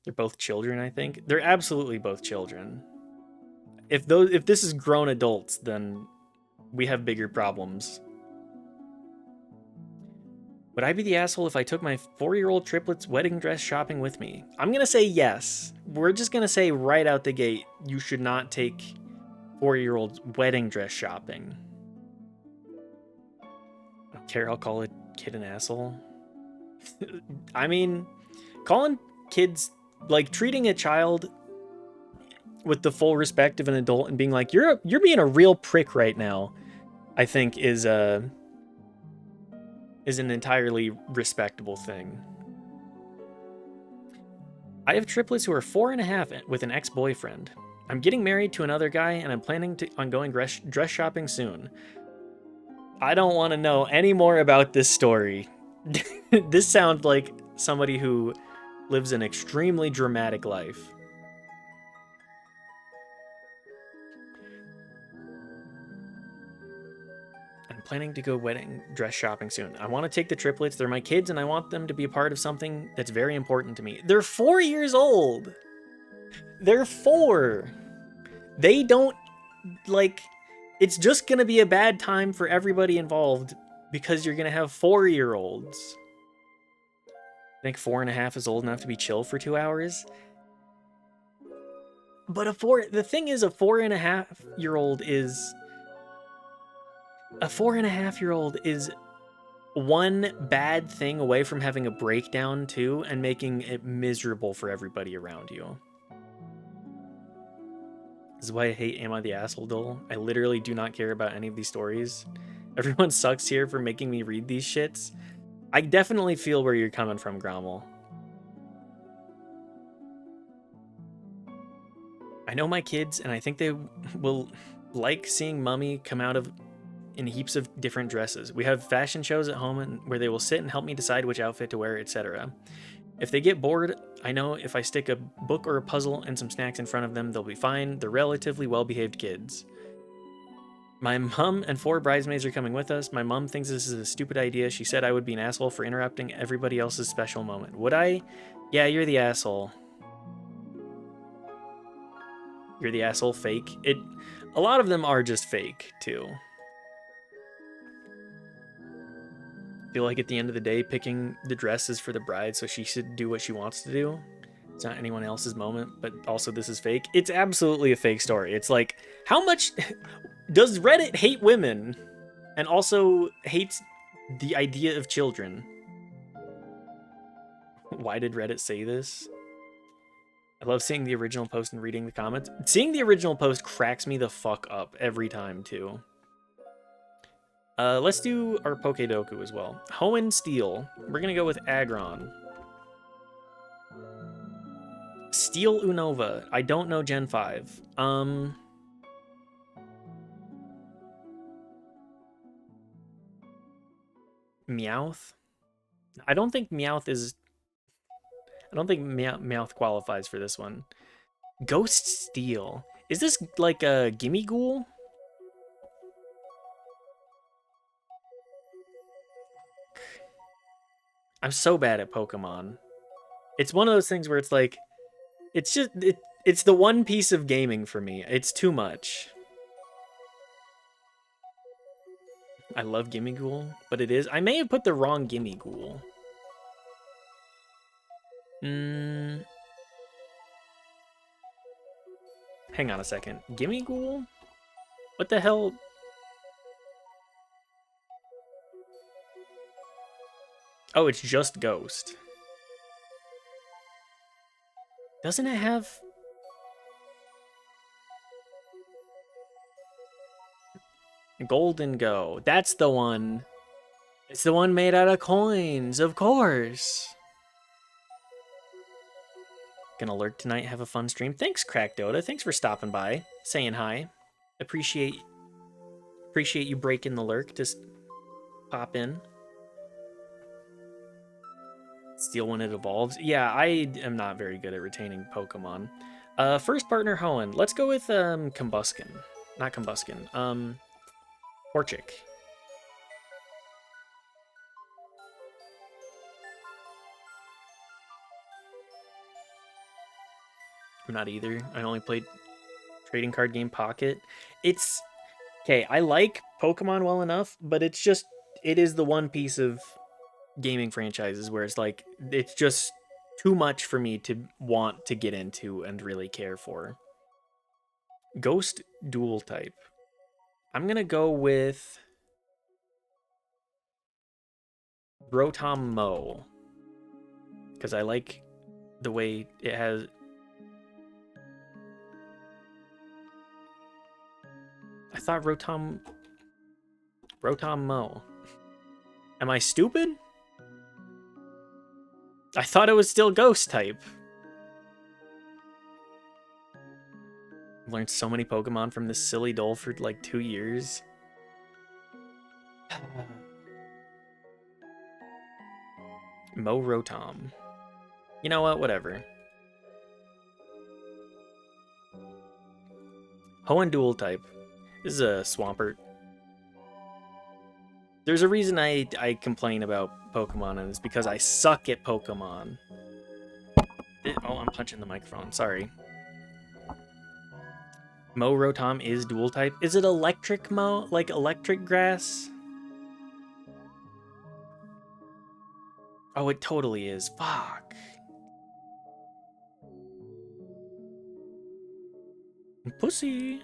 They're both children, I think. They're absolutely both children. If this is grown adults, then we have bigger problems. Would I be the asshole if I took my 4-year-old triplets wedding dress shopping with me? I'm gonna say yes. We're just gonna say right out the gate, you should not take 4-year-old's wedding dress shopping. I don't care, I'll call a kid an asshole. I mean, calling kids, like treating a child with the full respect of an adult and being like, you're being a real prick right now, I think is an entirely respectable thing. I have triplets who are 4.5 with an ex-boyfriend. I'm getting married to another guy, and I'm planning on going dress shopping soon. I don't want to know any more about this story. This sounds like somebody who lives an extremely dramatic life. I'm planning to go wedding dress shopping soon. I want to take the triplets. They're my kids, and I want them to be a part of something that's very important to me. They're 4 years old. They're 4. They don't, like, it's just going to be a bad time for everybody involved because you're going to have 4-year-olds. I think 4.5 is old enough to be chill for 2 hours. But the thing is, a 4.5-year-old is, a 4.5-year-old is one bad thing away from having a breakdown too and making it miserable for everybody around you. This is why I hate Am I the Asshole Dole. I literally do not care about any of these stories. Everyone sucks here for making me read these shits. I definitely feel where you're coming from, Grommel. I know my kids, and I think they will like seeing Mummy come out of in heaps of different dresses. We have fashion shows at home where they will sit and help me decide which outfit to wear, etc. If they get bored, I know if I stick a book or a puzzle and some snacks in front of them, they'll be fine. They're relatively well-behaved kids. My mom and 4 bridesmaids are coming with us. My mom thinks this is a stupid idea. She said I would be an asshole for interrupting everybody else's special moment. Would I? Yeah, you're the asshole. You're the asshole fake. A lot of them are just fake, too. feel like at the end of the day, picking the dress is for the bride, so she should do what she wants to do. It's not anyone else's moment, but also this is fake. It's absolutely a fake story. It's like, how much does Reddit hate women and also hates the idea of children? Why did Reddit say this? I love seeing the original post and reading the comments. Seeing the original post cracks me the fuck up every time, too. Let's do our Pokedoku as well. Hoenn Steel. We're gonna go with Aggron. Steel Unova. I don't know Gen 5. Meowth? I don't think Meowth is... I don't think Meowth qualifies for this one. Ghost Steel. Is this like a Gimme Ghoul? I'm so bad at Pokemon. It's one of those things where it's like, it's just, it's the one piece of gaming for me. It's too much. I love Gimme Ghoul, but it is. I may have put the wrong Gimme Ghoul. Hang on a second. Gimme Ghoul? What the hell? Oh, it's just Ghost. Doesn't it have... Golden Go. That's the one. It's the one made out of coins, of course. Gonna lurk tonight, have a fun stream. Thanks, Crack Dota. Thanks for stopping by, saying hi. Appreciate you breaking the lurk. Just pop in. Steal when it evolves. Yeah, I am not very good at retaining Pokemon. First partner Hoenn. Let's go with Combuskin. Not Combuskin. Torchic. I'm not either. I only played trading card game Pocket. It's okay. I like Pokemon well enough, but it's just it is the one piece of gaming franchises where it's like it's just too much for me to want to get into and really care for. Ghost dual type. I'm gonna go with Rotom Mo because I like the way it has. I thought Rotom Mo. Am I stupid? I thought it was still Ghost type. I've learned so many Pokemon from this silly doll for like 2 years. Mo Rotom. You know what? Whatever. Hoenn dual type. This is a Swampert. There's a reason I complain about Pokemon, and it's because I suck at Pokemon. Oh, I'm punching the microphone. Sorry. Mo Rotom is dual type. Is it electric Mo? Like electric grass? Oh, it totally is. Fuck. Pussy.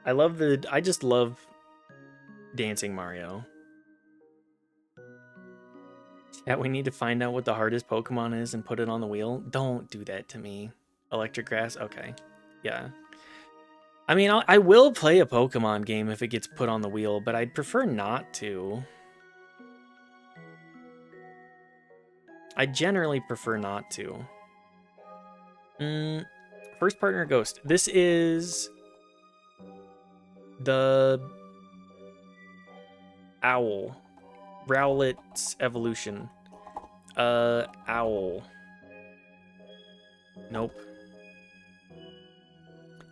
I just love Dancing Mario. Yeah, we need to find out what the hardest Pokemon is and put it on the wheel. Don't do that to me. Electric grass? Okay. Yeah. I mean, I will play a Pokemon game if it gets put on the wheel, but I'd prefer not to. I generally prefer not to. First partner Ghost. This is the Owl. Rowlet's evolution. Owl. Nope.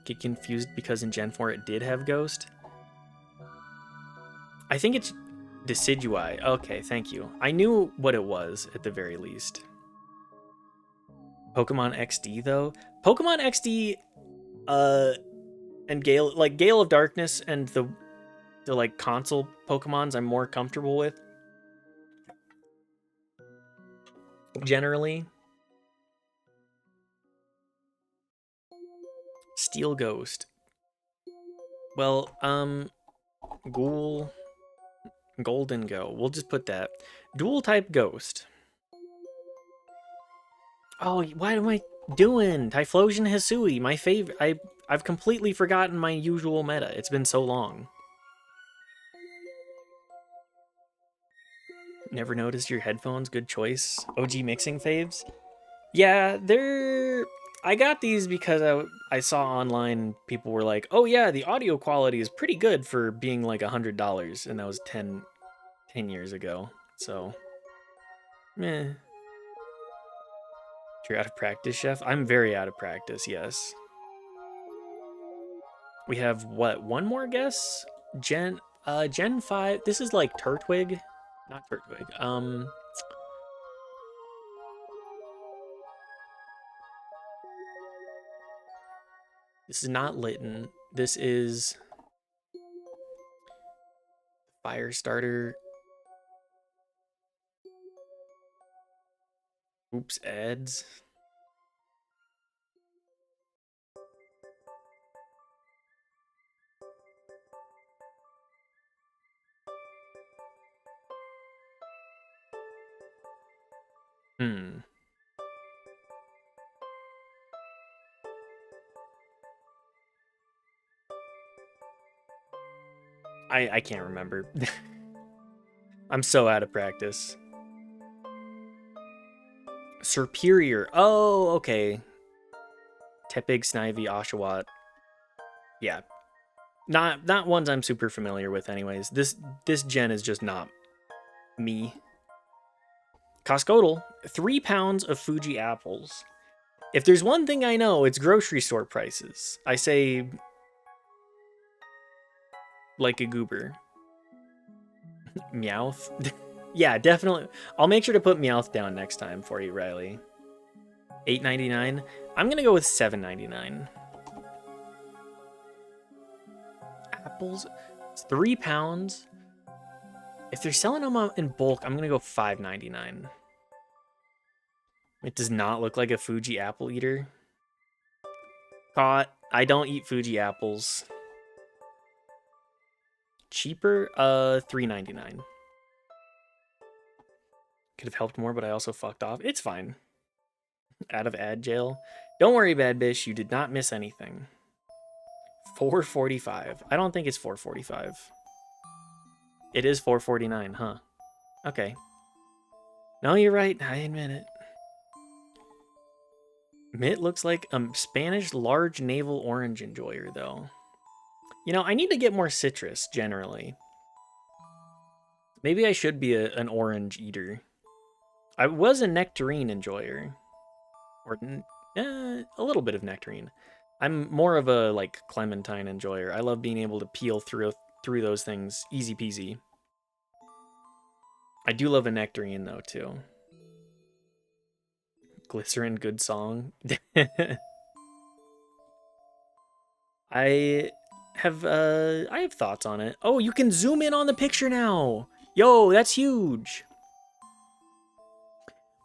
Get confused because in Gen 4 it did have Ghost. I think it's Decidueye. Okay, thank you. I knew what it was at the very least. Pokemon XD though. Pokemon XD and Gale of Darkness and the like console Pokemons I'm more comfortable with. generally. Steel Ghost. Well, Ghoul, Golden Go. We'll just put that. Dual type Ghost. Oh, what am I doing? Typhlosion Hisui, my favorite. I've completely forgotten my usual meta. It's been so long. Never noticed your headphones. Good choice. OG mixing faves. Yeah, they're. I got these because I saw online people were like, "Oh yeah, the audio quality is pretty good for being like $100," and that was 10 years ago. So, meh. You're out of practice, chef. I'm very out of practice. Yes. We have what? One more guess? Gen 5. This is like Turtwig, not Turtwig. This is not Litten. This is Firestarter. Oops, ads. Hmm. I can't remember. I'm so out of practice. Superior. Oh, okay. Tepig, Snivy, Oshawott. Yeah. Not ones I'm super familiar with anyways. This gen is just not me. Coscodal, 3 pounds of Fuji apples. If there's one thing I know, it's grocery store prices. I say like a goober. Meowth. Yeah, definitely. I'll make sure to put Meowth down next time for you, Riley. $8.99. I'm gonna go with $7.99. Apples, 3 pounds. If they're selling them in bulk, I'm gonna go $5.99. It does not look like a Fuji apple eater. Caught. I don't eat Fuji apples. Cheaper, $3.99. Could have helped more, but I also fucked off. It's fine. Out of ad jail. Don't worry, bad bitch. You did not miss anything. 445. I don't think it's 445. It is 449, huh? Okay. No, you're right. I admit it. Mitt looks like a Spanish large navel orange enjoyer, though. You know, I need to get more citrus, generally. Maybe I should be an orange eater. I was a nectarine enjoyer. Or a little bit of nectarine. I'm more of a, like, clementine enjoyer. I love being able to peel through those things easy peasy. I do love a nectarine, though, too. Glycerin, good song. I I have thoughts on it. Oh, you can zoom in on the picture now. Yo, that's huge.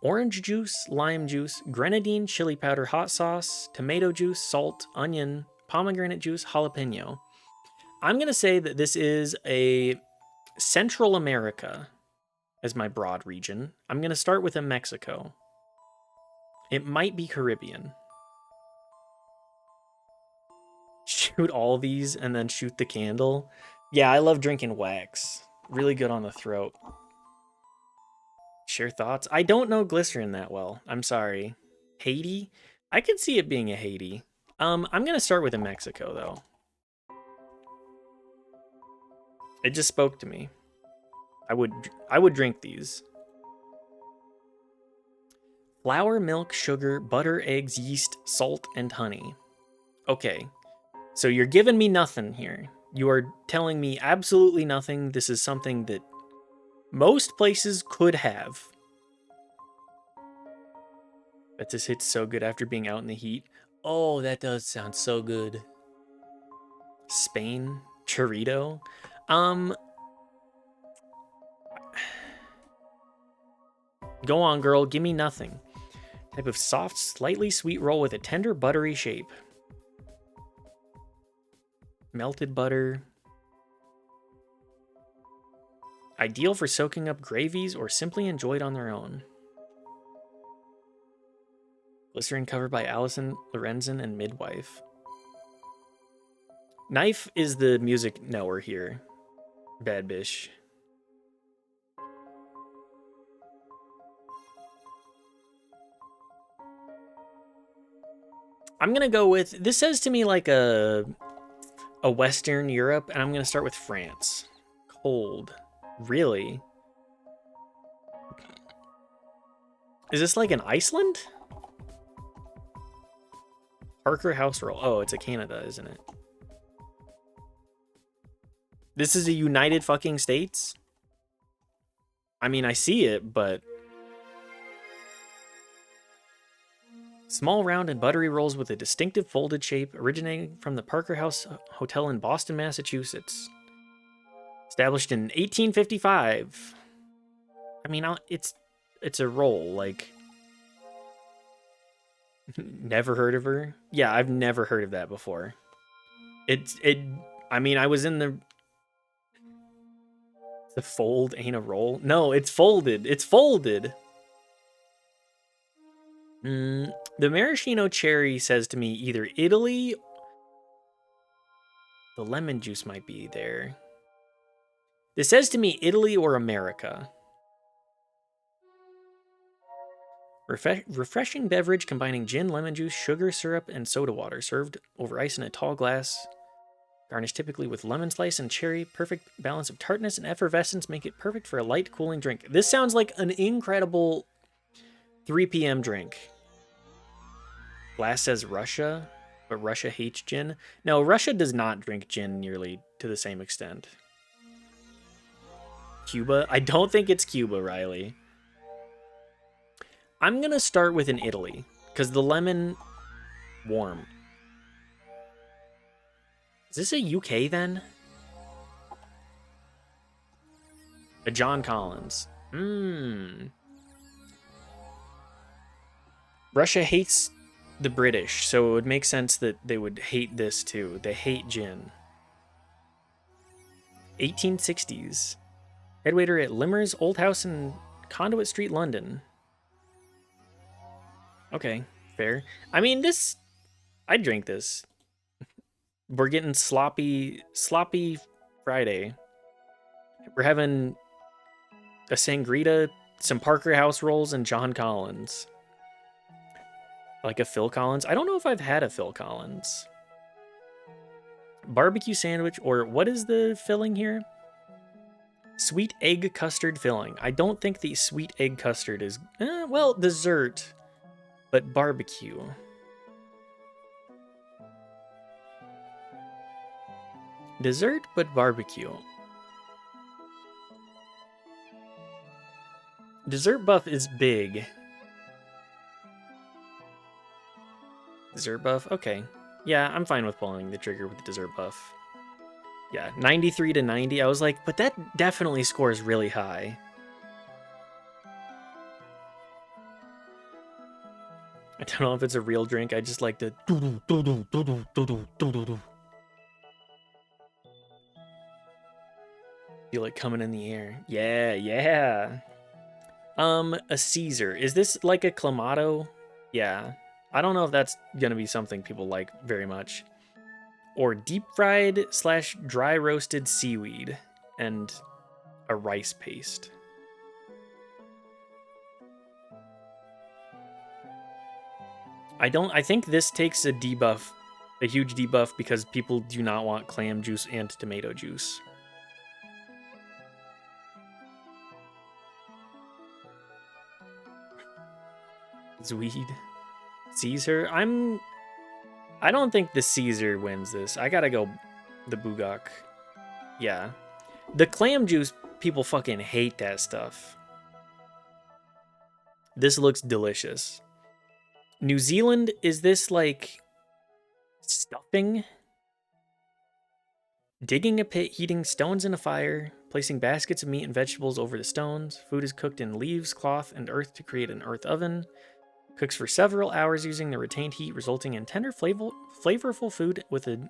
Orange juice, lime juice, grenadine, chili powder, hot sauce, tomato juice, salt, onion, pomegranate juice, jalapeno. I'm going to say that this is a Central America as my broad region. I'm going to start with a Mexico. It might be Caribbean. Shoot all these and then shoot the candle. Yeah, I love drinking wax. Really good on the throat. Share thoughts? I don't know glycerin that well. I'm sorry. Haiti? I could see it being a Haiti. I'm gonna start with a Mexico though. It just spoke to me. I would drink these. Flour, milk, sugar, butter, eggs, yeast, salt, and honey. Okay, so you're giving me nothing here. You are telling me absolutely nothing. This is something that most places could have. But this hits so good after being out in the heat. Oh, that does sound so good. Spain, chorito. Um, Go on, girl, give me nothing. Type of soft, slightly sweet roll with a tender, buttery shape. Melted butter. Ideal for soaking up gravies or simply enjoyed on their own. Glycerin covered by Allison Lorenzen and Midwife. Knife is the music knower here. Bad bish. I'm gonna go with, this says to me like a Western Europe, and I'm gonna start with France. Cold. Really? Is this like an Iceland? Parker House Roll. Oh, it's a Canada, isn't it? This is a United fucking States? I mean, I see it, but... Small, round, and buttery rolls with a distinctive folded shape originating from the Parker House Hotel in Boston, Massachusetts. Established in 1855. I mean, it's a roll, like... Never heard of her? Yeah, I've never heard of that before. I mean, I was in the fold ain't a roll. No, it's folded. It's folded. The maraschino cherry says to me either Italy. The lemon juice might be there. This says to me Italy or America. Refreshing beverage combining gin, lemon juice, sugar, syrup, and soda water, served over ice in a tall glass. Garnished typically with lemon slice and cherry. Perfect balance of tartness and effervescence make it perfect for a light, cooling drink. This sounds like an incredible 3 p.m. drink. Glass says Russia, but Russia hates gin. No, Russia does not drink gin nearly to the same extent. Cuba? I don't think it's Cuba, Riley. I'm going to start with an Italy, because the lemon... warm. Is this a UK, then? A John Collins. Russia hates the British, so it would make sense that they would hate this, too. They hate gin. 1860s. Head waiter at Limmer's Old House in Conduit Street, London. Okay, fair. I mean, this... I'd drink this. We're getting sloppy Friday. We're having a sangria, some Parker House rolls, and John Collins. Like a Phil Collins. I don't know if I've had a Phil Collins. Barbecue sandwich, or what is the filling here? Sweet egg custard filling. I don't think the sweet egg custard is... well, dessert. But barbecue. Dessert, but barbecue. Dessert buff is big. Dessert buff? Okay. Yeah, I'm fine with pulling the trigger with the dessert buff. Yeah, 93 to 90. I was like, but that definitely scores really high. I don't know if it's a real drink. I just like the... Feel it coming in the air. Yeah, yeah. A Caesar. Is this like a Clamato? Yeah. I don't know if that's gonna be something people like very much. Or deep fried / dry roasted seaweed and a rice paste. I think this takes a debuff, a huge debuff, because people do not want clam juice and tomato juice. Zweed. Caesar? I don't think the Caesar wins this. I gotta go the Bugak. Yeah. The clam juice, people fucking hate that stuff. This looks delicious. New Zealand, is this like stuffing? Digging a pit, heating stones in a fire, Placing baskets of meat and vegetables over the stones. Food is cooked in leaves, cloth, and earth to create an earth oven. Cooks for several hours using the retained heat, resulting in tender, flavorful food with a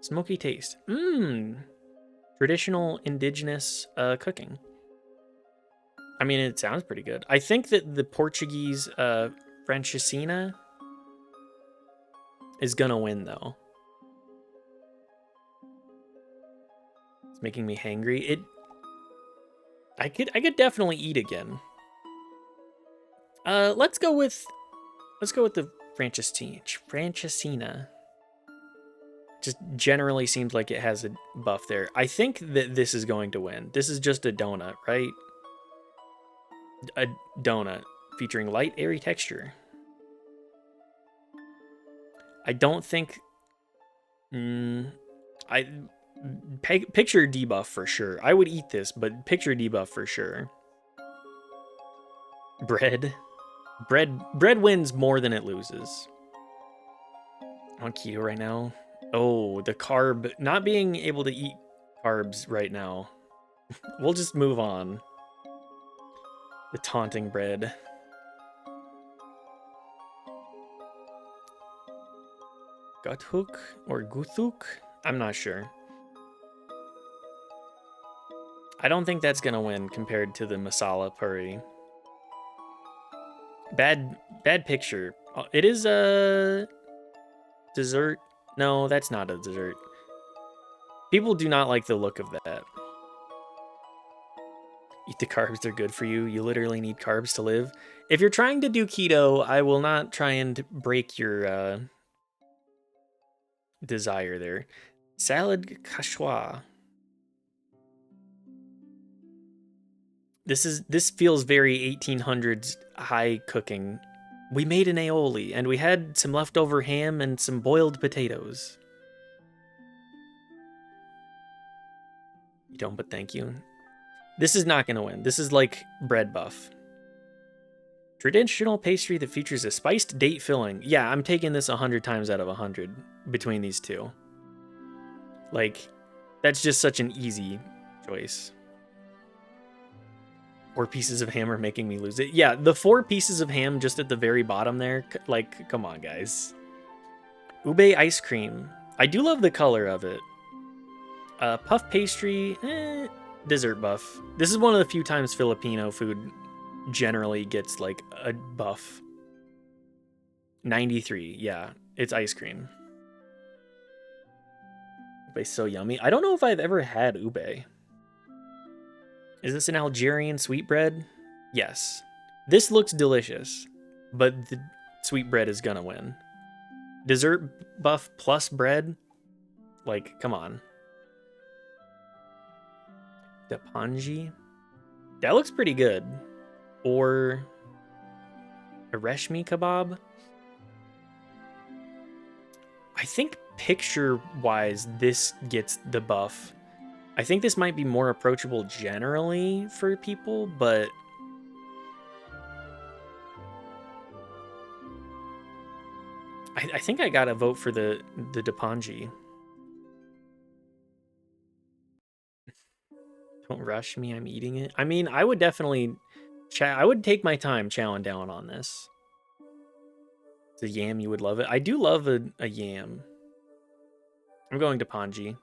smoky taste. Mmm. Traditional indigenous cooking. I mean, it sounds pretty good. I think that the Portuguese Francesinha is gonna win, though. It's making me hangry. I could definitely eat again. Let's go with the Francesinha. Just generally seems like it has a buff there. I think that this is going to win. This is just a donut, right? A donut featuring light, airy texture. I don't think. Picture debuff for sure. I would eat this, but picture debuff for sure. Bread wins more than it loses. I'm on keto right now. Oh, the carb, not being able to eat carbs right now. We'll just move on. The taunting bread. Guthuk or Guthuk? I'm not sure. I don't think that's gonna win compared to the masala puri. Bad picture. It is a dessert. No, that's not a dessert. People do not like the look of that. Eat the carbs, they're good for you. You literally need carbs to live. If you're trying to do keto, I will not try and break your desire there. Salad Cachua. This feels very 1800s high cooking. We made an aioli, and we had some leftover ham and some boiled potatoes. You don't, but thank you. This is not going to win. This is like bread buff. Traditional pastry that features a spiced date filling. Yeah, I'm taking this 100 times out of 100 between these two. Like, that's just such an easy choice. 4 pieces of ham are making me lose it. Yeah, the 4 pieces of ham just at the very bottom there. Like, come on, guys. Ube ice cream. I do love the color of it. Puff pastry, dessert buff. This is one of the few times Filipino food generally gets like a buff. 93, yeah, it's ice cream. Ube's so yummy. I don't know if I've ever had ube. Is this an Algerian sweetbread? Yes. This looks delicious, but the sweetbread is gonna win. Dessert buff plus bread? Like, come on. Dapanji? That looks pretty good. Or a reshmi kebab? I think picture-wise, this gets the buff. I think this might be more approachable generally for people, but I think I gotta vote for the Dapanji. Don't rush me, I'm eating it. I mean, I would definitely I would take my time chowing down on this. It's a yam, you would love it. I do love a yam. I'm going to Panji.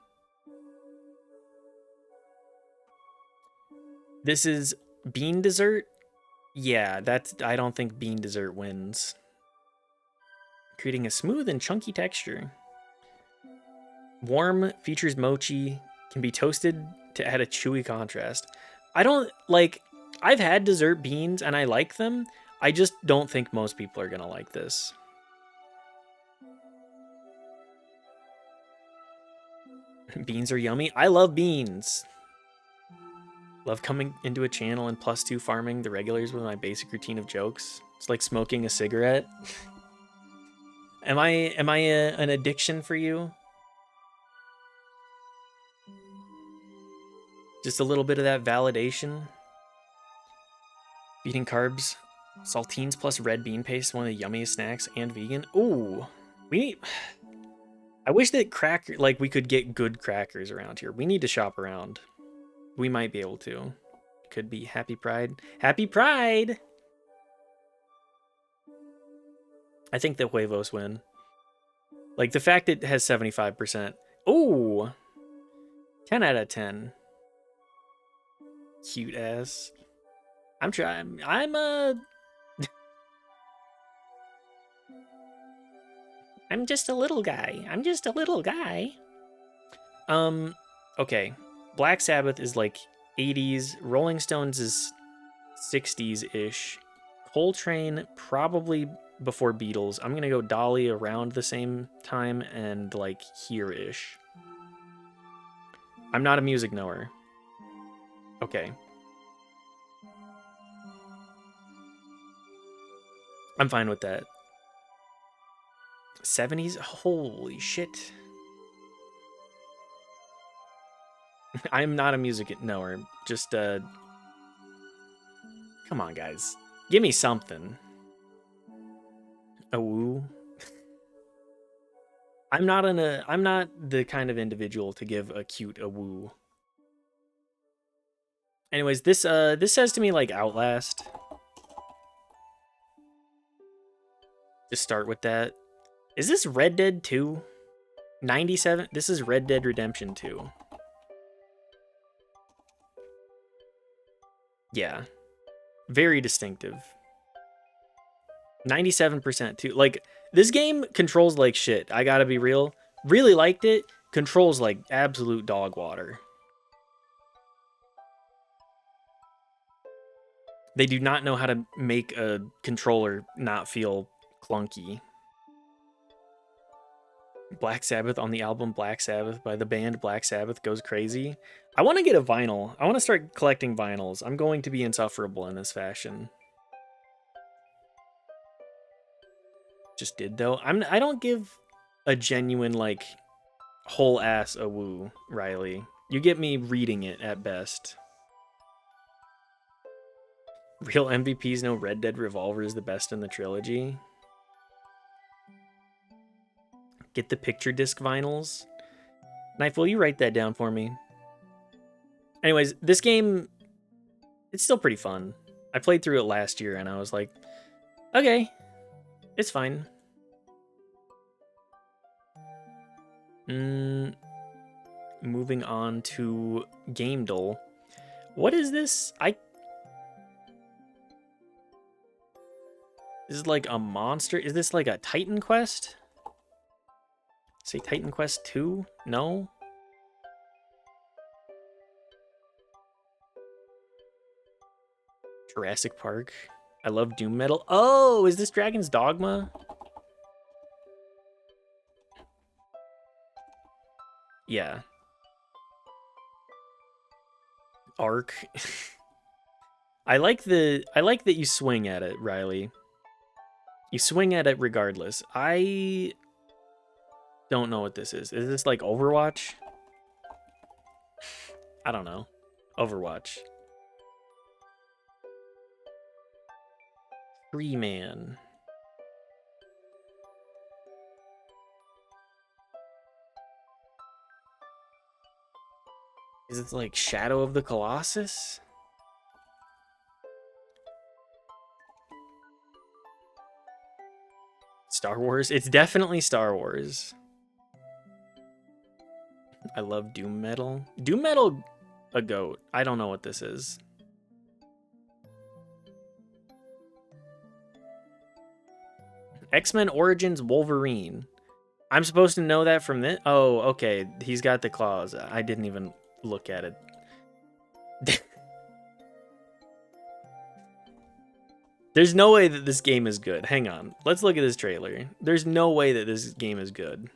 This is bean dessert? Yeah, I don't think bean dessert wins. Creating a smooth and chunky texture. Warm, features mochi, can be toasted to add a chewy contrast. I've had dessert beans and I like them. I just don't think most people are gonna like this. Beans are yummy. I love beans. Love coming into a channel and +2 farming the regulars with my basic routine of jokes. It's like smoking a cigarette. Am I an addiction for you? Just a little bit of that validation. Beating carbs. Saltines plus red bean paste, one of the yummiest snacks and vegan. Ooh. I wish that we could get good crackers around here. We need to shop around. We might be able to. Could be Happy Pride. Happy Pride! I think the Huevos win. Like, the fact it has 75%. Ooh! 10 out of 10. Cute ass. I'm trying. I'm just a little guy. I'm just a little guy. Okay. Black Sabbath is like 80s. Rolling Stones is 60s-ish. Coltrane probably before Beatles. I'm gonna go Dolly around the same time and like here-ish. I'm not a music knower. Okay. I'm fine with that. 70s? Holy shit. I'm not a music knower. Just, come on, guys. Give me something. A woo. I'm not the kind of individual to give a cute a woo. Anyways, this says to me like Outlast. Just start with that. Is this Red Dead 2? 97? This is Red Dead Redemption 2. Yeah. Very distinctive. 97% too. Like, this game controls like shit. I gotta be real. Really liked it. Controls like absolute dog water. They do not know how to make a controller not feel clunky. Black Sabbath on the album Black Sabbath by the band Black Sabbath goes crazy. I want to get a vinyl. I want to start collecting vinyls. I'm going to be insufferable in this fashion. Just did though. I don't give a genuine like whole ass a woo, Riley. You get me reading it at best. Real MVPs know Red Dead Revolver is the best in the trilogy. Get the picture disc vinyls. Knife, will you write that down for me? Anyways, this game, it's still pretty fun. I played through it last year and I was like, okay, it's fine. Moving on to Game Dull. What is this? This is like a monster. Is this like a Titan Quest? Say Titan Quest 2? No? Jurassic Park. I love Doom Metal. Oh, is this Dragon's Dogma? Yeah. Ark. I like that you swing at it, Riley. You swing at it regardless. I don't know what this is. Is this like Overwatch? I don't know. Overwatch. Free Man. Is it like Shadow of the Colossus? Star Wars? It's definitely Star Wars. I love Doom Metal. Doom Metal, a goat. I don't know what this is. X-Men Origins Wolverine. I'm supposed to know that from this? Oh, okay. He's got the claws. I didn't even look at it. There's no way that this game is good. Hang on. Let's look at this trailer. There's no way that this game is good.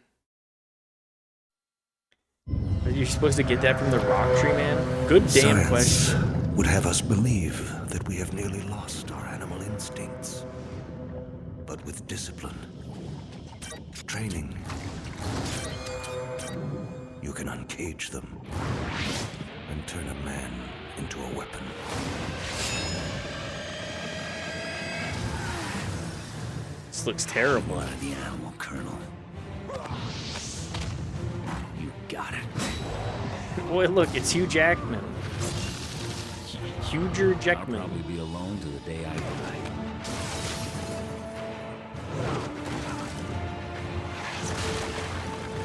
Are you supposed to get that from the rock tree, man? Good damn question. Science would have us believe that we have nearly lost our animal instincts. But with discipline, training, you can uncage them and turn a man into a weapon. This looks terrible. One of the animal kernel. You got it. Boy, look, it's Hugh Jackman. Huger I'll Jackman. probably be alone to the day I die.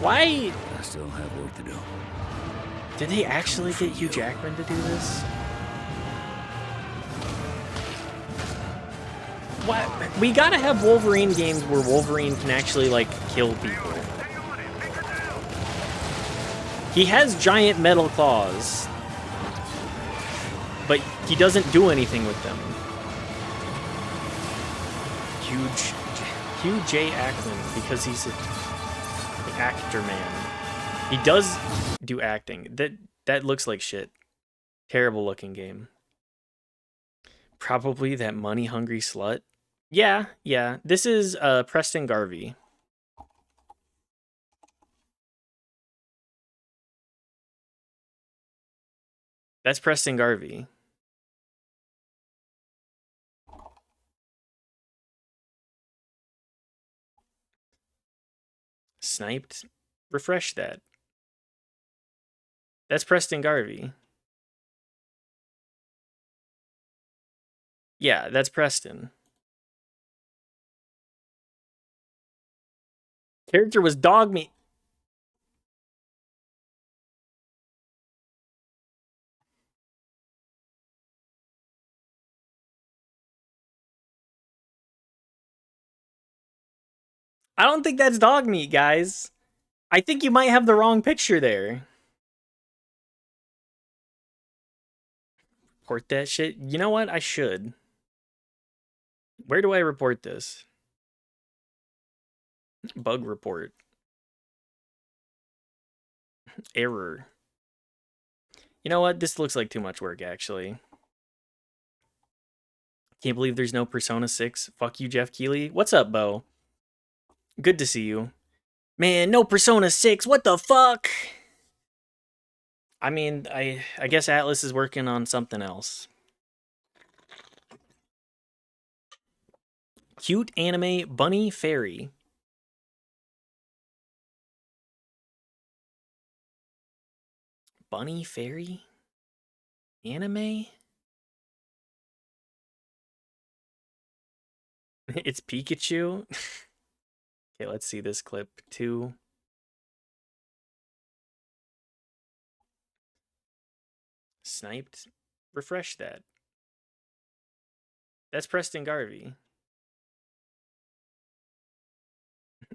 Why I still have work to do. did they actually get Hugh Jackman to do this? What? We gotta have Wolverine games where Wolverine can actually, like, kill people. He has giant metal claws, but he doesn't do anything with them. Hugh J. Jackman, because he's an actor man. He does do acting. That looks like shit. Terrible looking game. Probably that money hungry slut. Yeah. This is Preston Garvey. That's Preston Garvey. Sniped. Refresh that. That's Preston Garvey. Yeah, that's Preston. Character was dog meat. I don't think that's dog meat, guys. I think you might have the wrong picture there. Report that shit. You know what? I should. Where do I report this? Bug report. Error. You know what? This looks like too much work, actually. Can't believe there's no Persona 6. Fuck you, Jeff Keighley. What's up, Bo? Good to see you. Man, no Persona 6. What the fuck? I mean, I guess Atlas is working on something else. Cute anime bunny fairy. Bunny fairy? Anime? It's Pikachu? Okay, let's see this clip too. Sniped. Refresh that. That's Preston Garvey.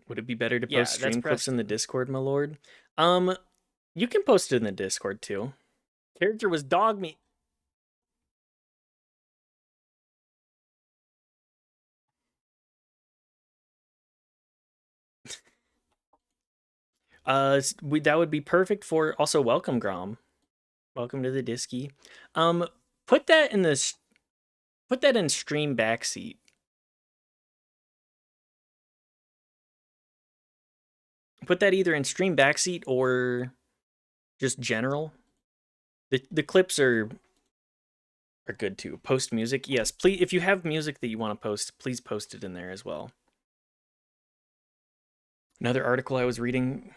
Would it be better to post stream clips in the Discord, my lord? You can post it in the Discord too. Character was dog meat. That would be perfect for also welcome Grom. Welcome to the Disky. Put that in stream backseat. Put that either in stream backseat or just general. The clips are good too. Post music. Yes, please, if you have music that you want to post, please post it in there as well. Another article I was reading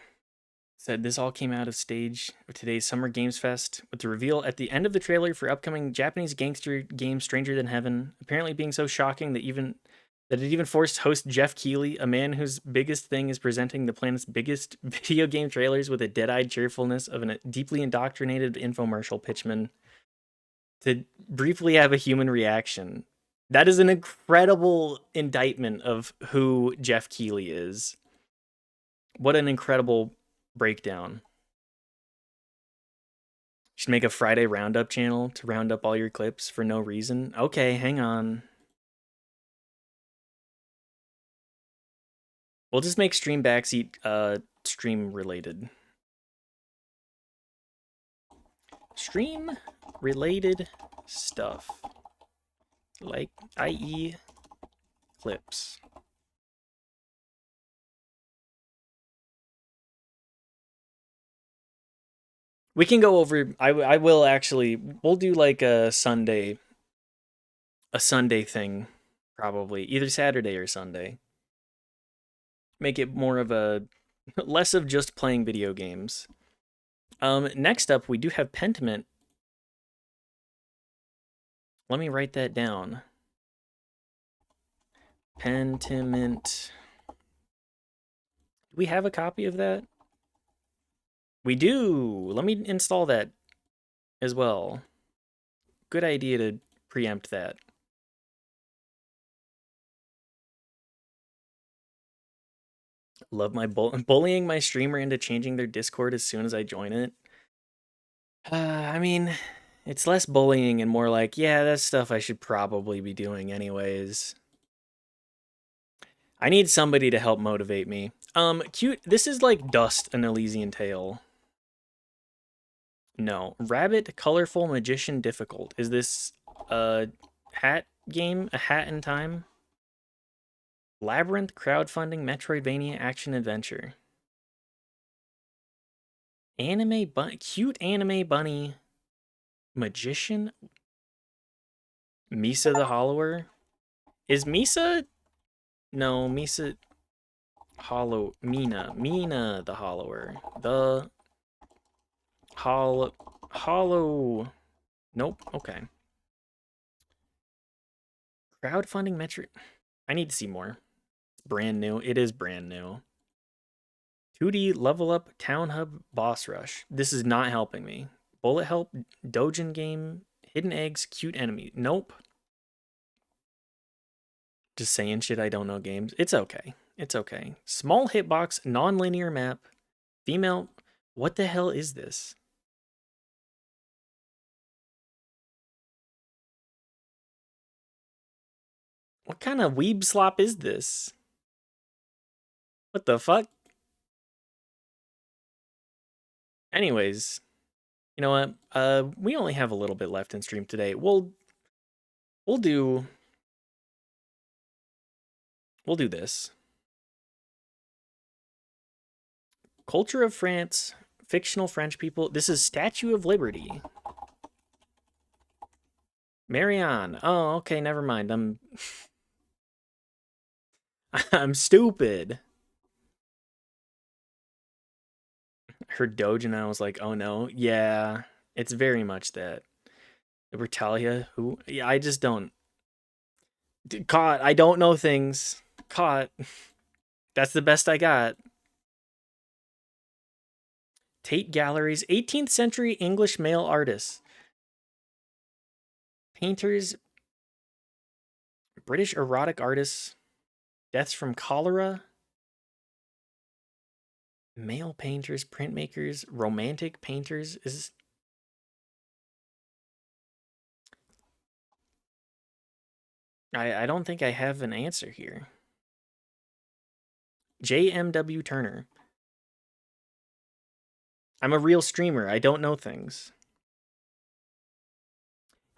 said this all came out of stage of today's Summer Games Fest with the reveal at the end of the trailer for upcoming Japanese gangster game Stranger Than Heaven apparently being so shocking that it even forced host Jeff Keighley, a man whose biggest thing is presenting the planet's biggest video game trailers with a dead-eyed cheerfulness of a deeply indoctrinated infomercial pitchman, to briefly have a human reaction. That is an incredible indictment of who Jeff Keighley is. What an incredible breakdown. You should make a Friday roundup channel to round up all your clips for no reason. Okay, hang on. We'll just make stream backseat stream related. Stream related stuff. Like, i.e. clips. We can go over, I will actually, we'll do like a Sunday thing, probably. Either Saturday or Sunday. Make it more of a, less of just playing video games. Next up, we do have Pentiment. Let me write that down. Pentiment. Do we have a copy of that? We do. Let me install that as well. Good idea to preempt that. Love my bullying my streamer into changing their Discord as soon as I join it. I mean, it's less bullying and more like, yeah, that's stuff I should probably be doing anyways. I need somebody to help motivate me. Cute. This is like Dust, an Elysian Tale. No. Rabbit, colorful, magician, difficult. Is this a hat game? A hat in time? Labyrinth, crowdfunding, Metroidvania, action adventure. Anime bunny, cute anime bunny, magician. Misa the Hollower. Is Misa? No, Misa. Mina the Hollower. The hollow. Nope. Okay. Crowdfunding metric. I need to see more. It's brand new. It is brand new. 2D level up town hub boss rush. This is not helping me. Bullet help dojin game hidden eggs cute enemy. Nope. Just saying shit I don't know games. It's okay. It's okay. Small hitbox non-linear map. Female. What the hell is this? What kind of weeb slop is this? What the fuck? Anyways, you know what? We only have a little bit left in stream today. We'll do this. Culture of France, fictional French people. This is Statue of Liberty. Marianne. Oh, okay, never mind. I'm stupid. I heard Doge and I was like, oh no. Yeah, it's very much that. Britalia, who? Yeah, I just don't. Caught. I don't know things. Caught. That's the best I got. Tate Galleries, 18th century English male artists. Painters, British erotic artists, deaths from cholera. Male painters, printmakers, romantic painters. I don't think I have an answer here. JMW Turner. I'm a real streamer. I don't know things.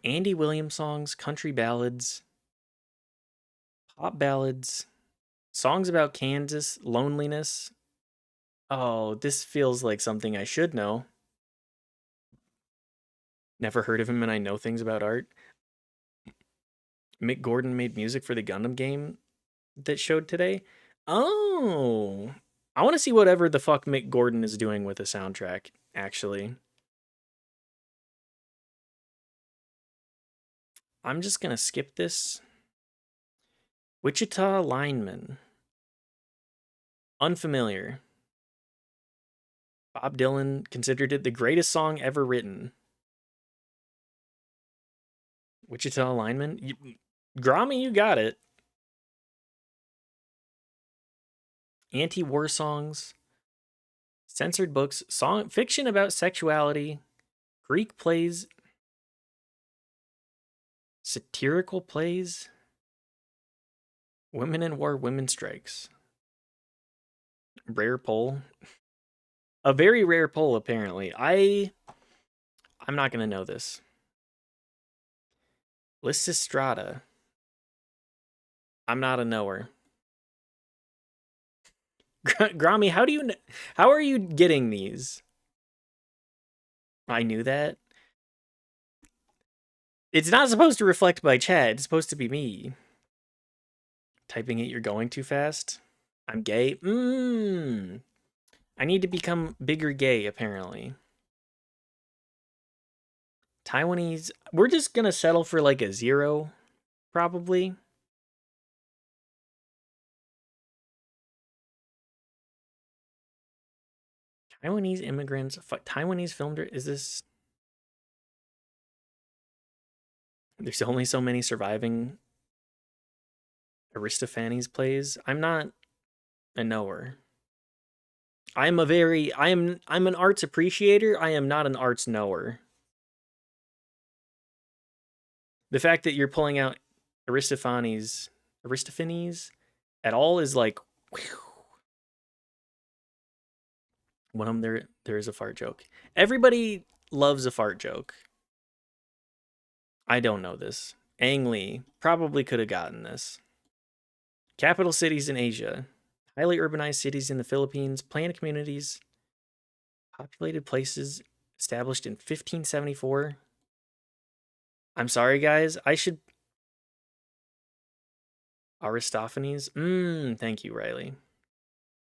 Andy Williams songs, country ballads, pop ballads, songs about Kansas, loneliness. Oh, this feels like something I should know. Never heard of him and I know things about art. Mick Gordon made music for the Gundam game that showed today. Oh, I want to see whatever the fuck Mick Gordon is doing with the soundtrack, actually. I'm just going to skip this. Wichita Lineman. Unfamiliar. Bob Dylan considered it the greatest song ever written. Wichita Lineman? Grammy, you got it. Anti-war songs. Censored books. Song fiction about sexuality. Greek plays. Satirical plays. Women in war, women strikes. Rare poll. A very rare poll, apparently. I'm not going to know this. Lysistrata. I'm not a knower. Grammy, how are you getting these? I knew that. It's not supposed to reflect my chat. It's supposed to be me. Typing it, you're going too fast. I'm gay. I need to become bigger gay, apparently. Taiwanese, we're just gonna settle for like a 0, probably. Taiwanese immigrants, Taiwanese film, is this? There's only so many surviving Aristophanes plays. I'm not a knower. I'm an arts appreciator. I am not an arts knower. The fact that you're pulling out Aristophanes at all is like, whew. One of them there is a fart joke. Everybody loves a fart joke. I don't know this. Ang Lee probably could have gotten this. Capital cities in Asia. Highly urbanized cities in the Philippines. Planned communities. Populated places established in 1574. I'm sorry, guys. I should. Aristophanes? Thank you, Riley.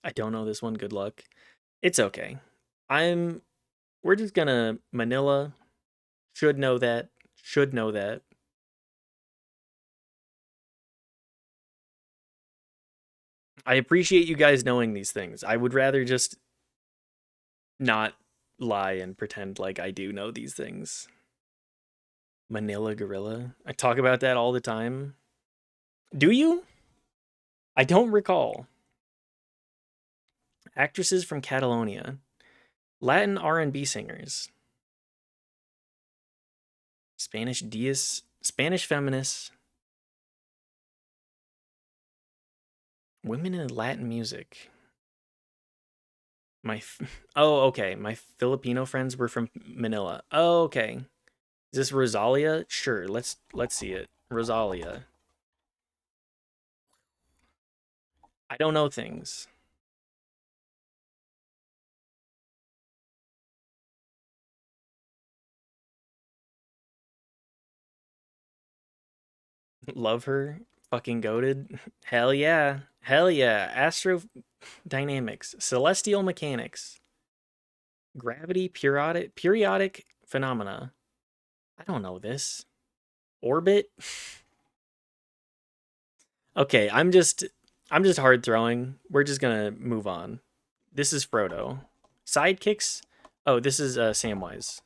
I don't know this one. Good luck. It's okay. We're just gonna Manila. Should know that. Should know that. I appreciate you guys knowing these things. I would rather just not lie and pretend like I do know these things. Manila Gorilla. I talk about that all the time. Do you? I don't recall. Actresses from Catalonia. Latin R&B singers. Spanish feminists. Women in Latin music. Okay. My Filipino friends were from Manila. Oh, okay. Is this Rosalia? Sure. Let's see it. Rosalia. I don't know things. Love her. Fucking goated. Hell yeah. Hell yeah. Astrodynamics. Celestial mechanics. Gravity, periodic phenomena. I don't know this. Orbit. Okay, I'm just hard throwing. We're just gonna move on. This is Frodo. Sidekicks. Oh, this is Samwise.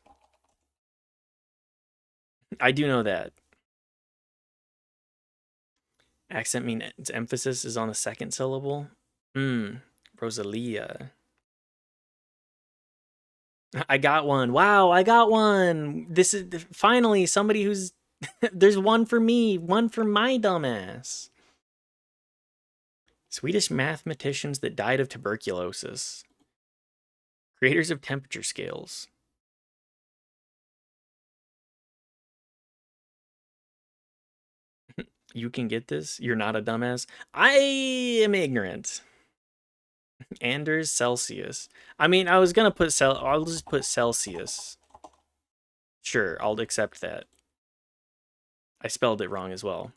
I do know that. Accent means its emphasis is on the second syllable. Rosalia. I got one. Wow, I got one. This is finally somebody who's there's one for me, one for my dumbass. Swedish mathematicians that died of tuberculosis. Creators of temperature scales. You can get this. You're not a dumbass. I am ignorant. Anders Celsius. I mean, I was gonna put I'll just put Celsius. Sure, I'll accept that. I spelled it wrong as well.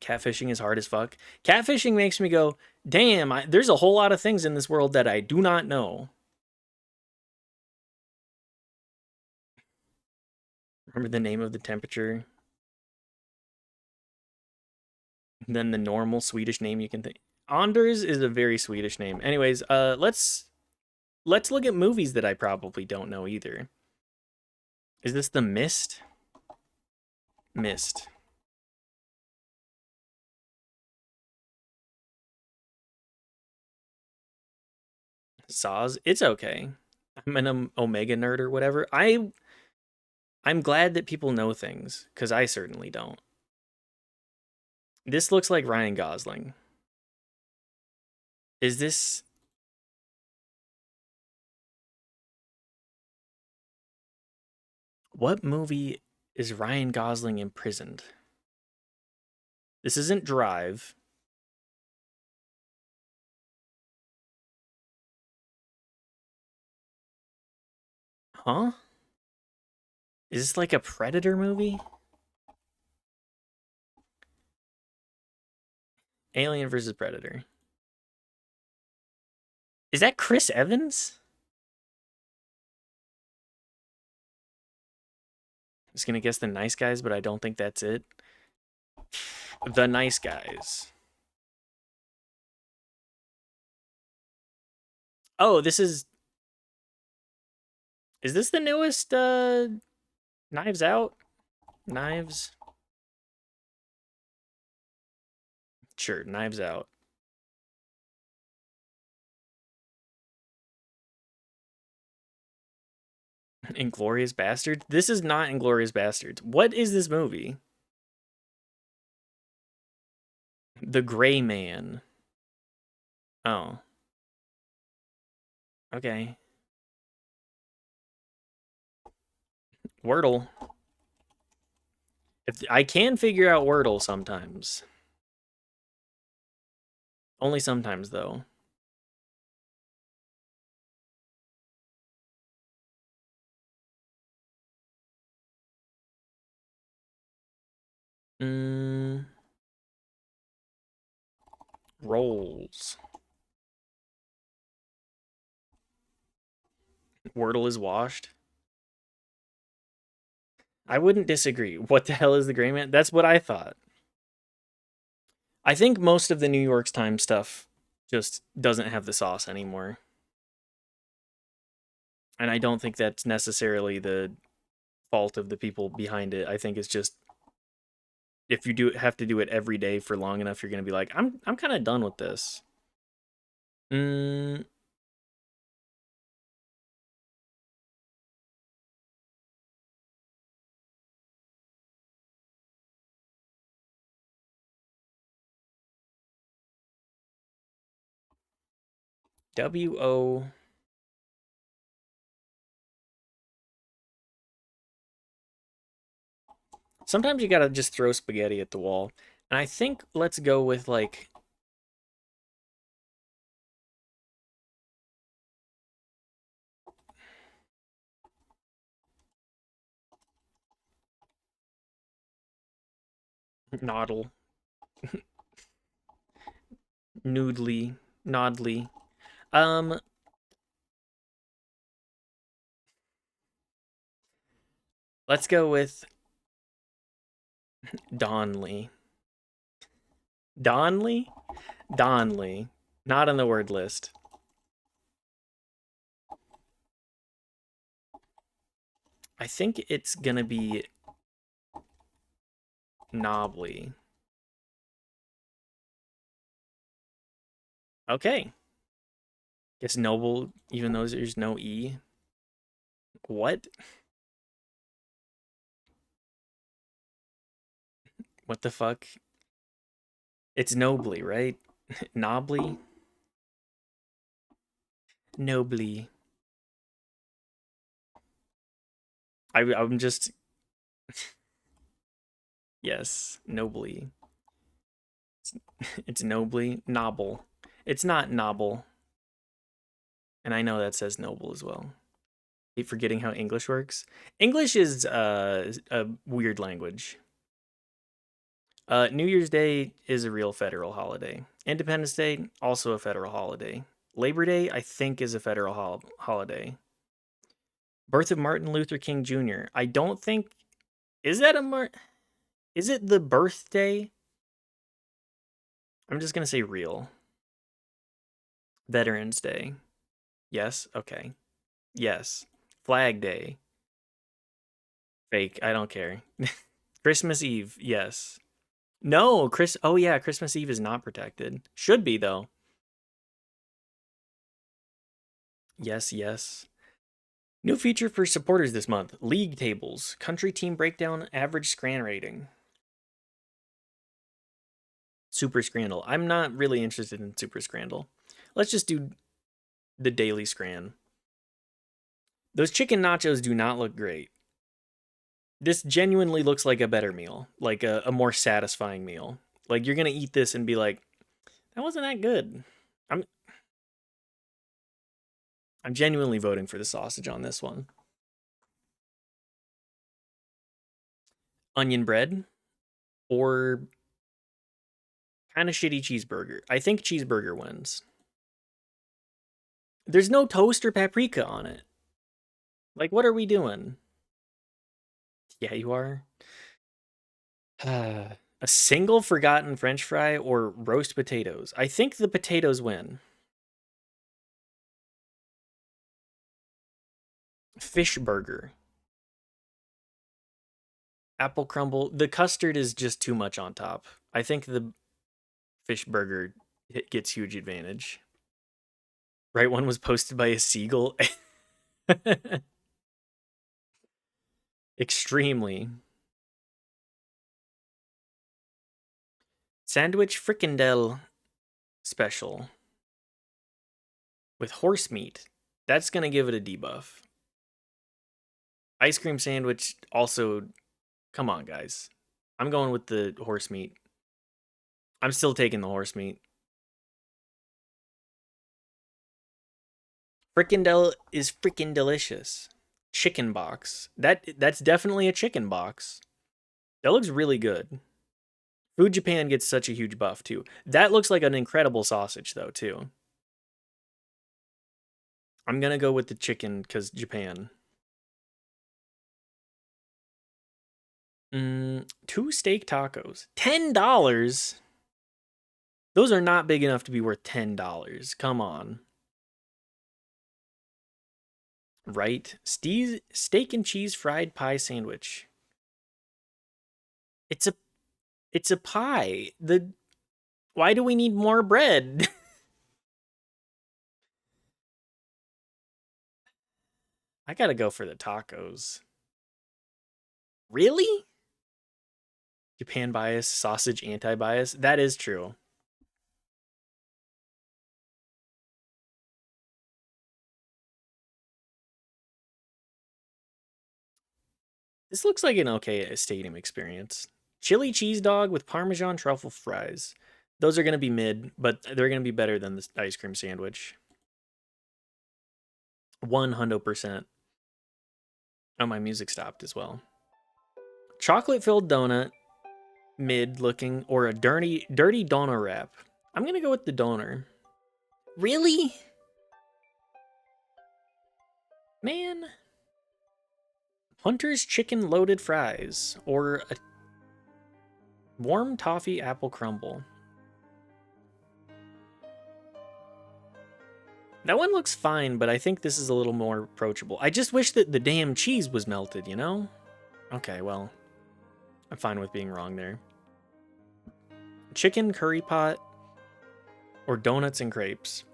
Catfishing is hard as fuck. Catfishing makes me go, damn, there's a whole lot of things in this world that I do not know. Remember the name of the temperature? Then the normal Swedish name you can think. Anders is a very Swedish name. Anyways, let's look at movies that I probably don't know either. Is this The Mist? Mist. Saws. It's okay. I'm an Omega nerd or whatever. I'm glad that people know things because I certainly don't. This looks like Ryan Gosling. Is this? What movie is Ryan Gosling imprisoned? This isn't Drive. Huh? Is this like a Predator movie? Alien versus Predator. Is that Chris Evans? Just gonna guess the Nice Guys, but I don't think that's it. The Nice Guys. Oh, this is... Is this the newest Knives Out? Knives? Sure, Knives Out. Inglorious Bastards? This is not Inglorious Bastards. What is this movie? The Gray Man. Oh. Okay. Wordle. If I can figure out Wordle sometimes. Only sometimes, though. Mm, rolls. Wordle is washed. I wouldn't disagree. What the hell is the Gray Man? That's what I thought. I think most of the New York Times stuff just doesn't have the sauce anymore. And I don't think that's necessarily the fault of the people behind it. I think it's just if you have to do it every day for long enough, you're gonna be like, I'm kind of done with this. Mm, W-O... Sometimes you gotta just throw spaghetti at the wall. And I think let's go with like noddle, noodly, nodly. Um, let's go with Donley. Donley? Donley. Not on the word list. I think it's gonna be knobbly. Okay. Guess noble, even though there's no E. What? What the fuck? It's nobly, right? Knobbly? Nobly. I'm just... Yes, nobly. It's nobly. Nobble. It's not nobble. And I know that says noble as well. Keep forgetting how English works. English is a weird language. New Year's Day is a real federal holiday. Independence Day, also a federal holiday. Labor Day, I think, is a federal holiday. Birth of Martin Luther King Jr. I don't think... Is that a Is it the birthday? I'm just going to say real. Veterans Day. Yes? Okay. Yes. Flag Day. Fake. I don't care. Christmas Eve. Yes. No, Chris. Oh yeah, Christmas Eve is not protected. Should be though. Yes, yes. New feature for supporters this month: league tables, country team breakdown, average scran rating. Super Scrandle. I'm not really interested in Super Scrandle. Let's just do the daily scran. Those chicken nachos do not look great. This genuinely looks like a better meal, like a more satisfying meal. Like you're gonna eat this and be like, that wasn't that good. I'm I'm genuinely voting for the sausage on this one. Onion bread or kind of shitty cheeseburger. I think cheeseburger wins. There's no toast or paprika on it. Like, what are we doing? Yeah, you are. A single forgotten French fry or roast potatoes? I think the potatoes win. Fish burger. Apple crumble. The custard is just too much on top. I think the fish burger gets huge advantage. Right one was posted by a seagull. Extremely. Sandwich frikandel special with horse meat. That's going to give it a debuff. Ice cream sandwich also, come on guys. I'm going with the horse meat. I'm still taking the horse meat. Frikandel is freaking delicious. Chicken box. That's definitely a chicken box. That looks really good. Food Japan gets such a huge buff too. That looks like an incredible sausage though too. I'm gonna go with the chicken because Japan. 2 steak tacos. $10? Those are not big enough to be worth $10. Come on. Right? Steak and cheese fried pie sandwich. It's a pie. Why do we need more bread? I gotta go for the tacos. Really? Japan bias, sausage anti bias. That is true. This looks like an okay stadium experience. Chili cheese dog with Parmesan truffle fries. Those are going to be mid, but they're going to be better than the ice cream sandwich. 100%. Oh, my music stopped as well. Chocolate filled donut, mid looking, or a dirty doner wrap. I'm going to go with the doner. Really? Man. Hunter's chicken loaded fries, or a warm toffee apple crumble. That one looks fine, but I think this is a little more approachable. I just wish that the damn cheese was melted, you know? Okay, well, I'm fine with being wrong there. Chicken curry pot or donuts and crepes.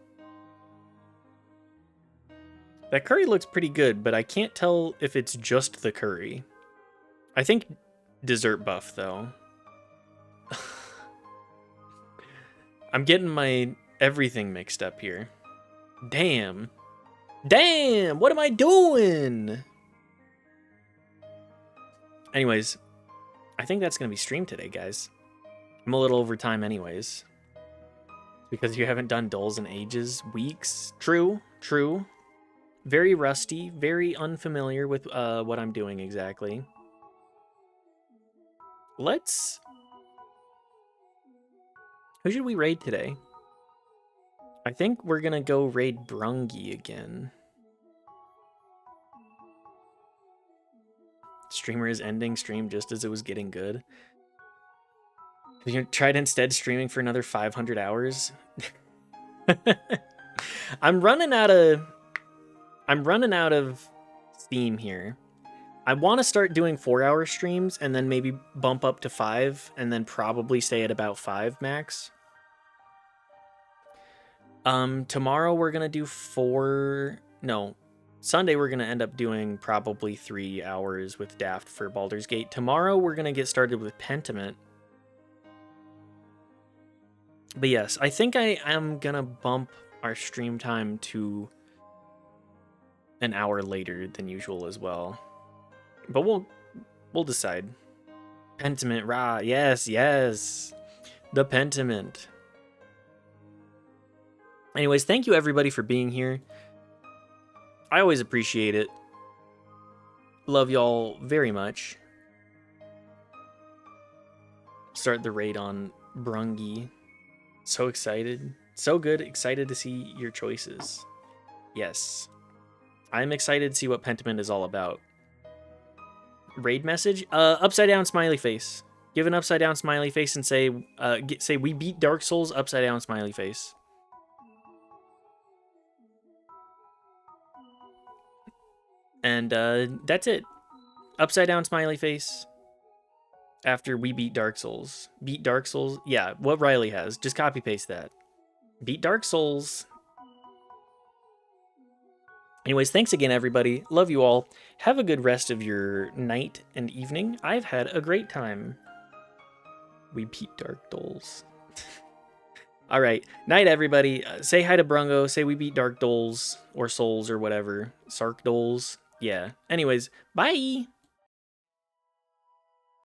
That curry looks pretty good, but I can't tell if it's just the curry. I think dessert buff, though. I'm getting my everything mixed up here. Damn. Damn, what am I doing? Anyways, I think that's going to be streamed today, guys. I'm a little over time anyways. Because you haven't done Dulls in ages, weeks. True, true. Very rusty, very unfamiliar with what I'm doing exactly. Who should we raid today? I think we're going to go raid Brungi again. Streamer is ending stream just as it was getting good. You tried instead streaming for another 500 hours? I'm running out of steam here. I want to start doing 4-hour streams and then maybe bump up to 5 and then probably stay at about 5 max. Tomorrow we're going to do Sunday we're going to end up doing probably 3 hours with Daft for Baldur's Gate. Tomorrow we're going to get started with Pentiment. But yes, I think I am going to bump our stream time to an hour later than usual as well. But we'll decide. Pentiment, rah, yes. The Pentiment. Anyways, thank you everybody for being here. I always appreciate it. Love y'all very much. Start the raid on Brungi. So excited. So good. Excited to see your choices. Yes. I'm excited to see what Pentiment is all about. raid message. Upside down smiley face. Give an upside down smiley face and say, say we beat Dark Souls, upside down smiley face. And that's it. Upside down smiley face. After we beat Dark Souls. Beat Dark Souls? Yeah, what Riley has. Just copy paste that. Beat Dark Souls. Anyways, thanks again, everybody. Love you all. Have a good rest of your night and evening. I've had a great time. We beat Dark Souls. All right. Night, everybody. Say hi to Brungo. Say we beat Dark Souls or Souls or whatever. Sark Doles. Yeah. Anyways, bye.